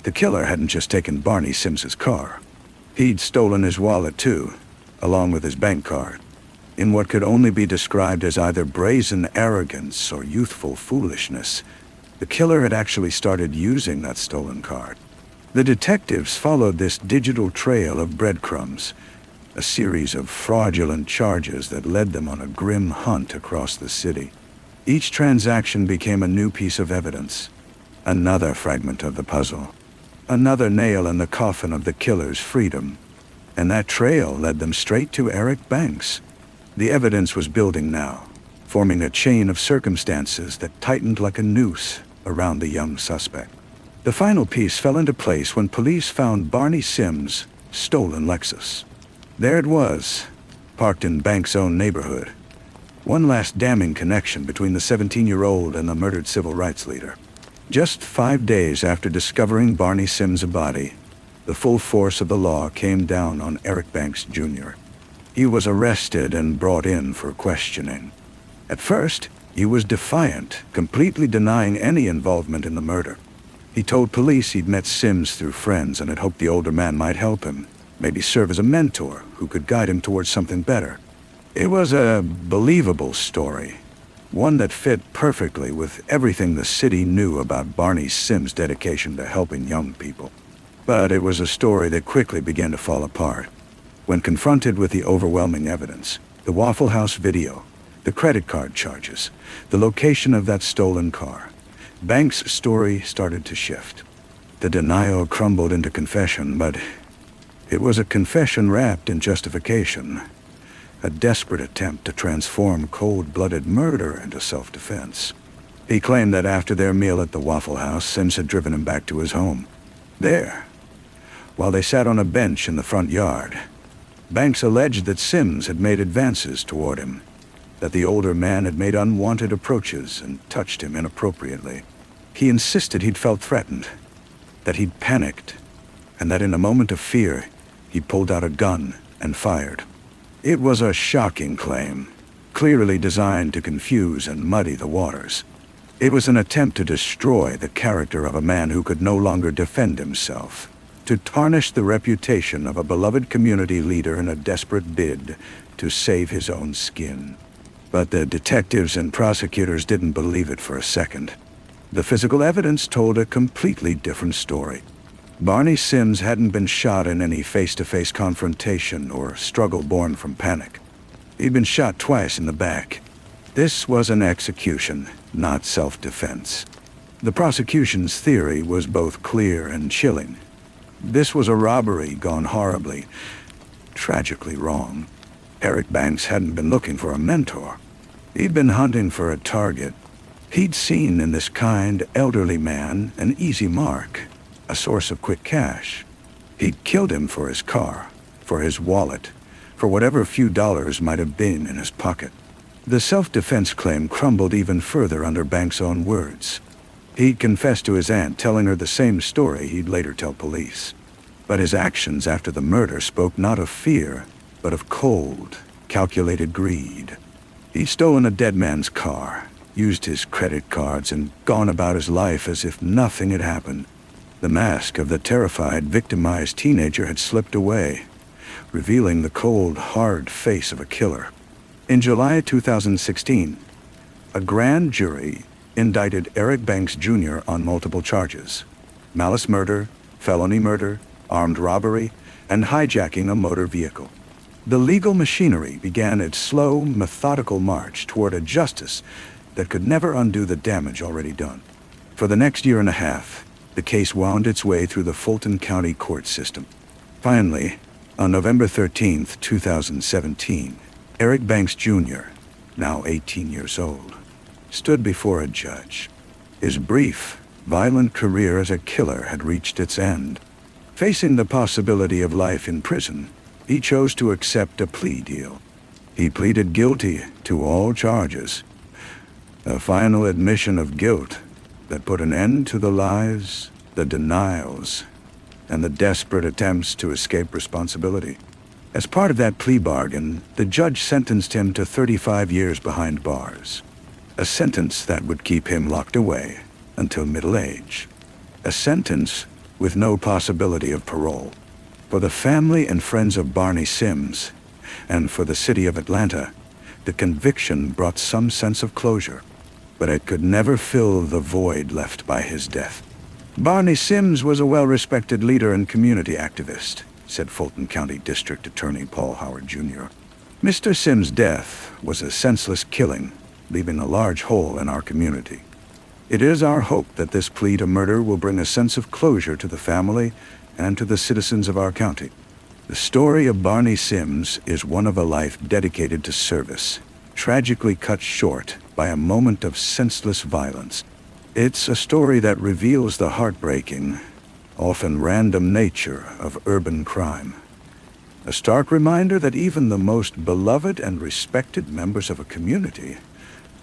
The killer hadn't just taken Barney Sims's car. He'd stolen his wallet too, along with his bank card. In what could only be described as either brazen arrogance or youthful foolishness, the killer had actually started using that stolen card. The detectives followed this digital trail of breadcrumbs, a series of fraudulent charges that led them on a grim hunt across the city. Each transaction became a new piece of evidence, another fragment of the puzzle, another nail in the coffin of the killer's freedom. And that trail led them straight to Eric Banks. The evidence was building now, forming a chain of circumstances that tightened like a noose around the young suspect. The final piece fell into place when police found Barney Sim's stolen Lexus. There it was, parked in Banks' own neighborhood. One last damning connection between the 17-year-old and the murdered civil rights leader. Just 5 days after discovering Barney Sim's body, the full force of the law came down on Eric Banks Jr. He was arrested and brought in for questioning. At first, he was defiant, completely denying any involvement in the murder. He told police he'd met Sims through friends and had hoped the older man might help him, maybe serve as a mentor who could guide him towards something better. It was a believable story, one that fit perfectly with everything the city knew about Barney Sim's dedication to helping young people. But it was a story that quickly began to fall apart. When confronted with the overwhelming evidence, the Waffle House video, the credit card charges, the location of that stolen car, Banks' story started to shift. The denial crumbled into confession, but it was a confession wrapped in justification, a desperate attempt to transform cold-blooded murder into self-defense. He claimed that after their meal at the Waffle House, Sims had driven him back to his home. There, while they sat on a bench in the front yard, Banks alleged that Sims had made advances toward him, that the older man had made unwanted approaches and touched him inappropriately. He insisted he'd felt threatened, that he'd panicked, and that in a moment of fear, he pulled out a gun and fired. It was a shocking claim, clearly designed to confuse and muddy the waters. It was an attempt to destroy the character of a man who could no longer defend himself, to tarnish the reputation of a beloved community leader in a desperate bid to save his own skin. But the detectives and prosecutors didn't believe it for a second. The physical evidence told a completely different story. Barney Sims hadn't been shot in any face-to-face confrontation or struggle born from panic. He'd been shot twice in the back. This was an execution, not self-defense. The prosecution's theory was both clear and chilling. This was a robbery gone horribly, tragically wrong. Eric Banks hadn't been looking for a mentor. He'd been hunting for a target. He'd seen in this kind, elderly man an easy mark, a source of quick cash. He'd killed him for his car, for his wallet, for whatever few dollars might have been in his pocket. The self-defense claim crumbled even further under Banks' own words. He'd confessed to his aunt, telling her the same story he'd later tell police. But his actions after the murder spoke not of fear, but of cold, calculated greed. He'd stolen a dead man's car, used his credit cards, and gone about his life as if nothing had happened. The mask of the terrified, victimized teenager had slipped away, revealing the cold, hard face of a killer. In July 2016, a grand jury indicted Eric Banks Jr. on multiple charges: malice murder, felony murder, armed robbery, and hijacking a motor vehicle. The legal machinery began its slow, methodical march toward a justice that could never undo the damage already done. For the next year and a half, the case wound its way through the Fulton County court system. Finally, on November 13, 2017, Eric Banks Jr., now 18 years old, stood before a judge. His brief, violent career as a killer had reached its end. Facing the possibility of life in prison, he chose to accept a plea deal. He pleaded guilty to all charges, a final admission of guilt that put an end to the lies, the denials, and the desperate attempts to escape responsibility. As part of that plea bargain, the judge sentenced him to 35 years behind bars. A sentence that would keep him locked away until middle age. A sentence with no possibility of parole. For the family and friends of Barney Sims, and for the city of Atlanta, the conviction brought some sense of closure, but it could never fill the void left by his death. Barney Sims was a well-respected leader and community activist, said Fulton County District Attorney Paul Howard Jr. Mr. Sims' death was a senseless killing, leaving a large hole in our community. It is our hope that this plea to murder will bring a sense of closure to the family and to the citizens of our county. The story of Barney Sims is one of a life dedicated to service, tragically cut short by a moment of senseless violence. It's a story that reveals the heartbreaking, often random nature of urban crime. A stark reminder that even the most beloved and respected members of a community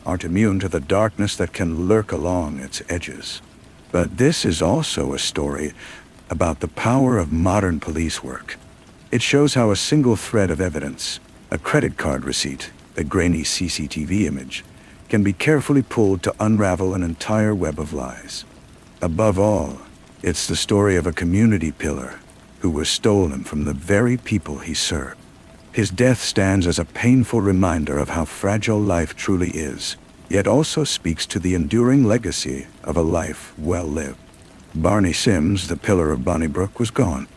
aren't immune to the darkness that can lurk along its edges. But this is also a story about the power of modern police work. It shows how a single thread of evidence, a credit card receipt, a grainy CCTV image, can be carefully pulled to unravel an entire web of lies. Above all, it's the story of a community pillar who was stolen from the very people he served. His death stands as a painful reminder of how fragile life truly is, yet also speaks to the enduring legacy of a life well lived. Barney Sims, the pillar of Bonnybrook, was gone,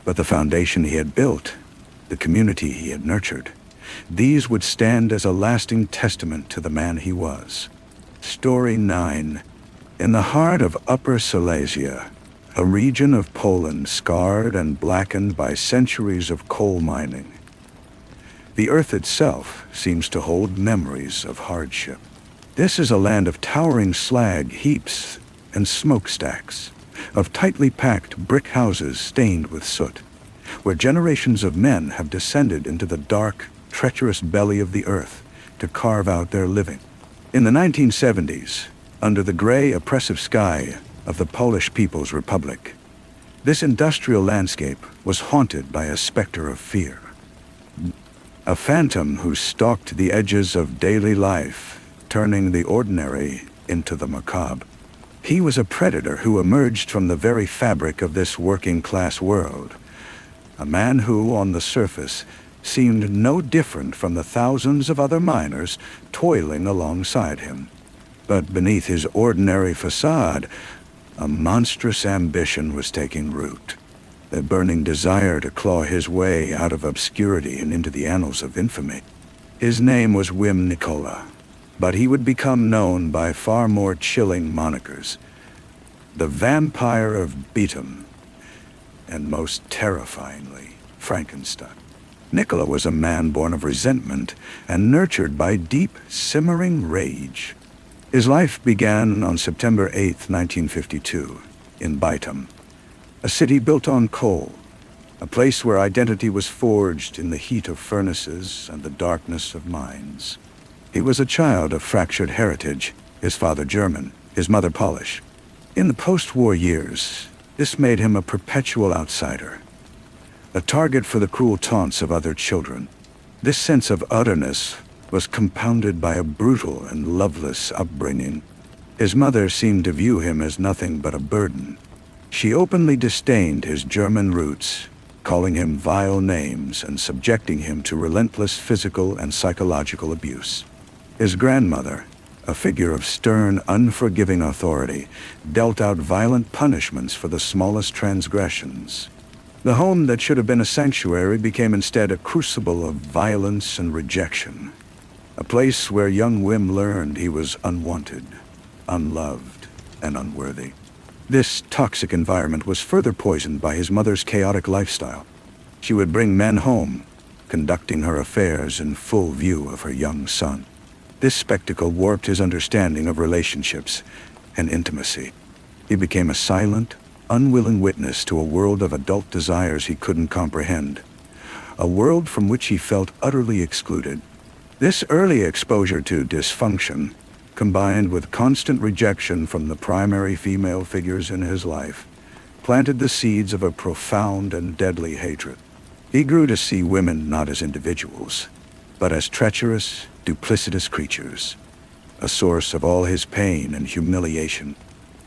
but the foundation he had built, the community he had nurtured, these would stand as a lasting testament to the man he was. Story 9. In the heart of Upper Silesia, a region of Poland scarred and blackened by centuries of coal mining, the earth itself seems to hold memories of hardship. This is a land of towering slag heaps and smokestacks, of tightly packed brick houses stained with soot, where generations of men have descended into the dark, treacherous belly of the earth to carve out their living. In the 1970s, under the gray, oppressive sky of the Polish People's Republic, this industrial landscape was haunted by a specter of fear. A phantom who stalked the edges of daily life, turning the ordinary into the macabre. He was a predator who emerged from the very fabric of this working-class world. A man who, on the surface, seemed no different from the thousands of other miners toiling alongside him. But beneath his ordinary facade, a monstrous ambition was taking root. The burning desire to claw his way out of obscurity and into the annals of infamy. His name was Wim Nicola, but he would become known by far more chilling monikers. The Vampire of Beetham, and most terrifyingly, Frankenstein. Nicola was a man born of resentment and nurtured by deep, simmering rage. His life began on September 8, 1952, in Beetham, a city built on coal, a place where identity was forged in the heat of furnaces and the darkness of mines. He was a child of fractured heritage, his father German, his mother Polish. In the post-war years, this made him a perpetual outsider, a target for the cruel taunts of other children. This sense of otherness was compounded by a brutal and loveless upbringing. His mother seemed to view him as nothing but a burden. She openly disdained his German roots, calling him vile names and subjecting him to relentless physical and psychological abuse. His grandmother, a figure of stern, unforgiving authority, dealt out violent punishments for the smallest transgressions. The home that should have been a sanctuary became instead a crucible of violence and rejection, a place where young Wim learned he was unwanted, unloved, and unworthy. This toxic environment was further poisoned by his mother's chaotic lifestyle. She would bring men home, conducting her affairs in full view of her young son. This spectacle warped his understanding of relationships and intimacy. He became a silent, unwilling witness to a world of adult desires he couldn't comprehend, a world from which he felt utterly excluded. This early exposure to dysfunction, combined with constant rejection from the primary female figures in his life, planted the seeds of a profound and deadly hatred. He grew to see women not as individuals, but as treacherous, duplicitous creatures, a source of all his pain and humiliation.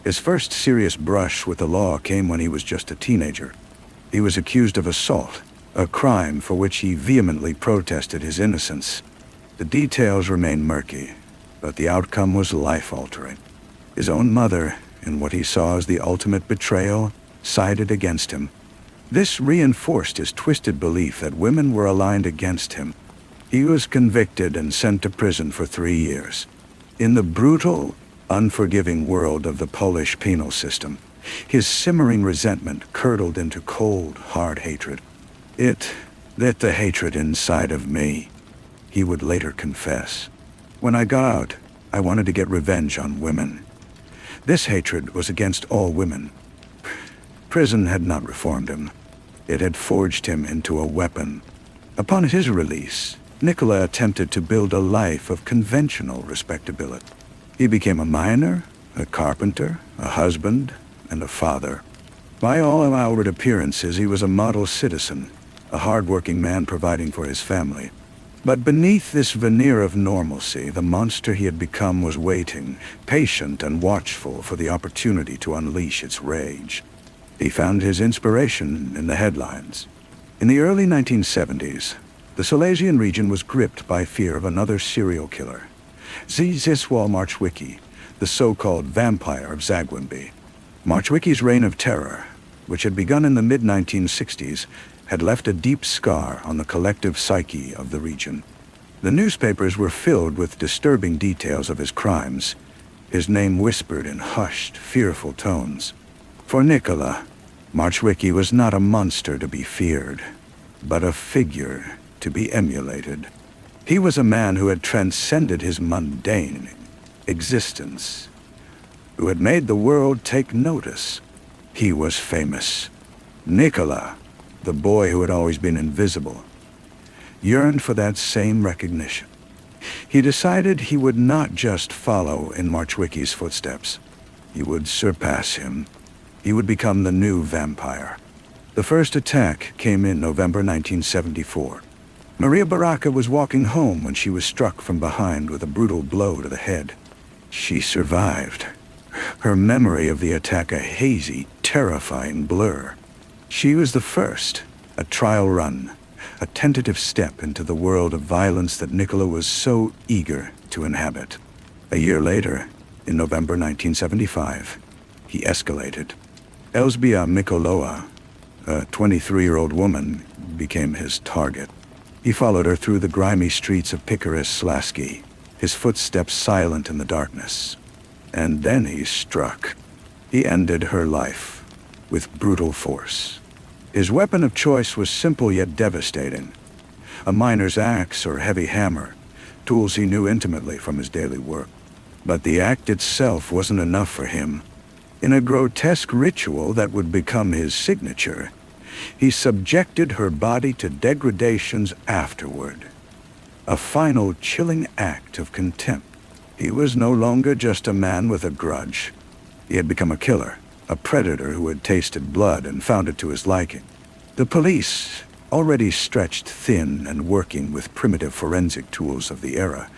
His first serious brush with the law came when he was just a teenager. He was accused of assault, a crime for which he vehemently protested his innocence. The details remain murky, but the outcome was life-altering. His own mother, in what he saw as the ultimate betrayal, sided against him. This reinforced his twisted belief that women were aligned against him. He was convicted and sent to prison for 3 years. In the brutal, unforgiving world of the Polish penal system, his simmering resentment curdled into cold, hard hatred. It lit the hatred inside of me, he would later confess. When I got out, I wanted to get revenge on women. This hatred was against all women. Prison had not reformed him. It had forged him into a weapon. Upon his release, Nikola attempted to build a life of conventional respectability. He became a miner, a carpenter, a husband, and a father. By all outward appearances, he was a model citizen, a hard-working man providing for his family. But beneath this veneer of normalcy, the monster he had become was waiting, patient and watchful for the opportunity to unleash its rage. He found his inspiration in the headlines. In the early 1970s, the Silesian region was gripped by fear of another serial killer, Zdzisław Marczewski, the so-called vampire of Zagłębie. Marczewski's reign of terror, which had begun in the mid-1960s, had left a deep scar on the collective psyche of the region. The newspapers were filled with disturbing details of his crimes, his name whispered in hushed, fearful tones. For Nikola, Marczewski was not a monster to be feared, but a figure to be emulated. He was a man who had transcended his mundane existence, who had made the world take notice. He was famous. Nikola, the boy who had always been invisible, yearned for that same recognition. He decided he would not just follow in Marczewski's footsteps. He would surpass him. He would become the new vampire. The first attack came in November 1974. Maria Baraka was walking home when she was struck from behind with a brutal blow to the head. She survived, her memory of the attack a hazy, terrifying blur. She was the first, a trial run, a tentative step into the world of violence that Nikola was so eager to inhabit. A year later, in November 1975, he escalated. Elzbieta Mikolowa, a 23-year-old woman, became his target. He followed her through the grimy streets of Pikarys-Lasky, his footsteps silent in the darkness. And then he struck. He ended her life with brutal force. His weapon of choice was simple yet devastating. A miner's axe or heavy hammer, tools he knew intimately from his daily work. But the act itself wasn't enough for him. In a grotesque ritual that would become his signature, he subjected her body to degradations afterward. A final chilling act of contempt. He was no longer just a man with a grudge. He had become a killer, a predator who had tasted blood and found it to his liking. The police, already stretched thin and working with primitive forensic tools of the era,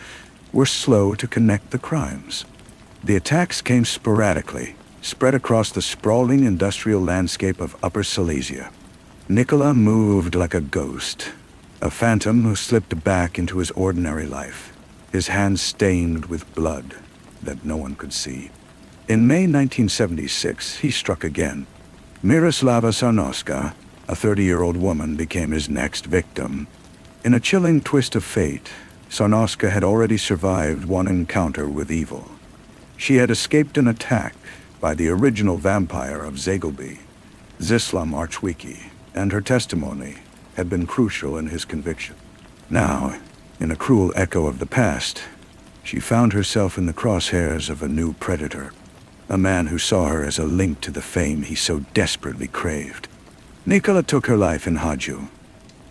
were slow to connect the crimes. The attacks came sporadically, spread across the sprawling industrial landscape of Upper Silesia. Nikola moved like a ghost, a phantom who slipped back into his ordinary life, his hands stained with blood that no one could see. In May 1976, he struck again. Miroslava Sarnowska, a 30-year-old woman, became his next victim. In a chilling twist of fate, Sarnowska had already survived one encounter with evil. She had escaped an attack by the original vampire of Zagłębie, Zdzisław Marczewski, and her testimony had been crucial in his conviction. Now, in a cruel echo of the past, she found herself in the crosshairs of a new predator, a man who saw her as a link to the fame he so desperately craved. Nikola took her life in Haju,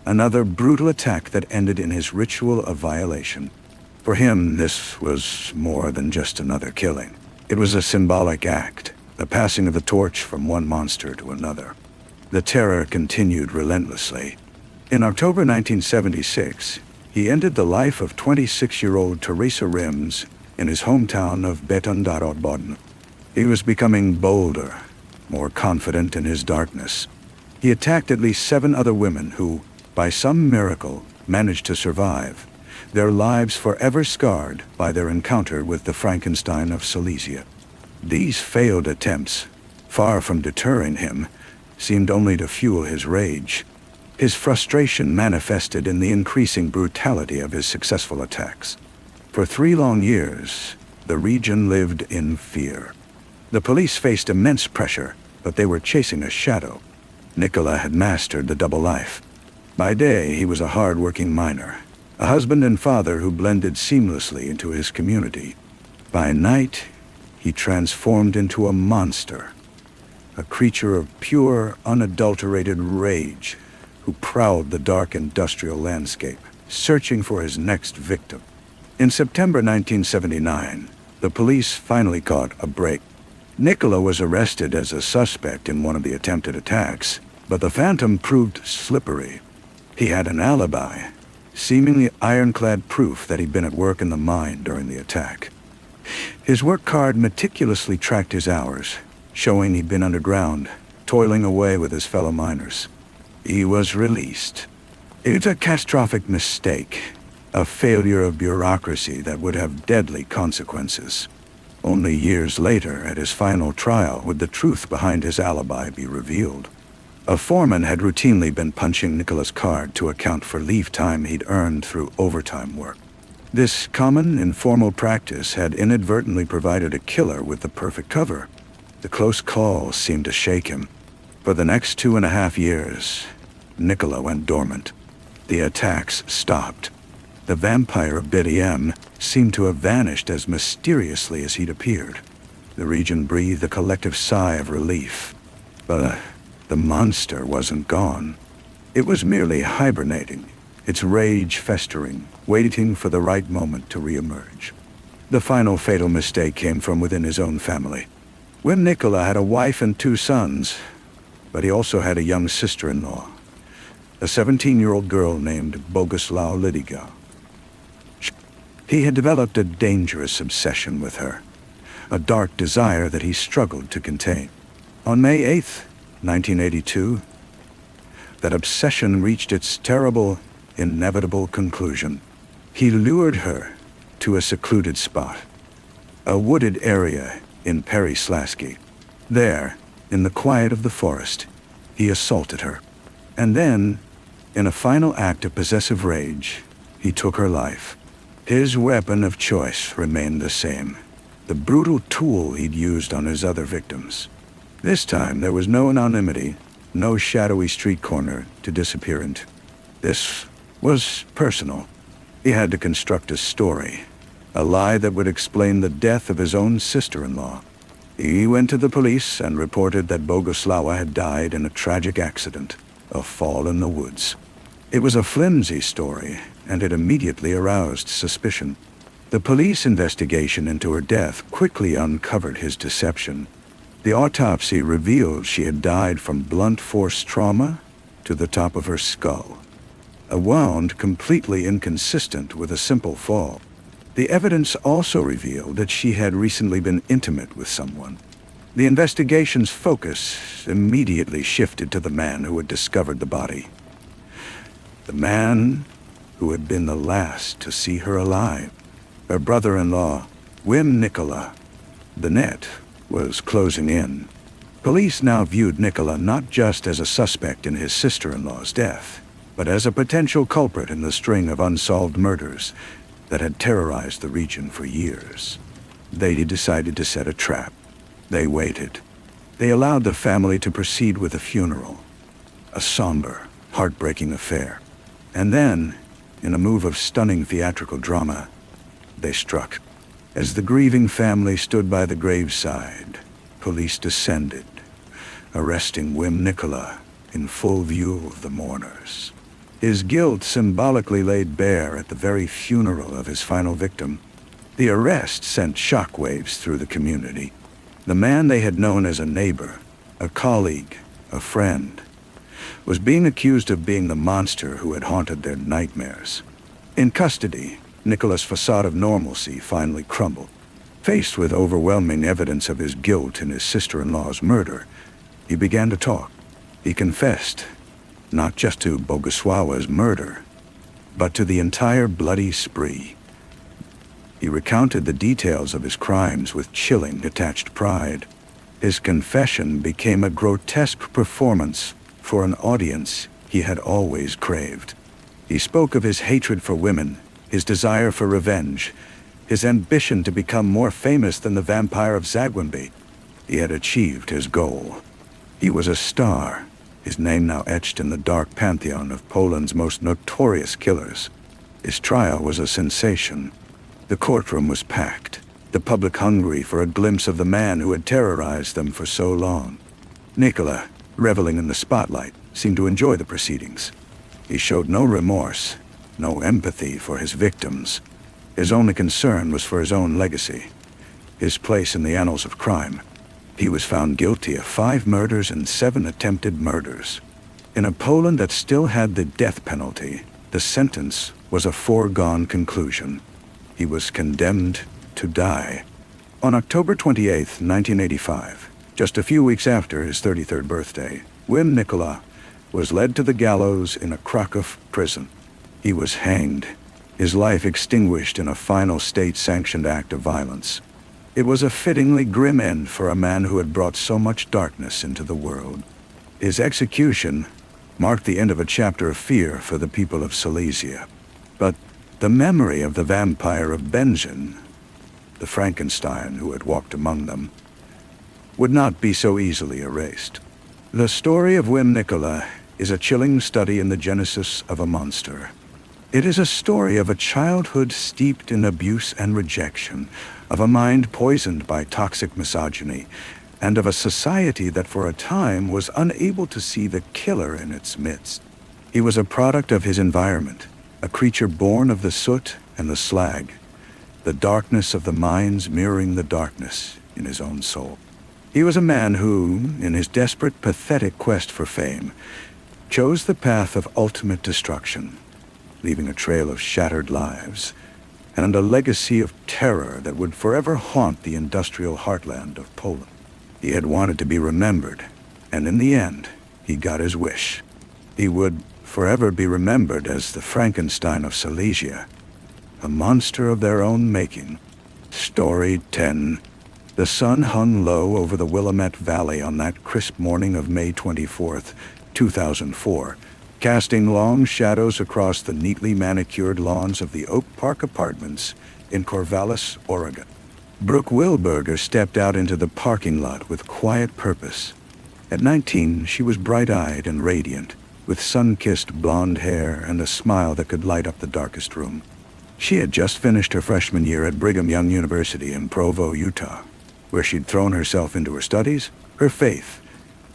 another brutal attack that ended in his ritual of violation. For him, this was more than just another killing. It was a symbolic act, the passing of the torch from one monster to another. The terror continued relentlessly. In October 1976, he ended the life of 26-year-old Teresa Rims in his hometown of Betondorod. He was becoming bolder, more confident in his darkness. He attacked at least 7 other women who, by some miracle, managed to survive, their lives forever scarred by their encounter with the Frankenstein of Silesia. These failed attempts, far from deterring him, seemed only to fuel his rage. His frustration manifested in the increasing brutality of his successful attacks. For 3 long years, the region lived in fear. The police faced immense pressure, but they were chasing a shadow. Nikola had mastered the double life. By day, he was a hard-working miner, a husband and father who blended seamlessly into his community. By night, he transformed into a monster, a creature of pure, unadulterated rage, who prowled the dark industrial landscape, searching for his next victim. In September 1979, the police finally caught a break. Nikola was arrested as a suspect in one of the attempted attacks, but the Phantom proved slippery. He had an alibi, seemingly ironclad proof that he'd been at work in the mine during the attack. His work card meticulously tracked his hours, showing he'd been underground, toiling away with his fellow miners. He was released. It was a catastrophic mistake, a failure of bureaucracy that would have deadly consequences. Only years later, at his final trial, would the truth behind his alibi be revealed. A foreman had routinely been punching Nikola's card to account for leave time he'd earned through overtime work. This common, informal practice had inadvertently provided a killer with the perfect cover. The close calls seemed to shake him. For the next 2.5 years, Nikola went dormant. The attacks stopped. The vampire of Bethlehem seemed to have vanished as mysteriously as he'd appeared. The region breathed a collective sigh of relief. But the monster wasn't gone. It was merely hibernating, its rage festering, waiting for the right moment to reemerge. The final fatal mistake came from within his own family. When Nikola had a wife and 2 sons, but he also had a young sister-in-law, a 17-year-old girl named Boguslaw Lydiga. He had developed a dangerous obsession with her, a dark desire that he struggled to contain. On May 8th, 1982, that obsession reached its terrible, inevitable conclusion. He lured her to a secluded spot, a wooded area in Perislavsky. There, in the quiet of the forest, he assaulted her. And then, in a final act of possessive rage, he took her life. His weapon of choice remained the same, the brutal tool he'd used on his other victims. This time, there was no anonymity, no shadowy street corner to disappear into. This was personal. He had to construct a story, a lie that would explain the death of his own sister-in-law. He went to the police and reported that Boguslawa had died in a tragic accident, a fall in the woods. It was a flimsy story, and it immediately aroused suspicion. The police investigation into her death quickly uncovered his deception. The autopsy revealed she had died from blunt force trauma to the top of her skull, a wound completely inconsistent with a simple fall. The evidence also revealed that she had recently been intimate with someone. The investigation's focus immediately shifted to the man who had discovered the body. The man who had been the last to see her alive. Her brother-in-law, Wim Nikola. The net was closing in. Police now viewed Nikola not just as a suspect in his sister-in-law's death, but as a potential culprit in the string of unsolved murders that had terrorized the region for years. They decided to set a trap. They waited. They allowed the family to proceed with the funeral, a somber, heartbreaking affair. And then, in a move of stunning theatrical drama, they struck. As the grieving family stood by the graveside, police descended, arresting Wim Nikola in full view of the mourners. His guilt symbolically laid bare at the very funeral of his final victim. The arrest sent shockwaves through the community. The man they had known as a neighbor, a colleague, a friend, was being accused of being the monster who had haunted their nightmares. In custody, Nicholas' facade of normalcy finally crumbled. Faced with overwhelming evidence of his guilt in his sister-in-law's murder, he began to talk. He confessed, not just to Bogusława's murder, but to the entire bloody spree. He recounted the details of his crimes with chilling, detached pride. His confession became a grotesque performance for an audience he had always craved. He spoke of his hatred for women, his desire for revenge, his ambition to become more famous than the vampire of Zagłębie. He had achieved his goal. He was a star, his name now etched in the dark pantheon of Poland's most notorious killers. His trial was a sensation. The courtroom was packed, the public hungry for a glimpse of the man who had terrorized them for so long. Nicola, reveling in the spotlight, seemed to enjoy the proceedings. He showed no remorse, no empathy for his victims. His only concern was for his own legacy, his place in the annals of crime. He was found guilty of 5 murders and 7 attempted murders. In a Poland that still had the death penalty, the sentence was a foregone conclusion. He was condemned to die. On October 28, 1985, just a few weeks after his 33rd birthday, Wim Nicola was led to the gallows in a Kraków prison. He was hanged, his life extinguished in a final state-sanctioned act of violence. It was a fittingly grim end for a man who had brought so much darkness into the world. His execution marked the end of a chapter of fear for the people of Silesia. But the memory of the vampire of Benzin, the Frankenstein who had walked among them, would not be so easily erased. The story of Wim Nicola is a chilling study in the genesis of a monster. It is a story of a childhood steeped in abuse and rejection, of a mind poisoned by toxic misogyny, and of a society that for a time was unable to see the killer in its midst. He was a product of his environment, a creature born of the soot and the slag, the darkness of the mines mirroring the darkness in his own soul. He was a man who, in his desperate, pathetic quest for fame, chose the path of ultimate destruction, leaving a trail of shattered lives and a legacy of terror that would forever haunt the industrial heartland of Poland. He had wanted to be remembered, and in the end, he got his wish. He would forever be remembered as the Frankenstein of Silesia, a monster of their own making. Story 10. The sun hung low over the Willamette Valley on that crisp morning of May 24th, 2004, casting long shadows across the neatly manicured lawns of the Oak Park Apartments in Corvallis, Oregon. Brooke Wilberger stepped out into the parking lot with quiet purpose. At 19, she was bright-eyed and radiant, with sun-kissed blonde hair and a smile that could light up the darkest room. She had just finished her freshman year at Brigham Young University in Provo, Utah, where she'd thrown herself into her studies, her faith,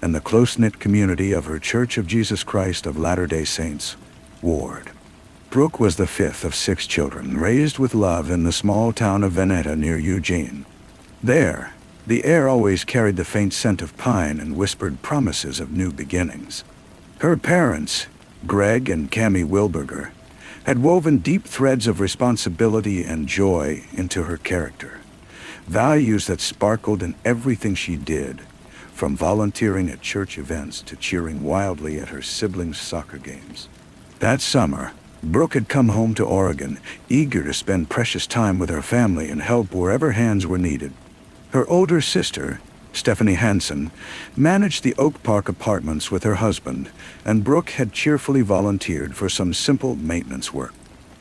and the close-knit community of her Church of Jesus Christ of Latter-day Saints ward. Brooke was the 5th of 6 children, raised with love in the small town of Veneta near Eugene. There, the air always carried the faint scent of pine and whispered promises of new beginnings. Her parents, Greg and Cammie Wilberger, had woven deep threads of responsibility and joy into her character, values that sparkled in everything she did, from volunteering at church events to cheering wildly at her siblings' soccer games. That summer, Brooke had come home to Oregon, eager to spend precious time with her family and help wherever hands were needed. Her older sister, Stephanie Hansen, managed the Oak Park Apartments with her husband, and Brooke had cheerfully volunteered for some simple maintenance work.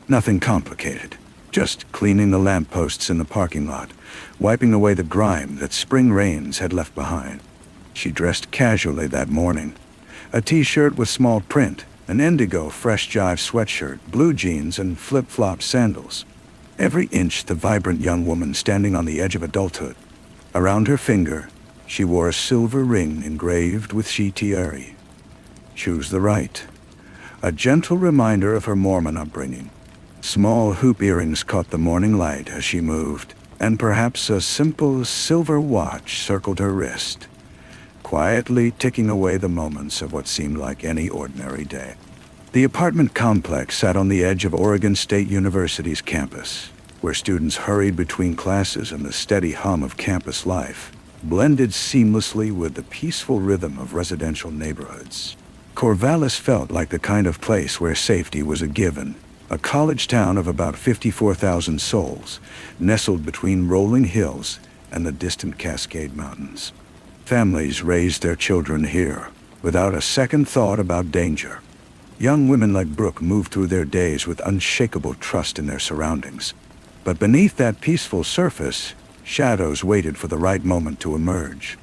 Nothing complicated, just cleaning the lampposts in the parking lot, wiping away the grime that spring rains had left behind. She dressed casually that morning, a t-shirt with small print, an indigo Fresh Jive sweatshirt, blue jeans, and flip-flop sandals. Every inch the vibrant young woman standing on the edge of adulthood. Around her finger, she wore a silver ring engraved with Shitiari. Choose the right. A gentle reminder of her Mormon upbringing. Small hoop earrings caught the morning light as she moved, and perhaps a simple silver watch circled her wrist. quietly ticking away the moments of what seemed like any ordinary day. The apartment complex sat on the edge of Oregon State University's campus, where students hurried between classes and the steady hum of campus life blended seamlessly with the peaceful rhythm of residential neighborhoods. Corvallis felt like the kind of place where safety was a given, a college town of about 54,000 souls, nestled between rolling hills and the distant Cascade Mountains. Families raised their children here, without a second thought about danger. Young women like Brooke moved through their days with unshakable trust in their surroundings. But beneath that peaceful surface, shadows waited for the right moment to emerge.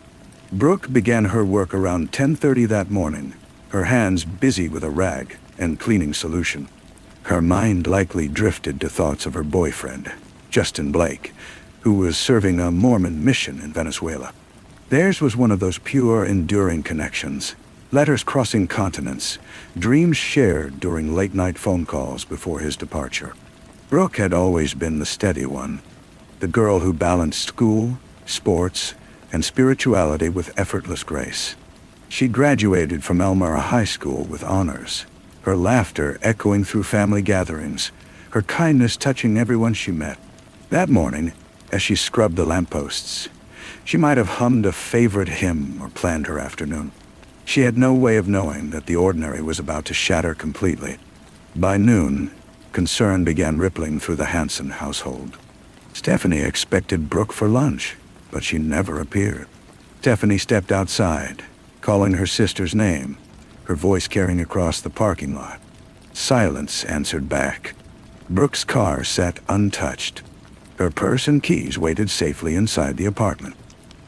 Brooke began her work around 10:30 that morning, her hands busy with a rag and cleaning solution. Her mind likely drifted to thoughts of her boyfriend, Justin Blake, who was serving a Mormon mission in Venezuela. Theirs was one of those pure, enduring connections, letters crossing continents, dreams shared during late-night phone calls before his departure. Brooke had always been the steady one, the girl who balanced school, sports, and spirituality with effortless grace. She graduated from Elmira High School with honors, her laughter echoing through family gatherings, her kindness touching everyone she met. That morning, as she scrubbed the lampposts, she might have hummed a favorite hymn or planned her afternoon. She had no way of knowing that the ordinary was about to shatter completely. By noon, concern began rippling through the Hanson household. Stephanie expected Brooke for lunch, but she never appeared. Stephanie stepped outside, calling her sister's name, her voice carrying across the parking lot. Silence answered back. Brooke's car sat untouched. Her purse and keys waited safely inside the apartment,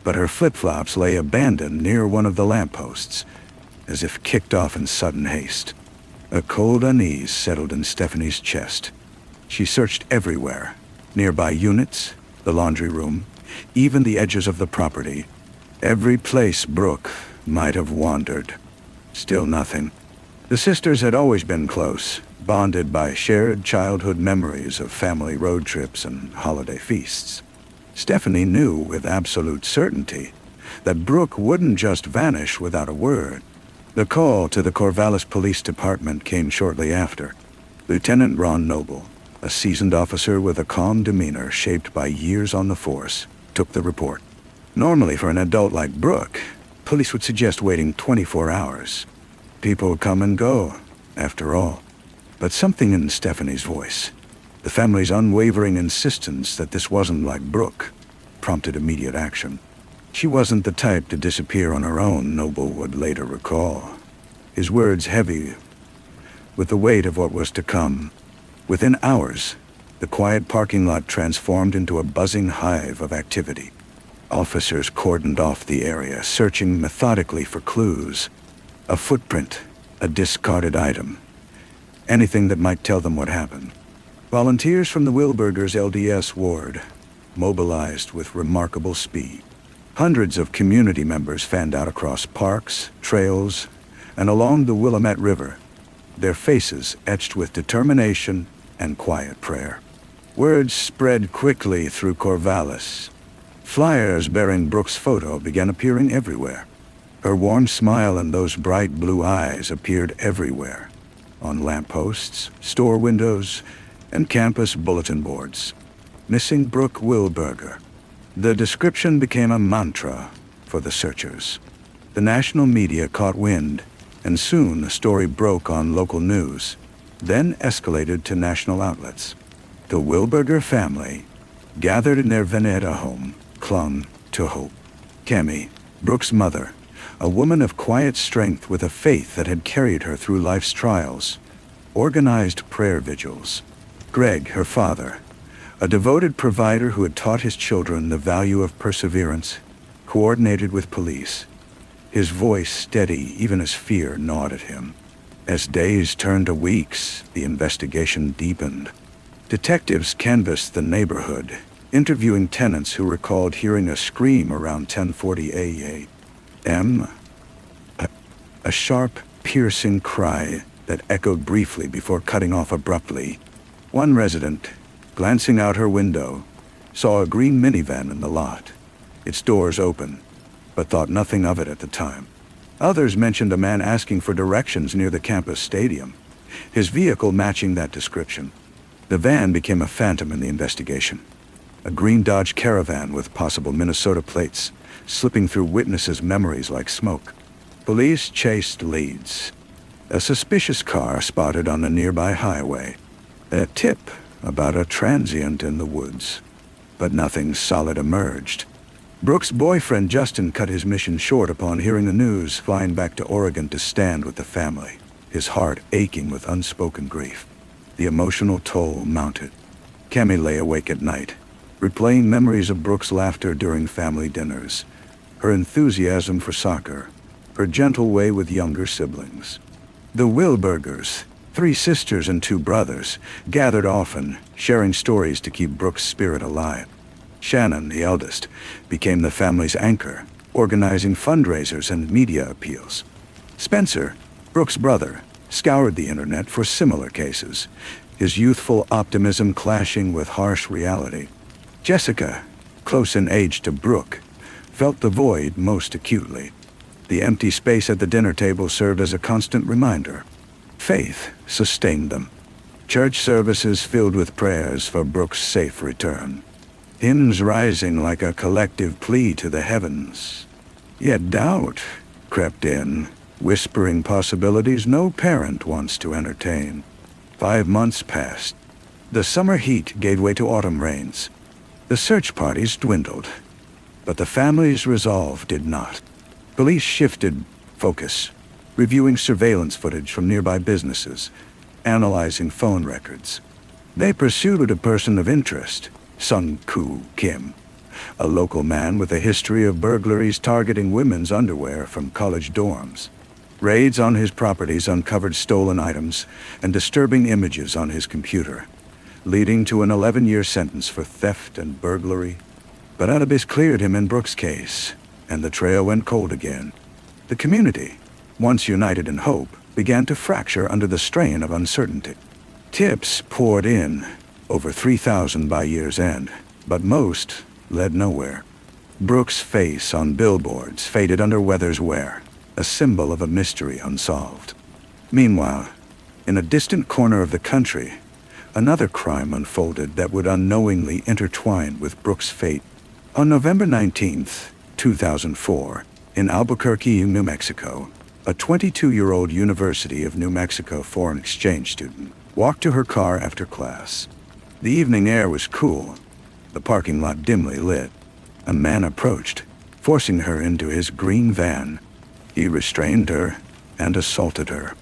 but her flip-flops lay abandoned near one of the lampposts, as if kicked off in sudden haste. A cold unease settled in Stephanie's chest. She searched everywhere, nearby units, the laundry room, even the edges of the property. Every place Brooke might have wandered. Still nothing. The sisters had always been close, bonded by shared childhood memories of family road trips and holiday feasts. Stephanie knew with absolute certainty that Brooke wouldn't just vanish without a word. The call to the Corvallis Police Department came shortly after. Lieutenant Ron Noble, a seasoned officer with a calm demeanor shaped by years on the force, took the report. Normally, for an adult like Brooke, police would suggest waiting 24 hours. People come and go, after all. But something in Stephanie's voice, the family's unwavering insistence that this wasn't like Brooke, prompted immediate action. She wasn't the type to disappear on her own, Noble would later recall, his words heavy with the weight of what was to come. Within hours, the quiet parking lot transformed into a buzzing hive of activity. Officers cordoned off the area, searching methodically for clues. A footprint, a discarded item, anything that might tell them what happened. Volunteers from the Wilburgers LDS ward mobilized with remarkable speed. Hundreds of community members fanned out across parks, trails, and along the Willamette River, their faces etched with determination and quiet prayer. Words spread quickly through Corvallis. Flyers bearing Brooke's photo began appearing everywhere. Her warm smile and those bright blue eyes appeared everywhere, on lampposts, store windows, and campus bulletin boards. Missing Brooke Wilburger. The description became a mantra for the searchers. The national media caught wind, and soon the story broke on local news, then escalated to national outlets. The Wilburger family, gathered in their Veneta home, clung to hope. Cammie, Brooke's mother, a woman of quiet strength with a faith that had carried her through life's trials, organized prayer vigils. Greg, her father, a devoted provider who had taught his children the value of perseverance, coordinated with police, his voice steady even as fear gnawed at him. As days turned to weeks, the investigation deepened. Detectives canvassed the neighborhood, interviewing tenants who recalled hearing a scream around 10:40 a.m. A sharp, piercing cry that echoed briefly before cutting off abruptly. One resident, glancing out her window, saw a green minivan in the lot, its doors open, but thought nothing of it at the time. Others mentioned a man asking for directions near the campus stadium, his vehicle matching that description. The van became a phantom in the investigation. A green Dodge Caravan with possible Minnesota plates, slipping through witnesses' memories like smoke. Police chased leads. A suspicious car spotted on a nearby highway. A tip about a transient in the woods. But nothing solid emerged. Brooks' boyfriend Justin cut his mission short upon hearing the news, flying back to Oregon to stand with the family, his heart aching with unspoken grief. The emotional toll mounted. Cammie lay awake at night, replaying memories of Brooks' laughter during family dinners, her enthusiasm for soccer, her gentle way with younger siblings. The Wilbergers, 3 sisters and 2 brothers, gathered often, sharing stories to keep Brooks' spirit alive. Shannon, the eldest, became the family's anchor, organizing fundraisers and media appeals. Spencer, Brooks' brother, scoured the internet for similar cases, his youthful optimism clashing with harsh reality. Jessica, close in age to Brooke, felt the void most acutely. The empty space at the dinner table served as a constant reminder. Faith sustained them. Church services filled with prayers for Brooks' safe return. Hymns rising like a collective plea to the heavens. Yet doubt crept in, whispering possibilities no parent wants to entertain. 5 months passed. The summer heat gave way to autumn rains. The search parties dwindled, but the family's resolve did not. Police shifted focus, reviewing surveillance footage from nearby businesses, analyzing phone records. They pursued a person of interest, Sung-Koo Kim, a local man with a history of burglaries targeting women's underwear from college dorms. Raids on his properties uncovered stolen items and disturbing images on his computer, leading to an 11-year sentence for theft and burglary. But alibis cleared him in Brooks' case, and the trail went cold again. The community, once united in hope, began to fracture under the strain of uncertainty. Tips poured in, over 3,000 by year's end, but most led nowhere. Brooks' face on billboards faded under weather's wear, a symbol of a mystery unsolved. Meanwhile, in a distant corner of the country, another crime unfolded that would unknowingly intertwine with Brooks' fate. On November 19th, 2004, in Albuquerque, New Mexico, a 22-year-old University of New Mexico foreign exchange student walked to her car after class. The evening air was cool, the parking lot dimly lit. A man approached, forcing her into his green van. He restrained her and assaulted her.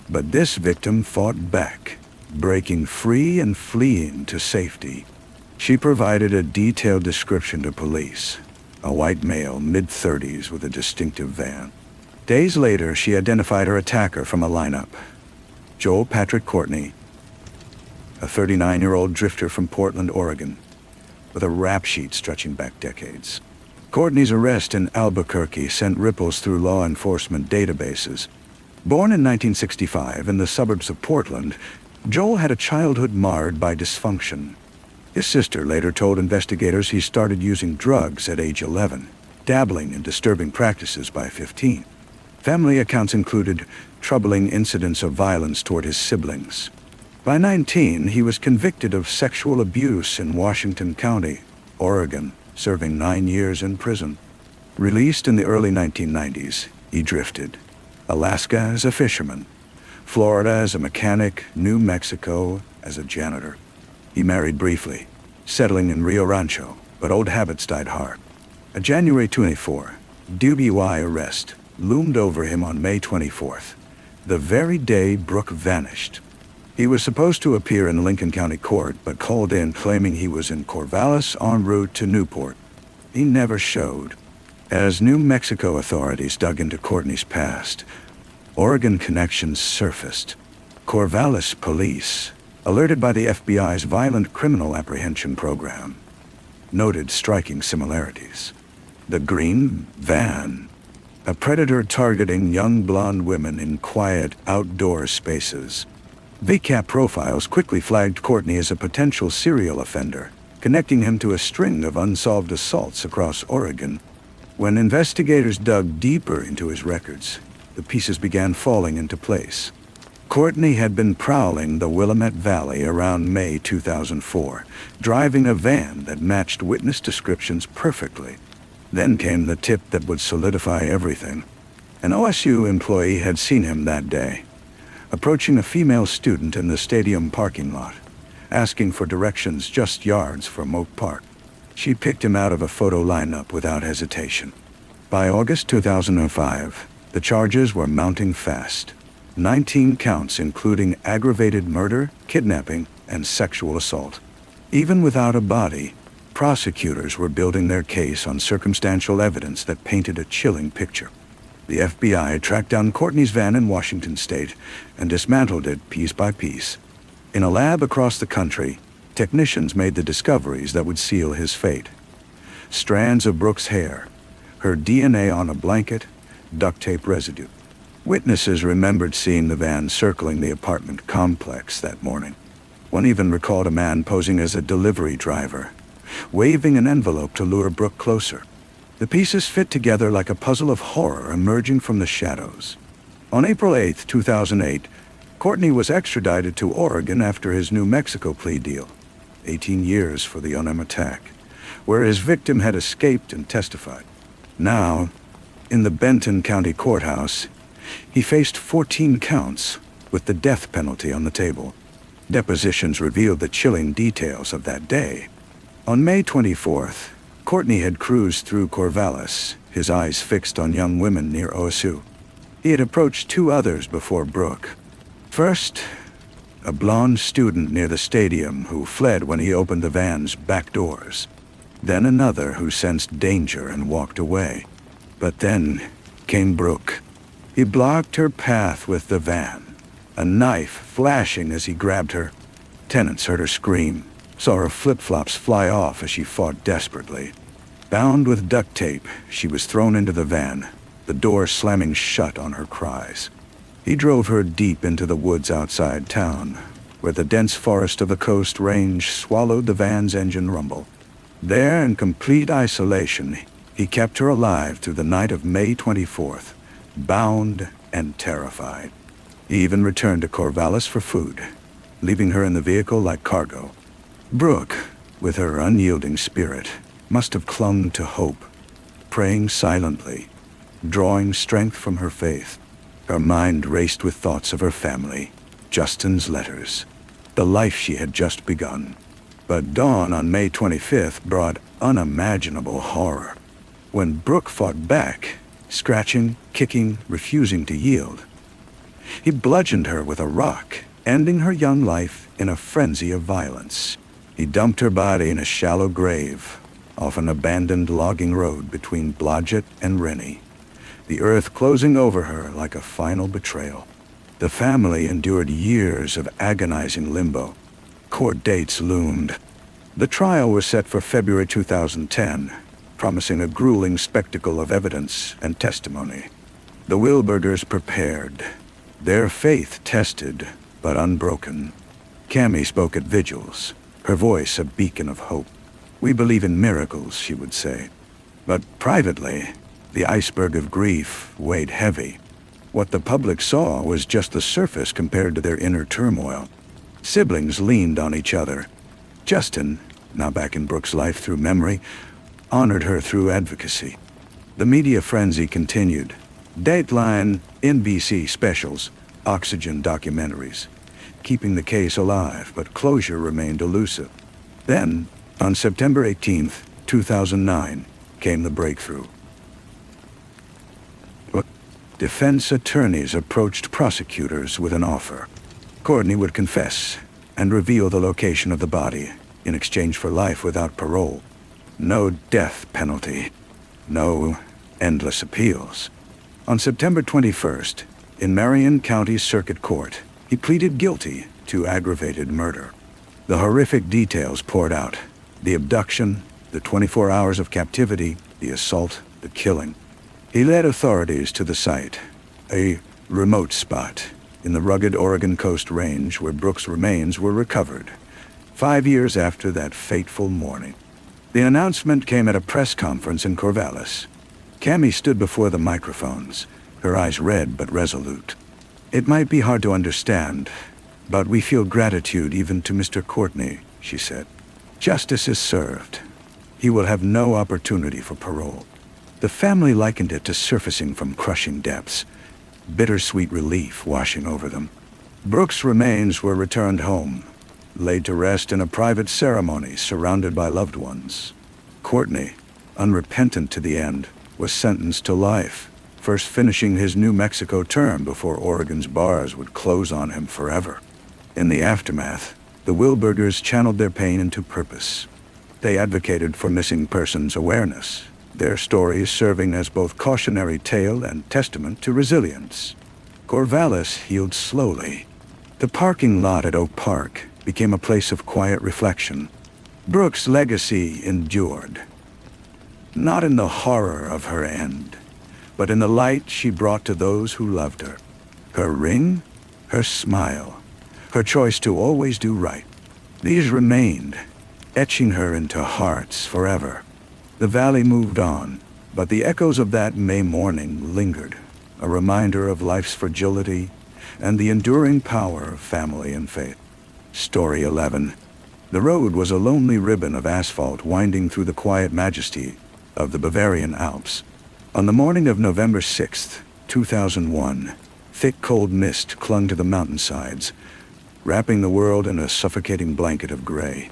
But this victim fought back, breaking free and fleeing to safety. She provided a detailed description to police, a white male, mid-30s with a distinctive van. Days later, she identified her attacker from a lineup. Joel Patrick Courtney, a 39-year-old drifter from Portland, Oregon, with a rap sheet stretching back decades. Courtney's arrest in Albuquerque sent ripples through law enforcement databases. Born in 1965 in the suburbs of Portland, Joel had a childhood marred by dysfunction. His sister later told investigators he started using drugs at age 11, dabbling in disturbing practices by 15. Family accounts included troubling incidents of violence toward his siblings. By 19, he was convicted of sexual abuse in Washington County, Oregon, serving 9 years in prison. Released in the early 1990s, he drifted. Alaska as a fisherman, Florida as a mechanic, New Mexico as a janitor. He married briefly, settling in Rio Rancho, but old habits died hard. A January 24 DUI arrest loomed over him on May 24th, the very day Brooke vanished. He was supposed to appear in Lincoln County Court, but called in claiming he was in Corvallis en route to Newport. He never showed. As New Mexico authorities dug into Courtney's past, Oregon connections surfaced. Corvallis police, alerted by the FBI's Violent Criminal Apprehension Program, noted striking similarities. The green van, a predator targeting young blonde women in quiet, outdoor spaces. VCAP profiles quickly flagged Courtney as a potential serial offender, connecting him to a string of unsolved assaults across Oregon. When investigators dug deeper into his records, the pieces began falling into place. Courtney had been prowling the Willamette Valley around May 2004, driving a van that matched witness descriptions perfectly. Then came the tip that would solidify everything. An OSU employee had seen him that day, approaching a female student in the stadium parking lot, asking for directions just yards from Oak Park. She picked him out of a photo lineup without hesitation. By August 2005, the charges were mounting fast. 19 counts including aggravated murder, kidnapping, and sexual assault. Even without a body, prosecutors were building their case on circumstantial evidence that painted a chilling picture. The FBI tracked down Courtney's van in Washington state and dismantled it piece by piece. In a lab across the country, technicians made the discoveries that would seal his fate. Strands of Brooke's hair, her DNA on a blanket, duct tape residue. Witnesses remembered seeing the van circling the apartment complex that morning. One even recalled a man posing as a delivery driver, waving an envelope to lure Brooke closer. The pieces fit together like a puzzle of horror emerging from the shadows. On April 8, 2008, Courtney was extradited to Oregon after his New Mexico plea deal, 18 years for the Unum attack, where his victim had escaped and testified. Now, in the Benton County Courthouse, he faced 14 counts, with the death penalty on the table. Depositions revealed the chilling details of that day. On May 24th, Courtney had cruised through Corvallis, his eyes fixed on young women near OSU. He had approached two others before Brooke. First, a blonde student near the stadium who fled when he opened the van's back doors. Then another who sensed danger and walked away. But then came Brooke. He blocked her path with the van, a knife flashing as he grabbed her. Tenants heard her scream, saw her flip-flops fly off as she fought desperately. Bound with duct tape, she was thrown into the van, the door slamming shut on her cries. He drove her deep into the woods outside town, where the dense forest of the Coast Range swallowed the van's engine rumble. There, in complete isolation, he kept her alive through the night of May 24th, bound and terrified. He even returned to Corvallis for food, leaving her in the vehicle like cargo. Brooke, with her unyielding spirit, must have clung to hope, praying silently, drawing strength from her faith. Her mind raced with thoughts of her family, Justin's letters, the life she had just begun. But dawn on May 25th brought unimaginable horror. When Brooke fought back, scratching, kicking, refusing to yield, he bludgeoned her with a rock, ending her young life in a frenzy of violence. He dumped her body in a shallow grave off an abandoned logging road between Blodgett and Rennie, the earth closing over her like a final betrayal. The family endured years of agonizing limbo. Court dates loomed. The trial was set for February 2010, promising a grueling spectacle of evidence and testimony. The Wilbergers prepared, their faith tested but unbroken. Cammie spoke at vigils, her voice a beacon of hope. "We believe in miracles," she would say. But privately, the iceberg of grief weighed heavy. What the public saw was just the surface compared to their inner turmoil. Siblings leaned on each other. Justin, now back in Brooke's life through memory, honored her through advocacy. The media frenzy continued. Dateline, NBC specials, Oxygen documentaries, keeping the case alive, but closure remained elusive. Then, on September 18th, 2009, came the breakthrough. Defense attorneys approached prosecutors with an offer. Courtney would confess and reveal the location of the body in exchange for life without parole. No death penalty. No endless appeals. On September 21st, in Marion County Circuit Court, he pleaded guilty to aggravated murder. The horrific details poured out. The abduction, the 24 hours of captivity, the assault, the killing. He led authorities to the site, a remote spot in the rugged Oregon Coast Range where Brooke's remains were recovered, 5 years after that fateful morning. The announcement came at a press conference in Corvallis. Cammy stood before the microphones, her eyes red but resolute. "It might be hard to understand, but we feel gratitude even to Mr. Courtney," she said. "Justice is served. He will have no opportunity for parole." The family likened it to surfacing from crushing depths, bittersweet relief washing over them. Brooks' remains were returned home, laid to rest in a private ceremony surrounded by loved ones. Courtney, unrepentant to the end, was sentenced to life, first finishing his New Mexico term before Oregon's bars would close on him forever. In the aftermath, the Wilbergers channeled their pain into purpose. They advocated for missing persons awareness, their stories serving as both cautionary tale and testament to resilience. Corvallis healed slowly. The parking lot at Oak Park became a place of quiet reflection. Brooks' legacy endured, not in the horror of her end, but in the light she brought to those who loved her. Her ring, her smile, her choice to always do right. These remained, etching her into hearts forever. The valley moved on, but the echoes of that May morning lingered, a reminder of life's fragility and the enduring power of family and faith. Story 11. The road was a lonely ribbon of asphalt winding through the quiet majesty of the Bavarian Alps. On the morning of November 6, 2001, thick cold mist clung to the mountainsides, wrapping the world in a suffocating blanket of gray.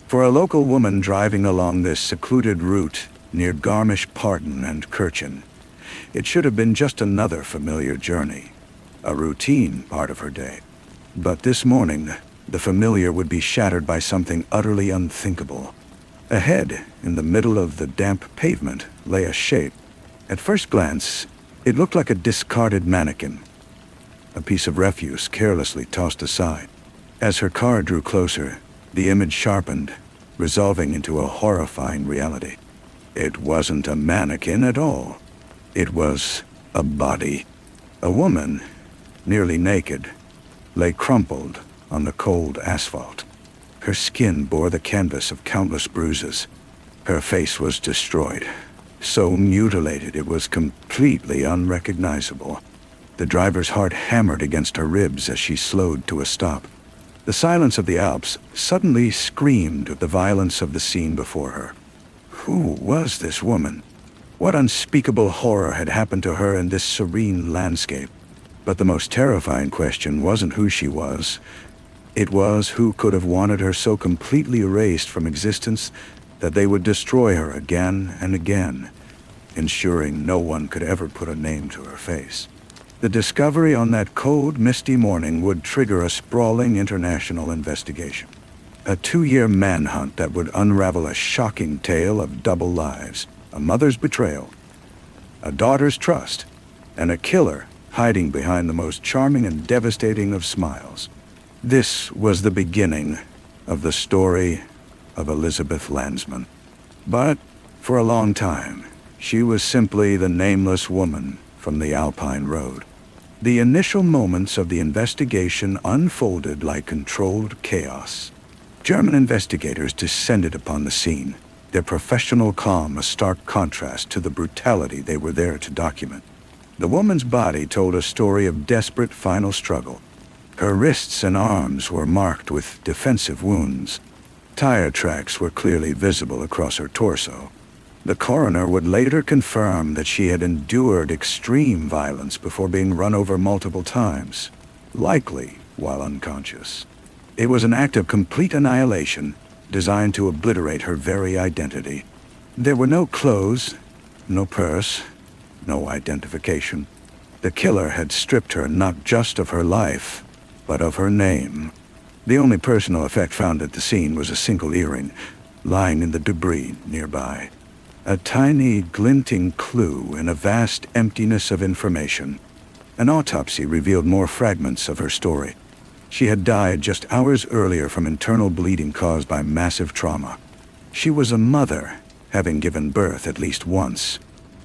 For a local woman driving along this secluded route near Garmisch-Partenkirchen and Kirchen, it should have been just another familiar journey, a routine part of her day. But this morning, the familiar would be shattered by something utterly unthinkable. Ahead, in the middle of the damp pavement, lay a shape. At first glance, it looked like a discarded mannequin, a piece of refuse carelessly tossed aside. As her car drew closer, the image sharpened, resolving into a horrifying reality. It wasn't a mannequin at all. It was a body. A woman, nearly naked, lay crumpled on the cold asphalt. Her skin bore the canvas of countless bruises. Her face was destroyed, so mutilated it was completely unrecognizable. The driver's heart hammered against her ribs as she slowed to a stop. The silence of the Alps suddenly screamed with the violence of the scene before her. Who was this woman? What unspeakable horror had happened to her in this serene landscape? But the most terrifying question wasn't who she was. It was who could have wanted her so completely erased from existence that they would destroy her again and again, ensuring no one could ever put a name to her face. The discovery on that cold, misty morning would trigger a sprawling international investigation. A 2-year manhunt that would unravel a shocking tale of double lives, a mother's betrayal, a daughter's trust, and a killer hiding behind the most charming and devastating of smiles. This was the beginning of the story of Elizabeth Landsman. But for a long time, she was simply the nameless woman from the Alpine Road. The initial moments of the investigation unfolded like controlled chaos. German investigators descended upon the scene, their professional calm a stark contrast to the brutality they were there to document. The woman's body told a story of desperate final struggle. Her wrists and arms were marked with defensive wounds. Tire tracks were clearly visible across her torso. The coroner would later confirm that she had endured extreme violence before being run over multiple times, likely while unconscious. It was an act of complete annihilation, designed to obliterate her very identity. There were no clothes, no purse, no identification. The killer had stripped her not just of her life, but of her name. The only personal effect found at the scene was a single earring, lying in the debris nearby. A tiny, glinting clue in a vast emptiness of information. An autopsy revealed more fragments of her story. She had died just hours earlier from internal bleeding caused by massive trauma. She was a mother, having given birth at least once.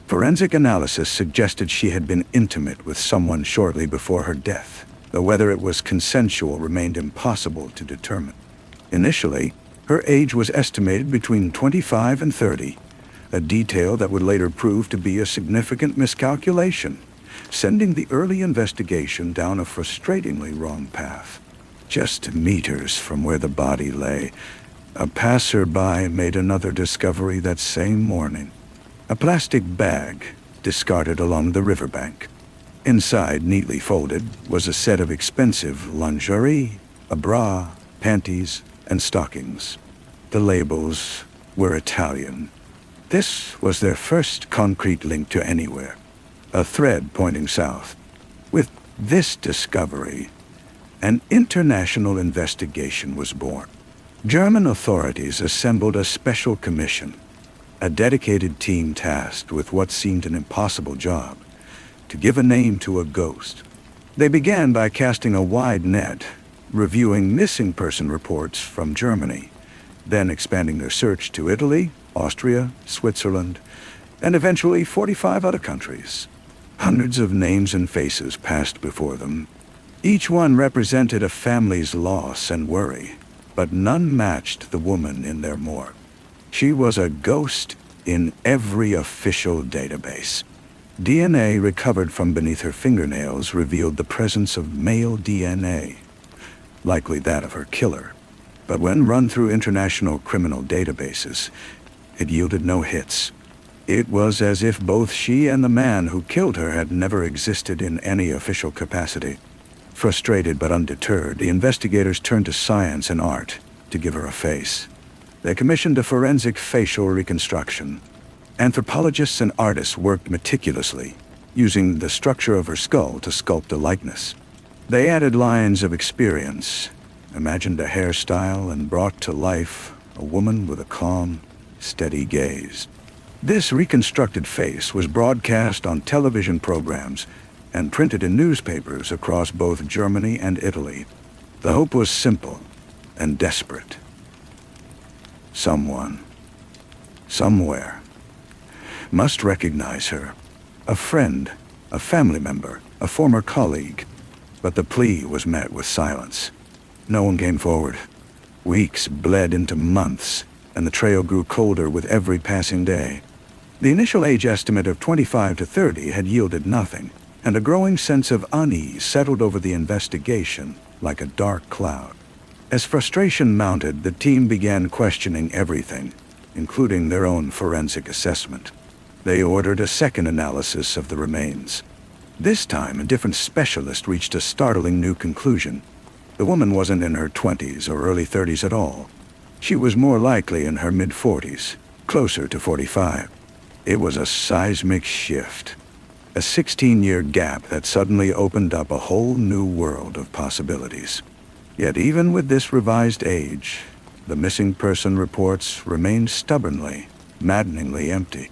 Forensic analysis suggested she had been intimate with someone shortly before her death, though whether it was consensual remained impossible to determine. Initially, her age was estimated between 25 and 30, a detail that would later prove to be a significant miscalculation, sending the early investigation down a frustratingly wrong path. Just meters from where the body lay, a passerby made another discovery that same morning. A plastic bag discarded along the riverbank. Inside, neatly folded, was a set of expensive lingerie, a bra, panties, and stockings. The labels were Italian. This was their first concrete link to anywhere, a thread pointing south. With this discovery, an international investigation was born. German authorities assembled a special commission, a dedicated team tasked with what seemed an impossible job, to give a name to a ghost. They began by casting a wide net, reviewing missing person reports from Germany, then expanding their search to Italy, Austria, Switzerland, and eventually 45 other countries. Hundreds of names and faces passed before them. Each one represented a family's loss and worry, but none matched the woman in their morgue. She was a ghost in every official database. DNA recovered from beneath her fingernails revealed the presence of male DNA, likely that of her killer. But when run through international criminal databases, it yielded no hits. It was as if both she and the man who killed her had never existed in any official capacity. Frustrated but undeterred, the investigators turned to science and art to give her a face. They commissioned a forensic facial reconstruction. Anthropologists and artists worked meticulously, using the structure of her skull to sculpt a likeness. They added lines of experience, imagined a hairstyle, and brought to life a woman with a calm, steady gaze. This reconstructed face was broadcast on television programs and printed in newspapers across both Germany and Italy. The hope was simple and desperate. Someone, somewhere, must recognize her. A friend, a family member, a former colleague. But the plea was met with silence. No one came forward. Weeks bled into months, and the trail grew colder with every passing day. The initial age estimate of 25 to 30 had yielded nothing, and a growing sense of unease settled over the investigation like a dark cloud. As frustration mounted, the team began questioning everything, including their own forensic assessment. They ordered a second analysis of the remains. This time, a different specialist reached a startling new conclusion. The woman wasn't in her 20s or early 30s at all. She was more likely in her mid-40s, closer to 45. It was a seismic shift. A 16-year gap that suddenly opened up a whole new world of possibilities. Yet even with this revised age, the missing person reports remained stubbornly, maddeningly empty.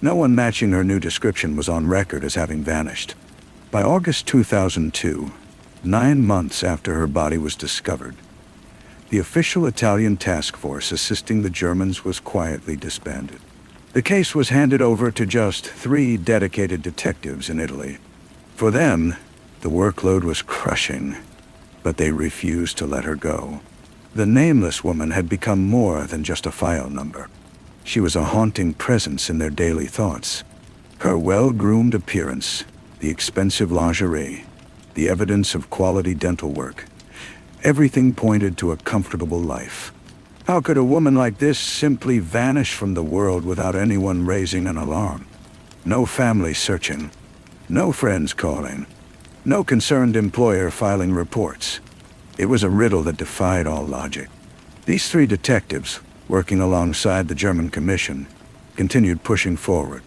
No one matching her new description was on record as having vanished. By August 2002, 9 months after her body was discovered, the official Italian task force assisting the Germans was quietly disbanded. The case was handed over to just 3 dedicated detectives in Italy. For them, the workload was crushing, but they refused to let her go. The nameless woman had become more than just a file number. She was a haunting presence in their daily thoughts. Her well-groomed appearance, the expensive lingerie, the evidence of quality dental work, everything pointed to a comfortable life. How could a woman like this simply vanish from the world without anyone raising an alarm? No family searching, no friends calling, no concerned employer filing reports. It was a riddle that defied all logic. These 3 detectives, working alongside the German commission, continued pushing forward.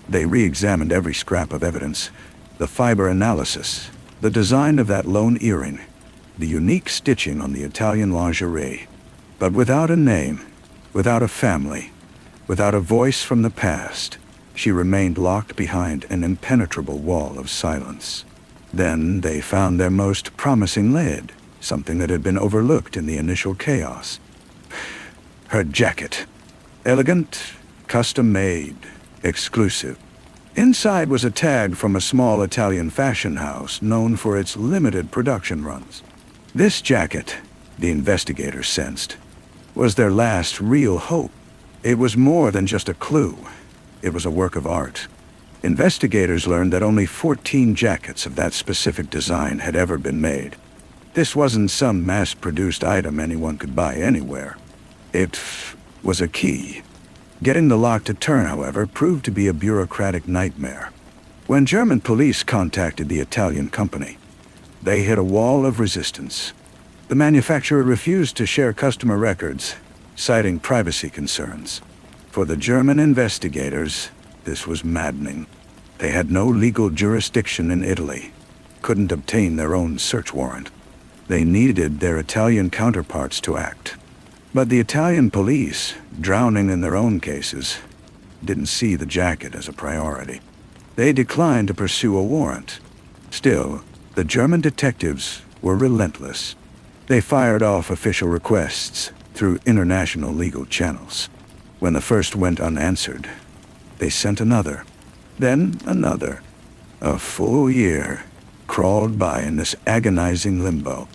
They re-examined every scrap of evidence, the fiber analysis, the design of that lone earring, the unique stitching on the Italian lingerie. But without a name, without a family, without a voice from the past, she remained locked behind an impenetrable wall of silence. Then they found their most promising lead, something that had been overlooked in the initial chaos. Her jacket. Elegant, custom-made, exclusive. Inside was a tag from a small Italian fashion house known for its limited production runs. This jacket, the investigators sensed, was their last real hope. It was more than just a clue. It was a work of art. Investigators learned that only 14 jackets of that specific design had ever been made. This wasn't some mass-produced item anyone could buy anywhere. It was a key. Getting the lock to turn, however, proved to be a bureaucratic nightmare. When German police contacted the Italian company, they hit a wall of resistance. The manufacturer refused to share customer records, citing privacy concerns. For the German investigators, this was maddening. They had no legal jurisdiction in Italy, couldn't obtain their own search warrant. They needed their Italian counterparts to act. But the Italian police, drowning in their own cases, didn't see the jacket as a priority. They declined to pursue a warrant. Still, the German detectives were relentless. They fired off official requests through international legal channels. When the first went unanswered, they sent another, then another. A full year crawled by in this agonizing limbo.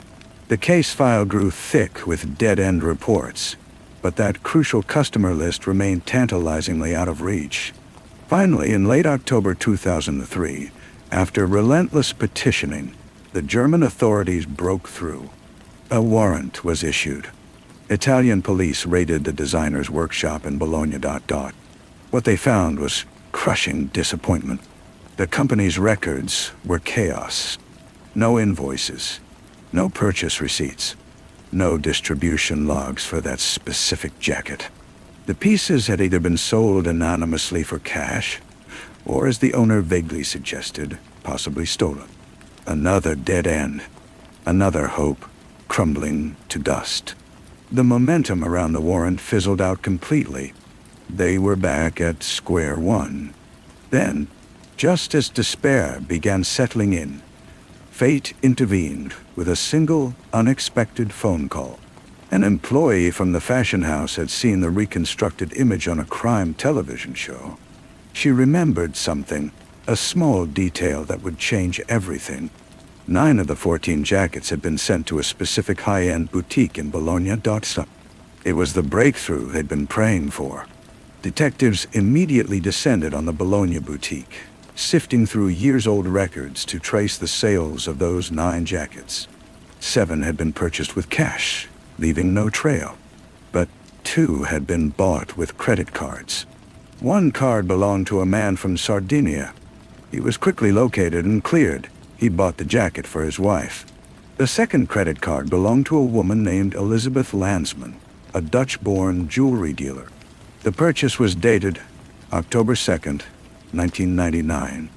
The case file grew thick with dead-end reports, but that crucial customer list remained tantalizingly out of reach. Finally, in late October 2003, after relentless petitioning, the German authorities broke through. A warrant was issued. Italian police raided the designer's workshop in Bologna. What they found was crushing disappointment. The company's records were chaos. No invoices, no purchase receipts, no distribution logs for that specific jacket. The pieces had either been sold anonymously for cash, or as the owner vaguely suggested, possibly stolen. Another dead end. Another hope crumbling to dust. The momentum around the warrant fizzled out completely. They were back at square one. Then, just as despair began settling in, fate intervened with a single, unexpected phone call. An employee from the fashion house had seen the reconstructed image on a crime television show. She remembered something, a small detail that would change everything. 9 of the 14 jackets had been sent to a specific high-end boutique in Bologna. It was the breakthrough they'd been praying for. Detectives immediately descended on the Bologna boutique, sifting through years-old records to trace the sales of those 9 jackets. 7 had been purchased with cash, leaving no trail. But 2 had been bought with credit cards. One card belonged to a man from Sardinia. He was quickly located and cleared. He bought the jacket for his wife. The second credit card belonged to a woman named Elizabeth Landsman, a Dutch-born jewelry dealer. The purchase was dated October 2nd, 1999.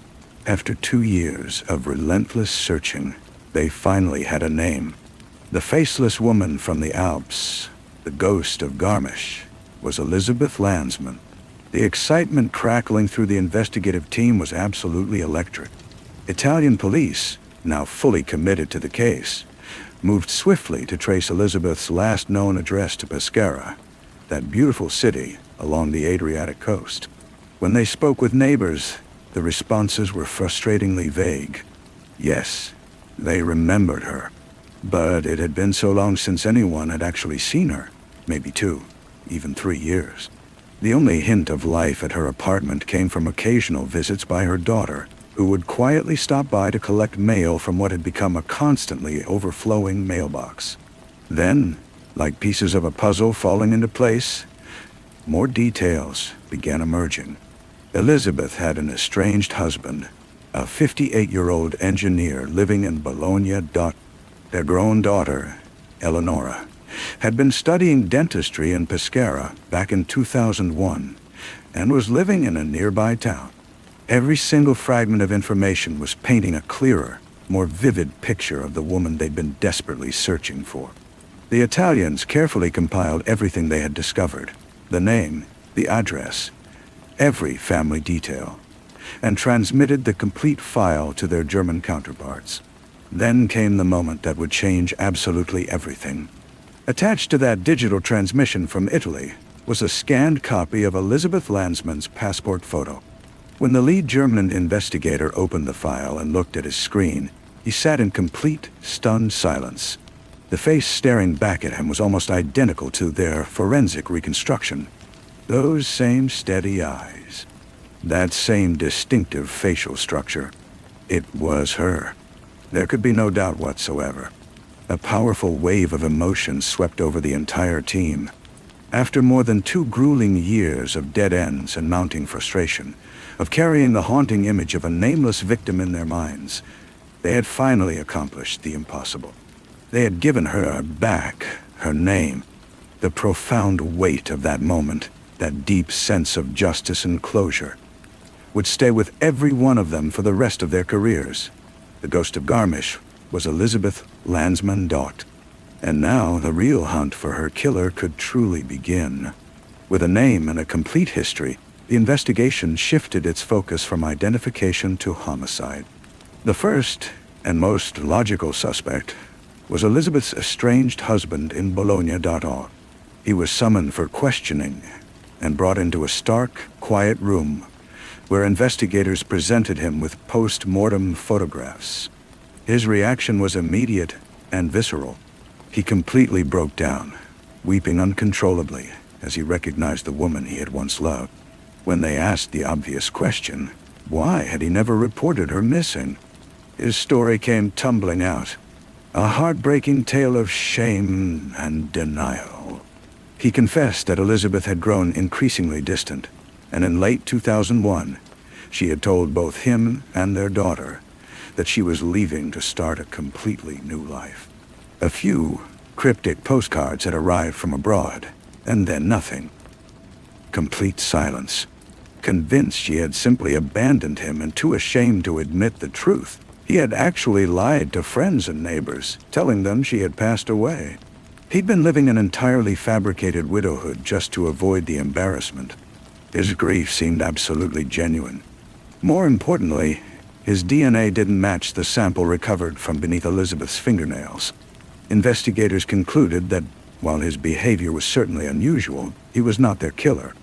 After 2 years of relentless searching, they finally had a name. The faceless woman from the Alps, the ghost of Garmisch, was Elizabeth Landsman. The excitement crackling through the investigative team was absolutely electric. Italian police, now fully committed to the case, moved swiftly to trace Elizabeth's last known address to Pescara, that beautiful city along the Adriatic coast. When they spoke with neighbors, the responses were frustratingly vague. Yes, they remembered her, but it had been so long since anyone had actually seen her, maybe 2, even 3 years. The only hint of life at her apartment came from occasional visits by her daughter, who would quietly stop by to collect mail from what had become a constantly overflowing mailbox. Then, like pieces of a puzzle falling into place, more details began emerging. Elizabeth had an estranged husband, a 58-year-old engineer living in Bologna. Their grown daughter, Eleonora, had been studying dentistry in Pescara back in 2001 and was living in a nearby town. Every single fragment of information was painting a clearer, more vivid picture of the woman they'd been desperately searching for. The Italians carefully compiled everything they had discovered, the name, the address, every family detail, and transmitted the complete file to their German counterparts. Then came the moment that would change absolutely everything. Attached to that digital transmission from Italy was a scanned copy of Elizabeth Landsman's passport photo. When the lead German investigator opened the file and looked at his screen, he sat in complete, stunned silence. The face staring back at him was almost identical to their forensic reconstruction. Those same steady eyes, That same distinctive facial structure. It was her. There could be no doubt whatsoever. A powerful wave of emotion swept over the entire team. After more than 2 grueling years of dead ends and mounting frustration, of carrying the haunting image of a nameless victim in their minds, they had finally accomplished the impossible. They had given her back her name. The profound weight of that moment, that deep sense of justice and closure, would stay with every one of them for the rest of their careers. The ghost of Garmisch was Elizabeth Landsman Dot. And now the real hunt for her killer could truly begin. With a name and a complete history, the investigation shifted its focus from identification to homicide. The first and most logical suspect was Elizabeth's estranged husband in Bologna. He was summoned for questioning and brought into a stark, quiet room where investigators presented him with post-mortem photographs. His reaction was immediate and visceral. He completely broke down, weeping uncontrollably as he recognized the woman he had once loved. When they asked the obvious question, why had he never reported her missing? His story came tumbling out, a heartbreaking tale of shame and denial. He confessed that Elizabeth had grown increasingly distant, and in late 2001, she had told both him and their daughter that she was leaving to start a completely new life. A few cryptic postcards had arrived from abroad, and then nothing. Complete silence. Convinced she had simply abandoned him and too ashamed to admit the truth, he had actually lied to friends and neighbors, telling them she had passed away. He'd been living an entirely fabricated widowhood just to avoid the embarrassment. His grief seemed absolutely genuine. More importantly, his DNA didn't match the sample recovered from beneath Elizabeth's fingernails. Investigators concluded that, while his behavior was certainly unusual, he was not their killer.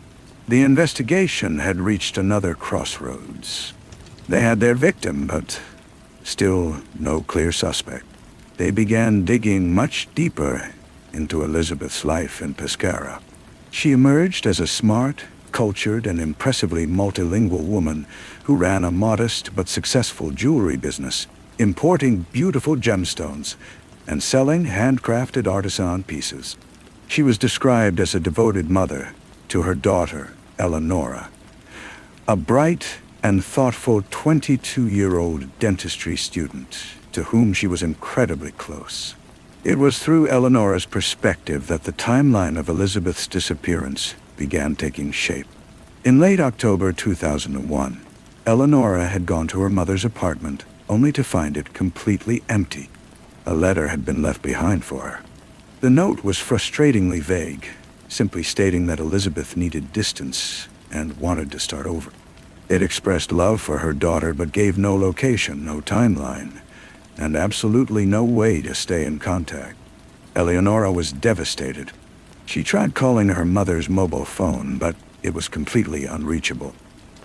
The investigation had reached another crossroads. They had their victim, but still no clear suspect. They began digging much deeper into Elizabeth's life in Pescara. She emerged as a smart, cultured, and impressively multilingual woman who ran a modest but successful jewelry business, importing beautiful gemstones and selling handcrafted artisan pieces. She was described as a devoted mother to her daughter, Eleonora, a bright and thoughtful 22-year-old dentistry student to whom she was incredibly close. It was through Eleonora's perspective that the timeline of Elizabeth's disappearance began taking shape. In late October 2001, Eleonora had gone to her mother's apartment only to find it completely empty. A letter had been left behind for her. The note was frustratingly vague, simply stating that Elizabeth needed distance and wanted to start over. It expressed love for her daughter but gave no location, no timeline, and absolutely no way to stay in contact. Eleonora was devastated. She tried calling her mother's mobile phone, but it was completely unreachable.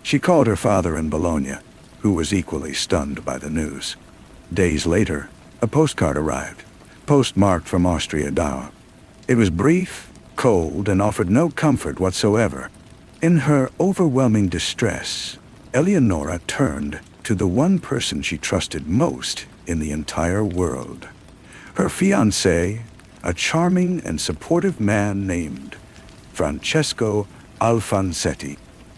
She called her father in Bologna, who was equally stunned by the news. Days later, a postcard arrived, postmarked from Austria Dauer. It was brief, cold, and offered no comfort whatsoever. In her overwhelming distress, Eleonora turned to the one person she trusted most in the entire world. Her fiancé, a charming and supportive man named Francesco Alfonsetti.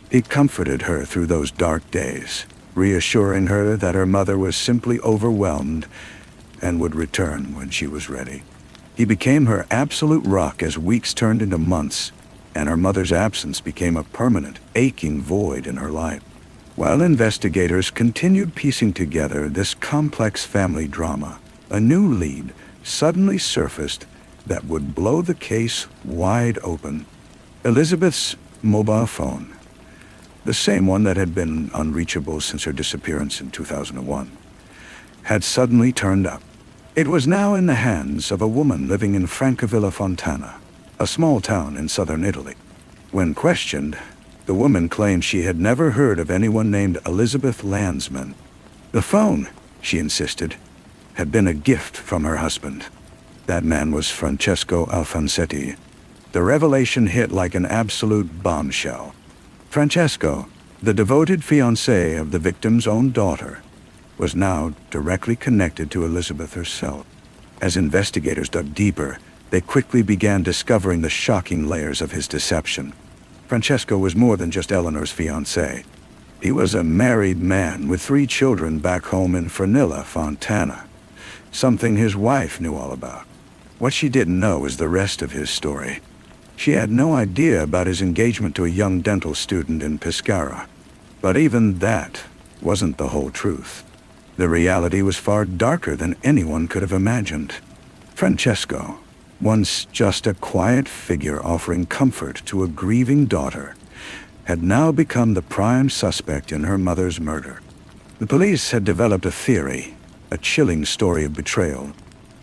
He comforted her through those dark days, reassuring her that her mother was simply overwhelmed and would return when she was ready. He became her absolute rock as weeks turned into months, and her mother's absence became a permanent, aching void in her life. While investigators continued piecing together this complex family drama, a new lead suddenly surfaced that would blow the case wide open. Elizabeth's mobile phone, the same one that had been unreachable since her disappearance in 2001, had suddenly turned up. It was now in the hands of a woman living in Francavilla Fontana, a small town in southern Italy. When questioned, the woman claimed she had never heard of anyone named Elizabeth Landsman. The phone, she insisted, had been a gift from her husband. That man was Francesco Alfonsetti. The revelation hit like an absolute bombshell. Francesco, The devoted fiancé of the victim's own daughter was now directly connected to Elizabeth herself. As investigators dug deeper, they quickly began discovering the shocking layers of his deception. Francesco was more than just Eleanor's fiancé. He was a married man with 3 children back home in Fernilla, Fontana, something his wife knew all about. What she didn't know was the rest of his story. She had no idea about his engagement to a young dental student in Pescara. But even that wasn't the whole truth. The reality was far darker than anyone could have imagined. Francesco, once just a quiet figure offering comfort to a grieving daughter, had now become the prime suspect in her mother's murder. The police had developed a theory, a chilling story of betrayal.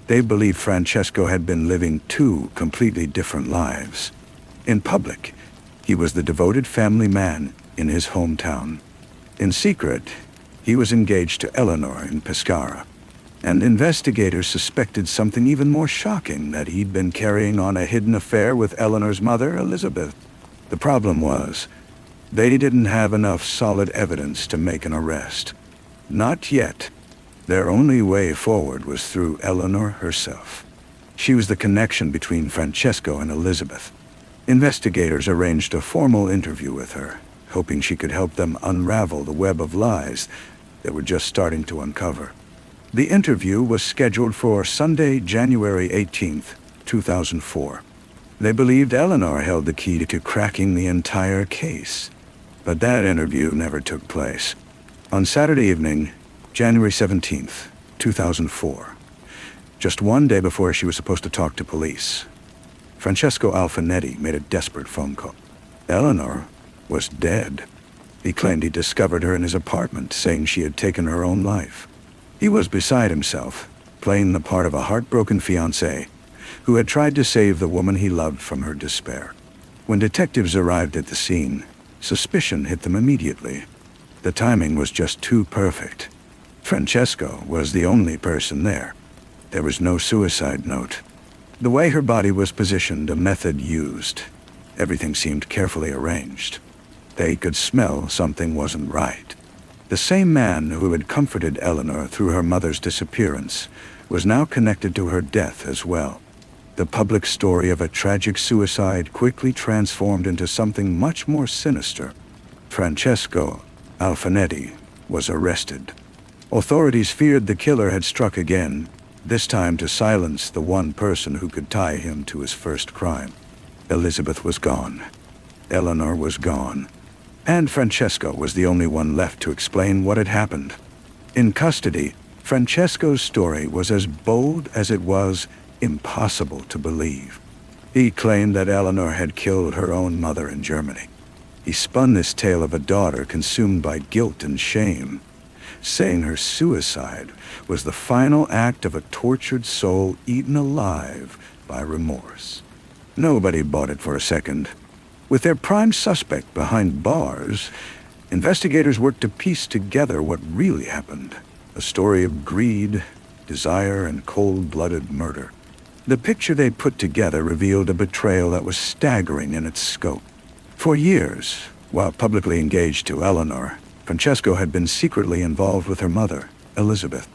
They believed Francesco had been living 2 completely different lives. In public, he was the devoted family man in his hometown. In secret, he was engaged to Eleanor in Pescara, and investigators suspected something even more shocking, that he'd been carrying on a hidden affair with Eleanor's mother, Elizabeth. The problem was, they didn't have enough solid evidence to make an arrest. Not yet. Their only way forward was through Eleanor herself. She was the connection between Francesco and Elizabeth. Investigators arranged a formal interview with her, hoping she could help them unravel the web of lies they were just starting to uncover. The interview was scheduled for Sunday, January 18th, 2004. They believed Eleanor held the key to cracking the entire case. But that interview never took place. On Saturday evening, January 17th, 2004, just one day before she was supposed to talk to police, Francesco Alfinetti made a desperate phone call. Eleanor was dead. He claimed he discovered her in his apartment, saying she had taken her own life. He was beside himself, playing the part of a heartbroken fiancé who had tried to save the woman he loved from her despair. When detectives arrived at the scene, suspicion hit them immediately. The timing was just too perfect. Francesco was the only person there. There was no suicide note. The way her body was positioned, a method used. Everything seemed carefully arranged. They could smell something wasn't right. The same man who had comforted Eleanor through her mother's disappearance was now connected to her death as well. The public story of a tragic suicide quickly transformed into something much more sinister. Francesco Alfinetti was arrested. Authorities feared the killer had struck again, this time to silence the one person who could tie him to his first crime. Elizabeth was gone. Eleanor was gone. And Francesco was the only one left to explain what had happened. In custody, Francesco's story was as bold as it was impossible to believe. He claimed that Eleanor had killed her own mother in Germany. He spun this tale of a daughter consumed by guilt and shame, saying her suicide was the final act of a tortured soul eaten alive by remorse. Nobody bought it for a second. With their prime suspect behind bars, investigators worked to piece together what really happened. A story of greed, desire, and cold-blooded murder. The picture they put together revealed a betrayal that was staggering in its scope. For years, while publicly engaged to Eleanor, Francesco had been secretly involved with her mother, Elizabeth.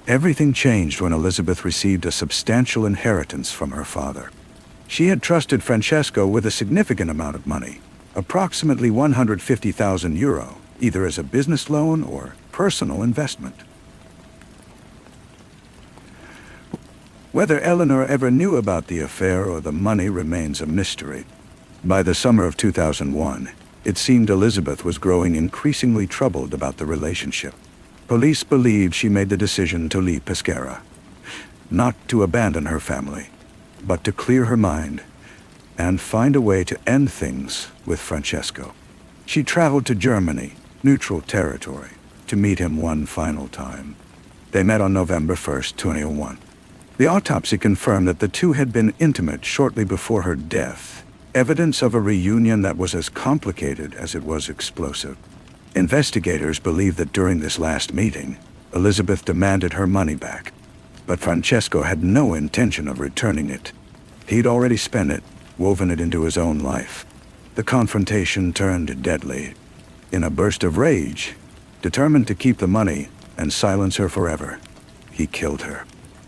Everything changed when Elizabeth received a substantial inheritance from her father. She had trusted Francesco with a significant amount of money, approximately 150,000 euro, either as a business loan or personal investment. Whether Eleanor ever knew about the affair or the money remains a mystery. By the summer of 2001, it seemed Elizabeth was growing increasingly troubled about the relationship. Police believed she made the decision to leave Pescara, not to abandon her family, but to clear her mind and find a way to end things with Francesco. She traveled to Germany, neutral territory, to meet him one final time. They met on November 1st, 2001. The autopsy confirmed that the two had been intimate shortly before her death, evidence of a reunion that was as complicated as it was explosive. Investigators believe that during this last meeting, Elizabeth demanded her money back, but Francesco had no intention of returning it. He'd already spent it, woven it into his own life. The confrontation turned deadly. In a burst of rage, determined to keep the money and silence her forever, he killed her.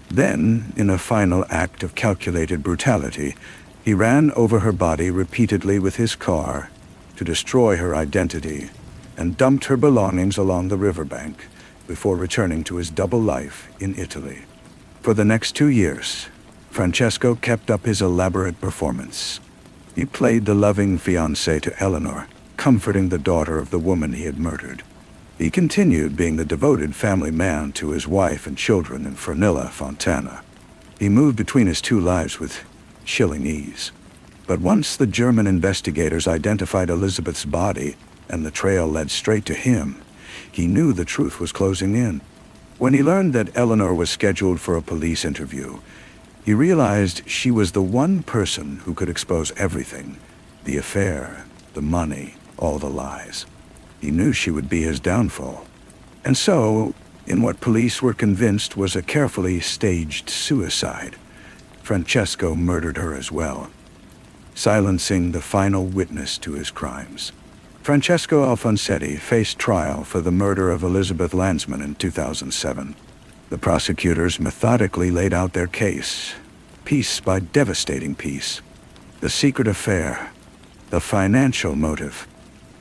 Then, in a final act of calculated brutality, he ran over her body repeatedly with his car to destroy her identity and dumped her belongings along the riverbank before returning to his double life in Italy. For the next 2 years, Francesco kept up his elaborate performance. He played the loving fiancé to Eleanor, comforting the daughter of the woman he had murdered. He continued being the devoted family man to his wife and children in Fernilla Fontana. He moved between his two lives with chilling ease. But once the German investigators identified Elizabeth's body and the trail led straight to him, he knew the truth was closing in. When he learned that Eleanor was scheduled for a police interview, he realized she was the one person who could expose everything: the affair, the money, all the lies. He knew she would be his downfall. And so, in what police were convinced was a carefully staged suicide, Francesco murdered her as well, silencing the final witness to his crimes. Francesco Alfonsetti faced trial for the murder of Elizabeth Landsman in 2007. The prosecutors methodically laid out their case, piece by devastating piece. The secret affair, the financial motive,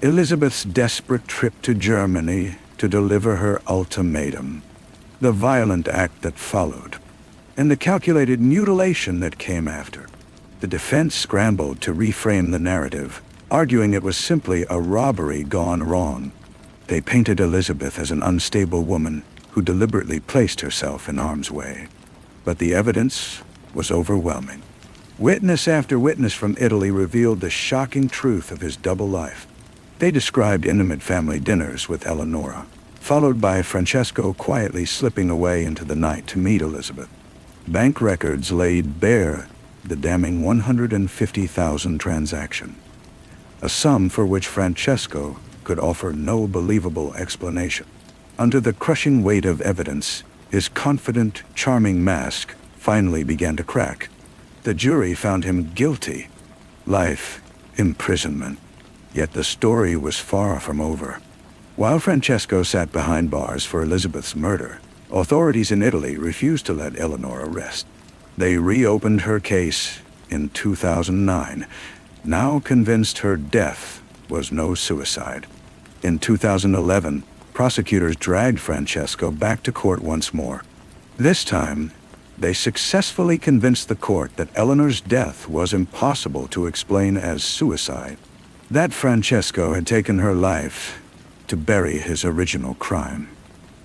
Elizabeth's desperate trip to Germany to deliver her ultimatum, the violent act that followed, and the calculated mutilation that came after. The defense scrambled to reframe the narrative, arguing it was simply a robbery gone wrong. They painted Elizabeth as an unstable woman who deliberately placed herself in harm's way. But the evidence was overwhelming. Witness after witness from Italy revealed the shocking truth of his double life. They described intimate family dinners with Eleonora, followed by Francesco quietly slipping away into the night to meet Elizabeth. Bank records laid bare the damning 150,000 transaction, a sum for which Francesco could offer no believable explanation. Under the crushing weight of evidence, his confident, charming mask finally began to crack. The jury found him guilty, life imprisonment. Yet the story was far from over. While Francesco sat behind bars for Elizabeth's murder, authorities in Italy refused to let Eleanor rest. They reopened her case in 2009, now convinced her death was no suicide. In 2011, prosecutors dragged Francesco back to court once more. This time, they successfully convinced the court that Eleanor's death was impossible to explain as suicide, that Francesco had taken her life to bury his original crime.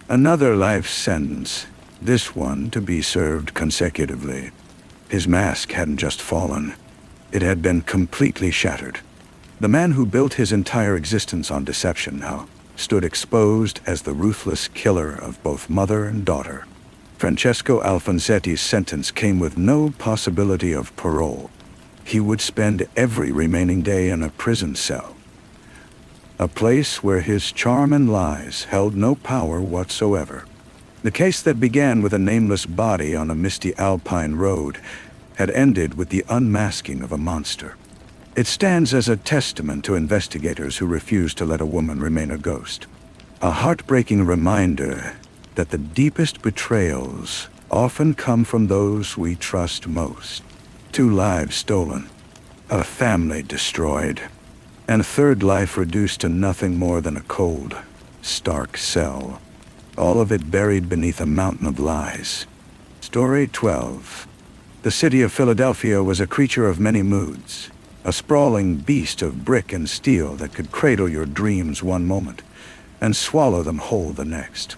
Another life sentence, this one to be served consecutively. His mask hadn't just fallen, it had been completely shattered. The man who built his entire existence on deception now stood exposed as the ruthless killer of both mother and daughter. Francesco Alfonsetti's sentence came with no possibility of parole. He would spend every remaining day in a prison cell, a place where his charm and lies held no power whatsoever. The case that began with a nameless body on a misty alpine road had ended with the unmasking of a monster. It stands as a testament to investigators who refuse to let a woman remain a ghost. A heartbreaking reminder that the deepest betrayals often come from those we trust most. 2 lives stolen, a family destroyed, and a third life reduced to nothing more than a cold, stark cell. All of it buried beneath a mountain of lies. Story 12. The city of Philadelphia was a creature of many moods, a sprawling beast of brick and steel that could cradle your dreams one moment and swallow them whole the next.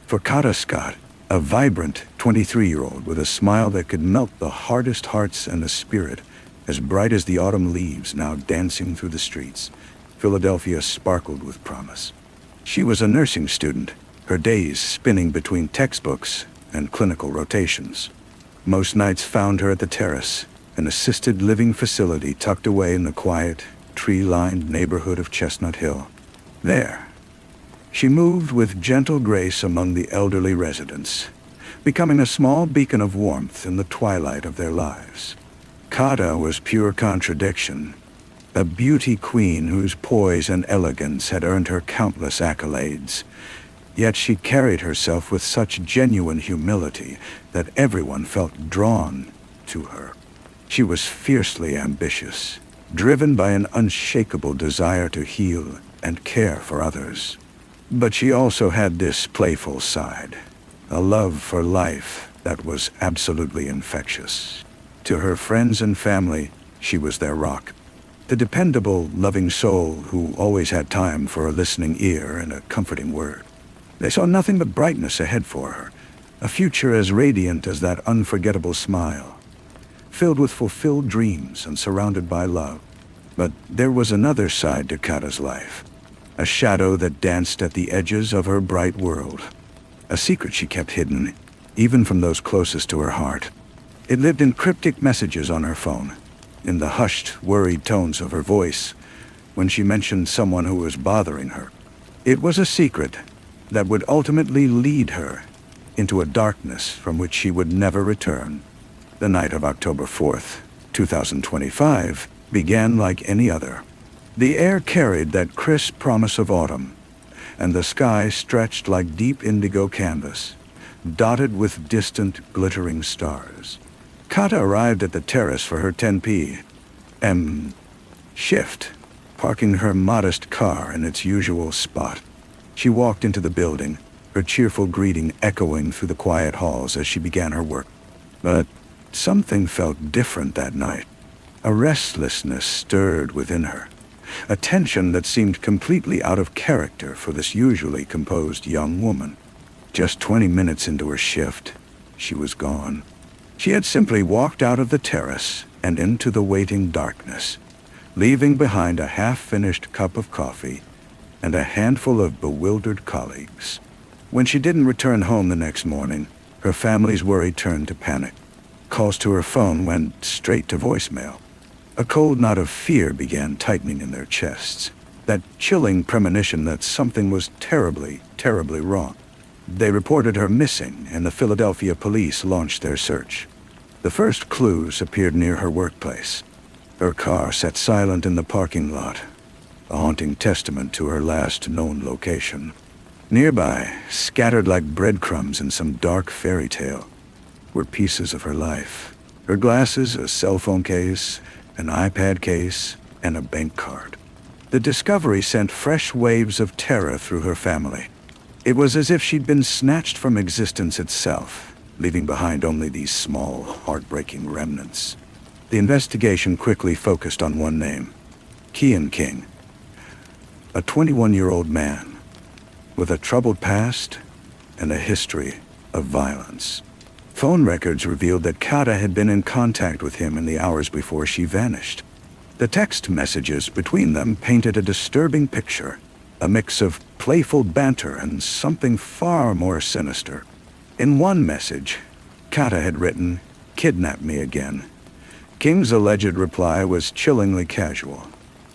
For Kata Scott, a vibrant 23-year-old with a smile that could melt the hardest hearts and a spirit as bright as the autumn leaves now dancing through the streets, Philadelphia sparkled with promise. She was a nursing student, her days spinning between textbooks and clinical rotations. Most nights found her at the Terrace, an assisted living facility tucked away in the quiet, tree-lined neighborhood of Chestnut Hill. There, she moved with gentle grace among the elderly residents, becoming a small beacon of warmth in the twilight of their lives. Kata was pure contradiction, a beauty queen whose poise and elegance had earned her countless accolades. Yet she carried herself with such genuine humility that everyone felt drawn to her. She was fiercely ambitious, driven by an unshakable desire to heal and care for others. But she also had this playful side, a love for life that was absolutely infectious. To her friends and family, she was their rock, the dependable, loving soul who always had time for a listening ear and a comforting word. They saw nothing but brightness ahead for her, a future as radiant as that unforgettable smile, filled with fulfilled dreams and surrounded by love. But there was another side to Kata's life, a shadow that danced at the edges of her bright world, a secret she kept hidden, even from those closest to her heart. It lived in cryptic messages on her phone, in the hushed, worried tones of her voice when she mentioned someone who was bothering her. It was a secret that would ultimately lead her into a darkness from which she would never return. The night of October 4th, 2025, began like any other. The air carried that crisp promise of autumn, and the sky stretched like deep indigo canvas, dotted with distant, glittering stars. Kata arrived at the terrace for her 10 p.m. shift, parking her modest car in its usual spot. She walked into the building, her cheerful greeting echoing through the quiet halls as she began her work. But something felt different that night. A restlessness stirred within her, a tension that seemed completely out of character for this usually composed young woman. Just 20 minutes into her shift, she was gone. She had simply walked out of the terrace and into the waiting darkness, leaving behind a half-finished cup of coffee and a handful of bewildered colleagues. When she didn't return home the next morning, her family's worry turned to panic. Calls to her phone went straight to voicemail. A cold knot of fear began tightening in their chests, that chilling premonition that something was terribly, terribly wrong. They reported her missing, and the Philadelphia police launched their search. The first clues appeared near her workplace. Her car sat silent in the parking lot, a haunting testament to her last known location. Nearby, scattered like breadcrumbs in some dark fairy tale, were pieces of her life. Her glasses, a cell phone case, an iPad case, and a bank card. The discovery sent fresh waves of terror through her family. It was as if she'd been snatched from existence itself, leaving behind only these small, heartbreaking remnants. The investigation quickly focused on one name, Kian King, a 21-year-old man with a troubled past and a history of violence. Phone records revealed that Kata had been in contact with him in the hours before she vanished. The text messages between them painted a disturbing picture, a mix of playful banter and something far more sinister. In one message, Kata had written, "Kidnap me again." King's alleged reply was chillingly casual.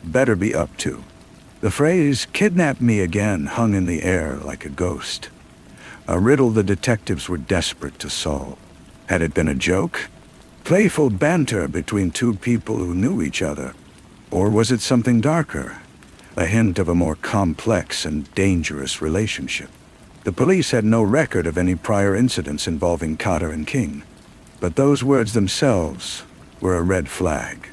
"Better be up to." The phrase, "kidnap me again," hung in the air like a ghost, a riddle the detectives were desperate to solve. Had it been a joke? Playful banter between two people who knew each other? Or was it something darker? A hint of a more complex and dangerous relationship? The police had no record of any prior incidents involving Kata and King, but those words themselves were a red flag,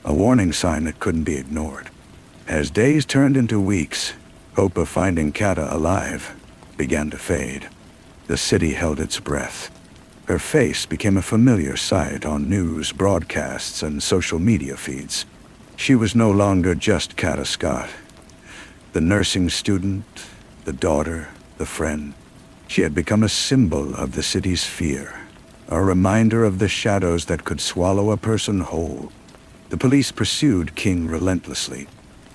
a warning sign that couldn't be ignored. As days turned into weeks, hope of finding Kata alive began to fade. The city held its breath. Her face became a familiar sight on news broadcasts and social media feeds. She was no longer just Kata Scott, the nursing student, the daughter, the friend. She had become a symbol of the city's fear, a reminder of the shadows that could swallow a person whole. The police pursued King relentlessly.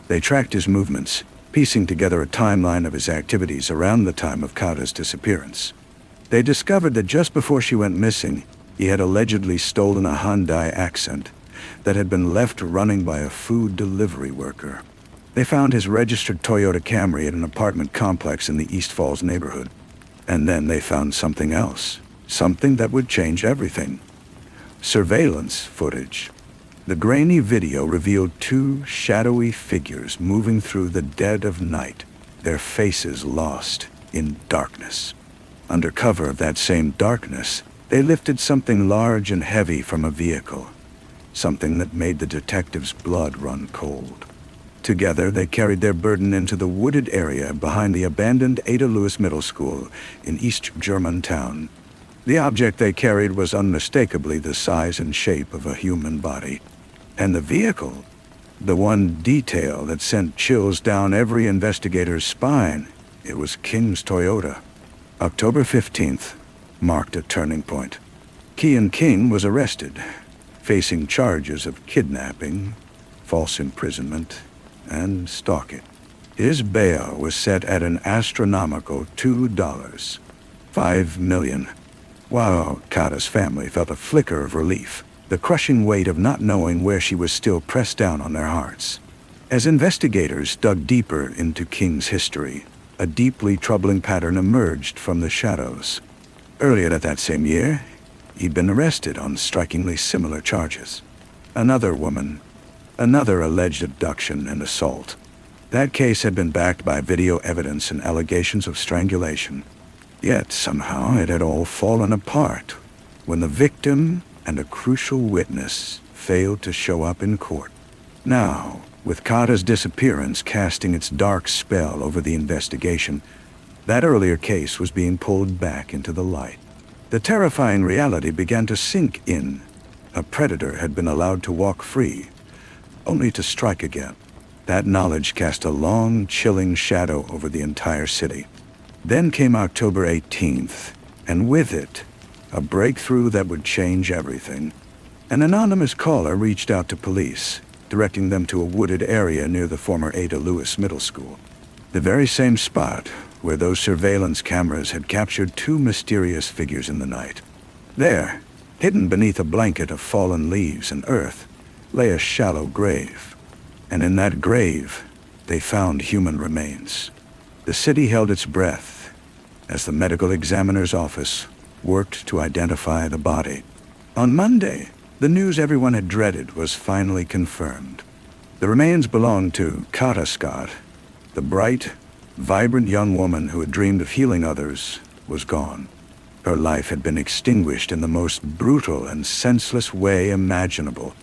They tracked his movements, piecing together a timeline of his activities around the time of Kata's disappearance. They discovered that just before she went missing, he had allegedly stolen a Hyundai Accent that had been left running by a food delivery worker. They found his registered Toyota Camry at an apartment complex in the East Falls neighborhood. And then they found something else, something that would change everything. Surveillance footage. The grainy video revealed two shadowy figures moving through the dead of night, their faces lost in darkness. Under cover of that same darkness, they lifted something large and heavy from a vehicle, something that made the detectives' blood run cold. Together, they carried their burden into the wooded area behind the abandoned Ada Lewis Middle School in East Germantown. The object they carried was unmistakably the size and shape of a human body. And the vehicle, the one detail that sent chills down every investigator's spine, it was King's Toyota. October 15th marked a turning point. Kian King was arrested, facing charges of kidnapping, false imprisonment, and stalking. His bail was set at an astronomical $2. 5 million. While Kata's family felt a flicker of relief, the crushing weight of not knowing where she was still pressed down on their hearts. As investigators dug deeper into King's history, a deeply troubling pattern emerged from the shadows. Earlier that same year, he'd been arrested on strikingly similar charges. Another woman, another alleged abduction and assault. That case had been backed by video evidence and allegations of strangulation. Yet somehow it had all fallen apart when the victim and a crucial witness failed to show up in court. Now, with Kata's disappearance casting its dark spell over the investigation, that earlier case was being pulled back into the light. The terrifying reality began to sink in. A predator had been allowed to walk free, only to strike again. That knowledge cast a long, chilling shadow over the entire city. Then came October 18th, and with it, a breakthrough that would change everything. An anonymous caller reached out to police, directing them to a wooded area near the former Ada Lewis Middle School. The very same spot where those surveillance cameras had captured two mysterious figures in the night. There, hidden beneath a blanket of fallen leaves and earth, lay a shallow grave. And in that grave, they found human remains. The city held its breath as the medical examiner's office worked to identify the body. On Monday, the news everyone had dreaded was finally confirmed. The remains belonged to Kata Scott. The bright, vibrant young woman who had dreamed of healing others was gone. Her life had been extinguished in the most brutal and senseless way imaginable.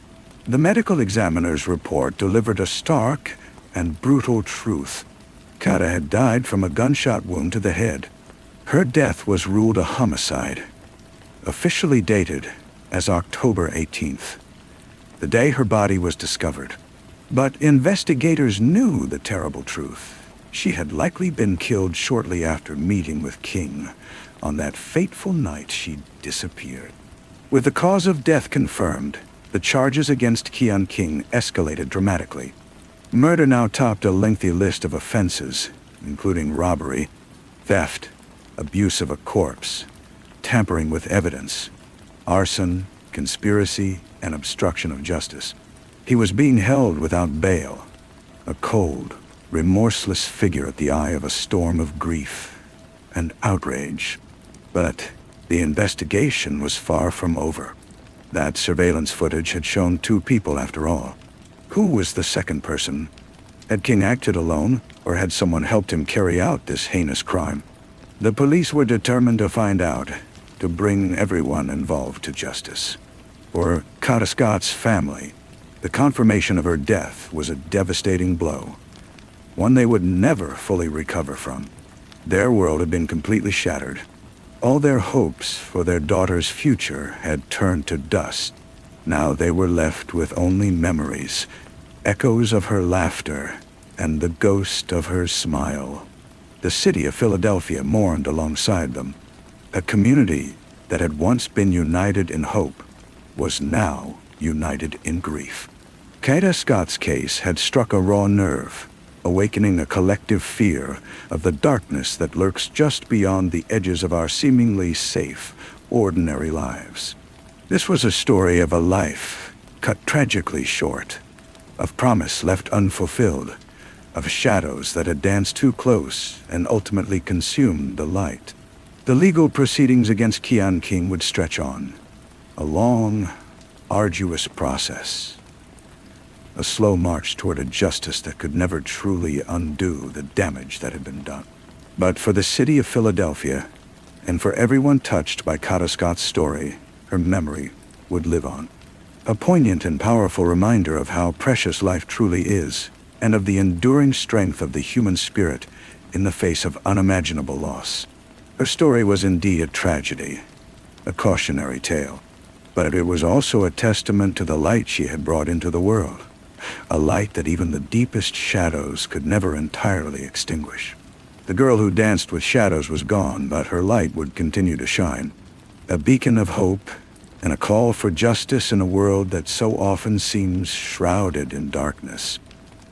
The medical examiner's report delivered a stark and brutal truth. Kata had died from a gunshot wound to the head. Her death was ruled a homicide, officially dated as October 18th, the day her body was discovered. But investigators knew the terrible truth. She had likely been killed shortly after meeting with King. On that fateful night, she disappeared. With the cause of death confirmed, the charges against Kian King escalated dramatically. Murder now topped a lengthy list of offenses, including robbery, theft, abuse of a corpse, tampering with evidence, arson, conspiracy, and obstruction of justice. He was being held without bail, a cold, remorseless figure at the eye of a storm of grief and outrage. But the investigation was far from over. That surveillance footage had shown two people after all. Who was the second person? Had King acted alone, or had someone helped him carry out this heinous crime? The police were determined to find out, to bring everyone involved to justice. For Kata Scott's family, the confirmation of her death was a devastating blow, one they would never fully recover from. Their world had been completely shattered. All their hopes for their daughter's future had turned to dust. Now they were left with only memories, echoes of her laughter, and the ghost of her smile. The city of Philadelphia mourned alongside them. A community that had once been united in hope was now united in grief. Kata Scott's case had struck a raw nerve, awakening a collective fear of the darkness that lurks just beyond the edges of our seemingly safe, ordinary lives. This was a story of a life cut tragically short, of promise left unfulfilled, of shadows that had danced too close and ultimately consumed the light. The legal proceedings against Kian King would stretch on, a long, arduous process, a slow march toward a justice that could never truly undo the damage that had been done. But for the city of Philadelphia, and for everyone touched by Cotta Scott's story, her memory would live on. A poignant and powerful reminder of how precious life truly is, and of the enduring strength of the human spirit in the face of unimaginable loss. Her story was indeed a tragedy, a cautionary tale, but it was also a testament to the light she had brought into the world, a light that even the deepest shadows could never entirely extinguish. The girl who danced with shadows was gone, but her light would continue to shine, a beacon of hope and a call for justice in a world that so often seems shrouded in darkness.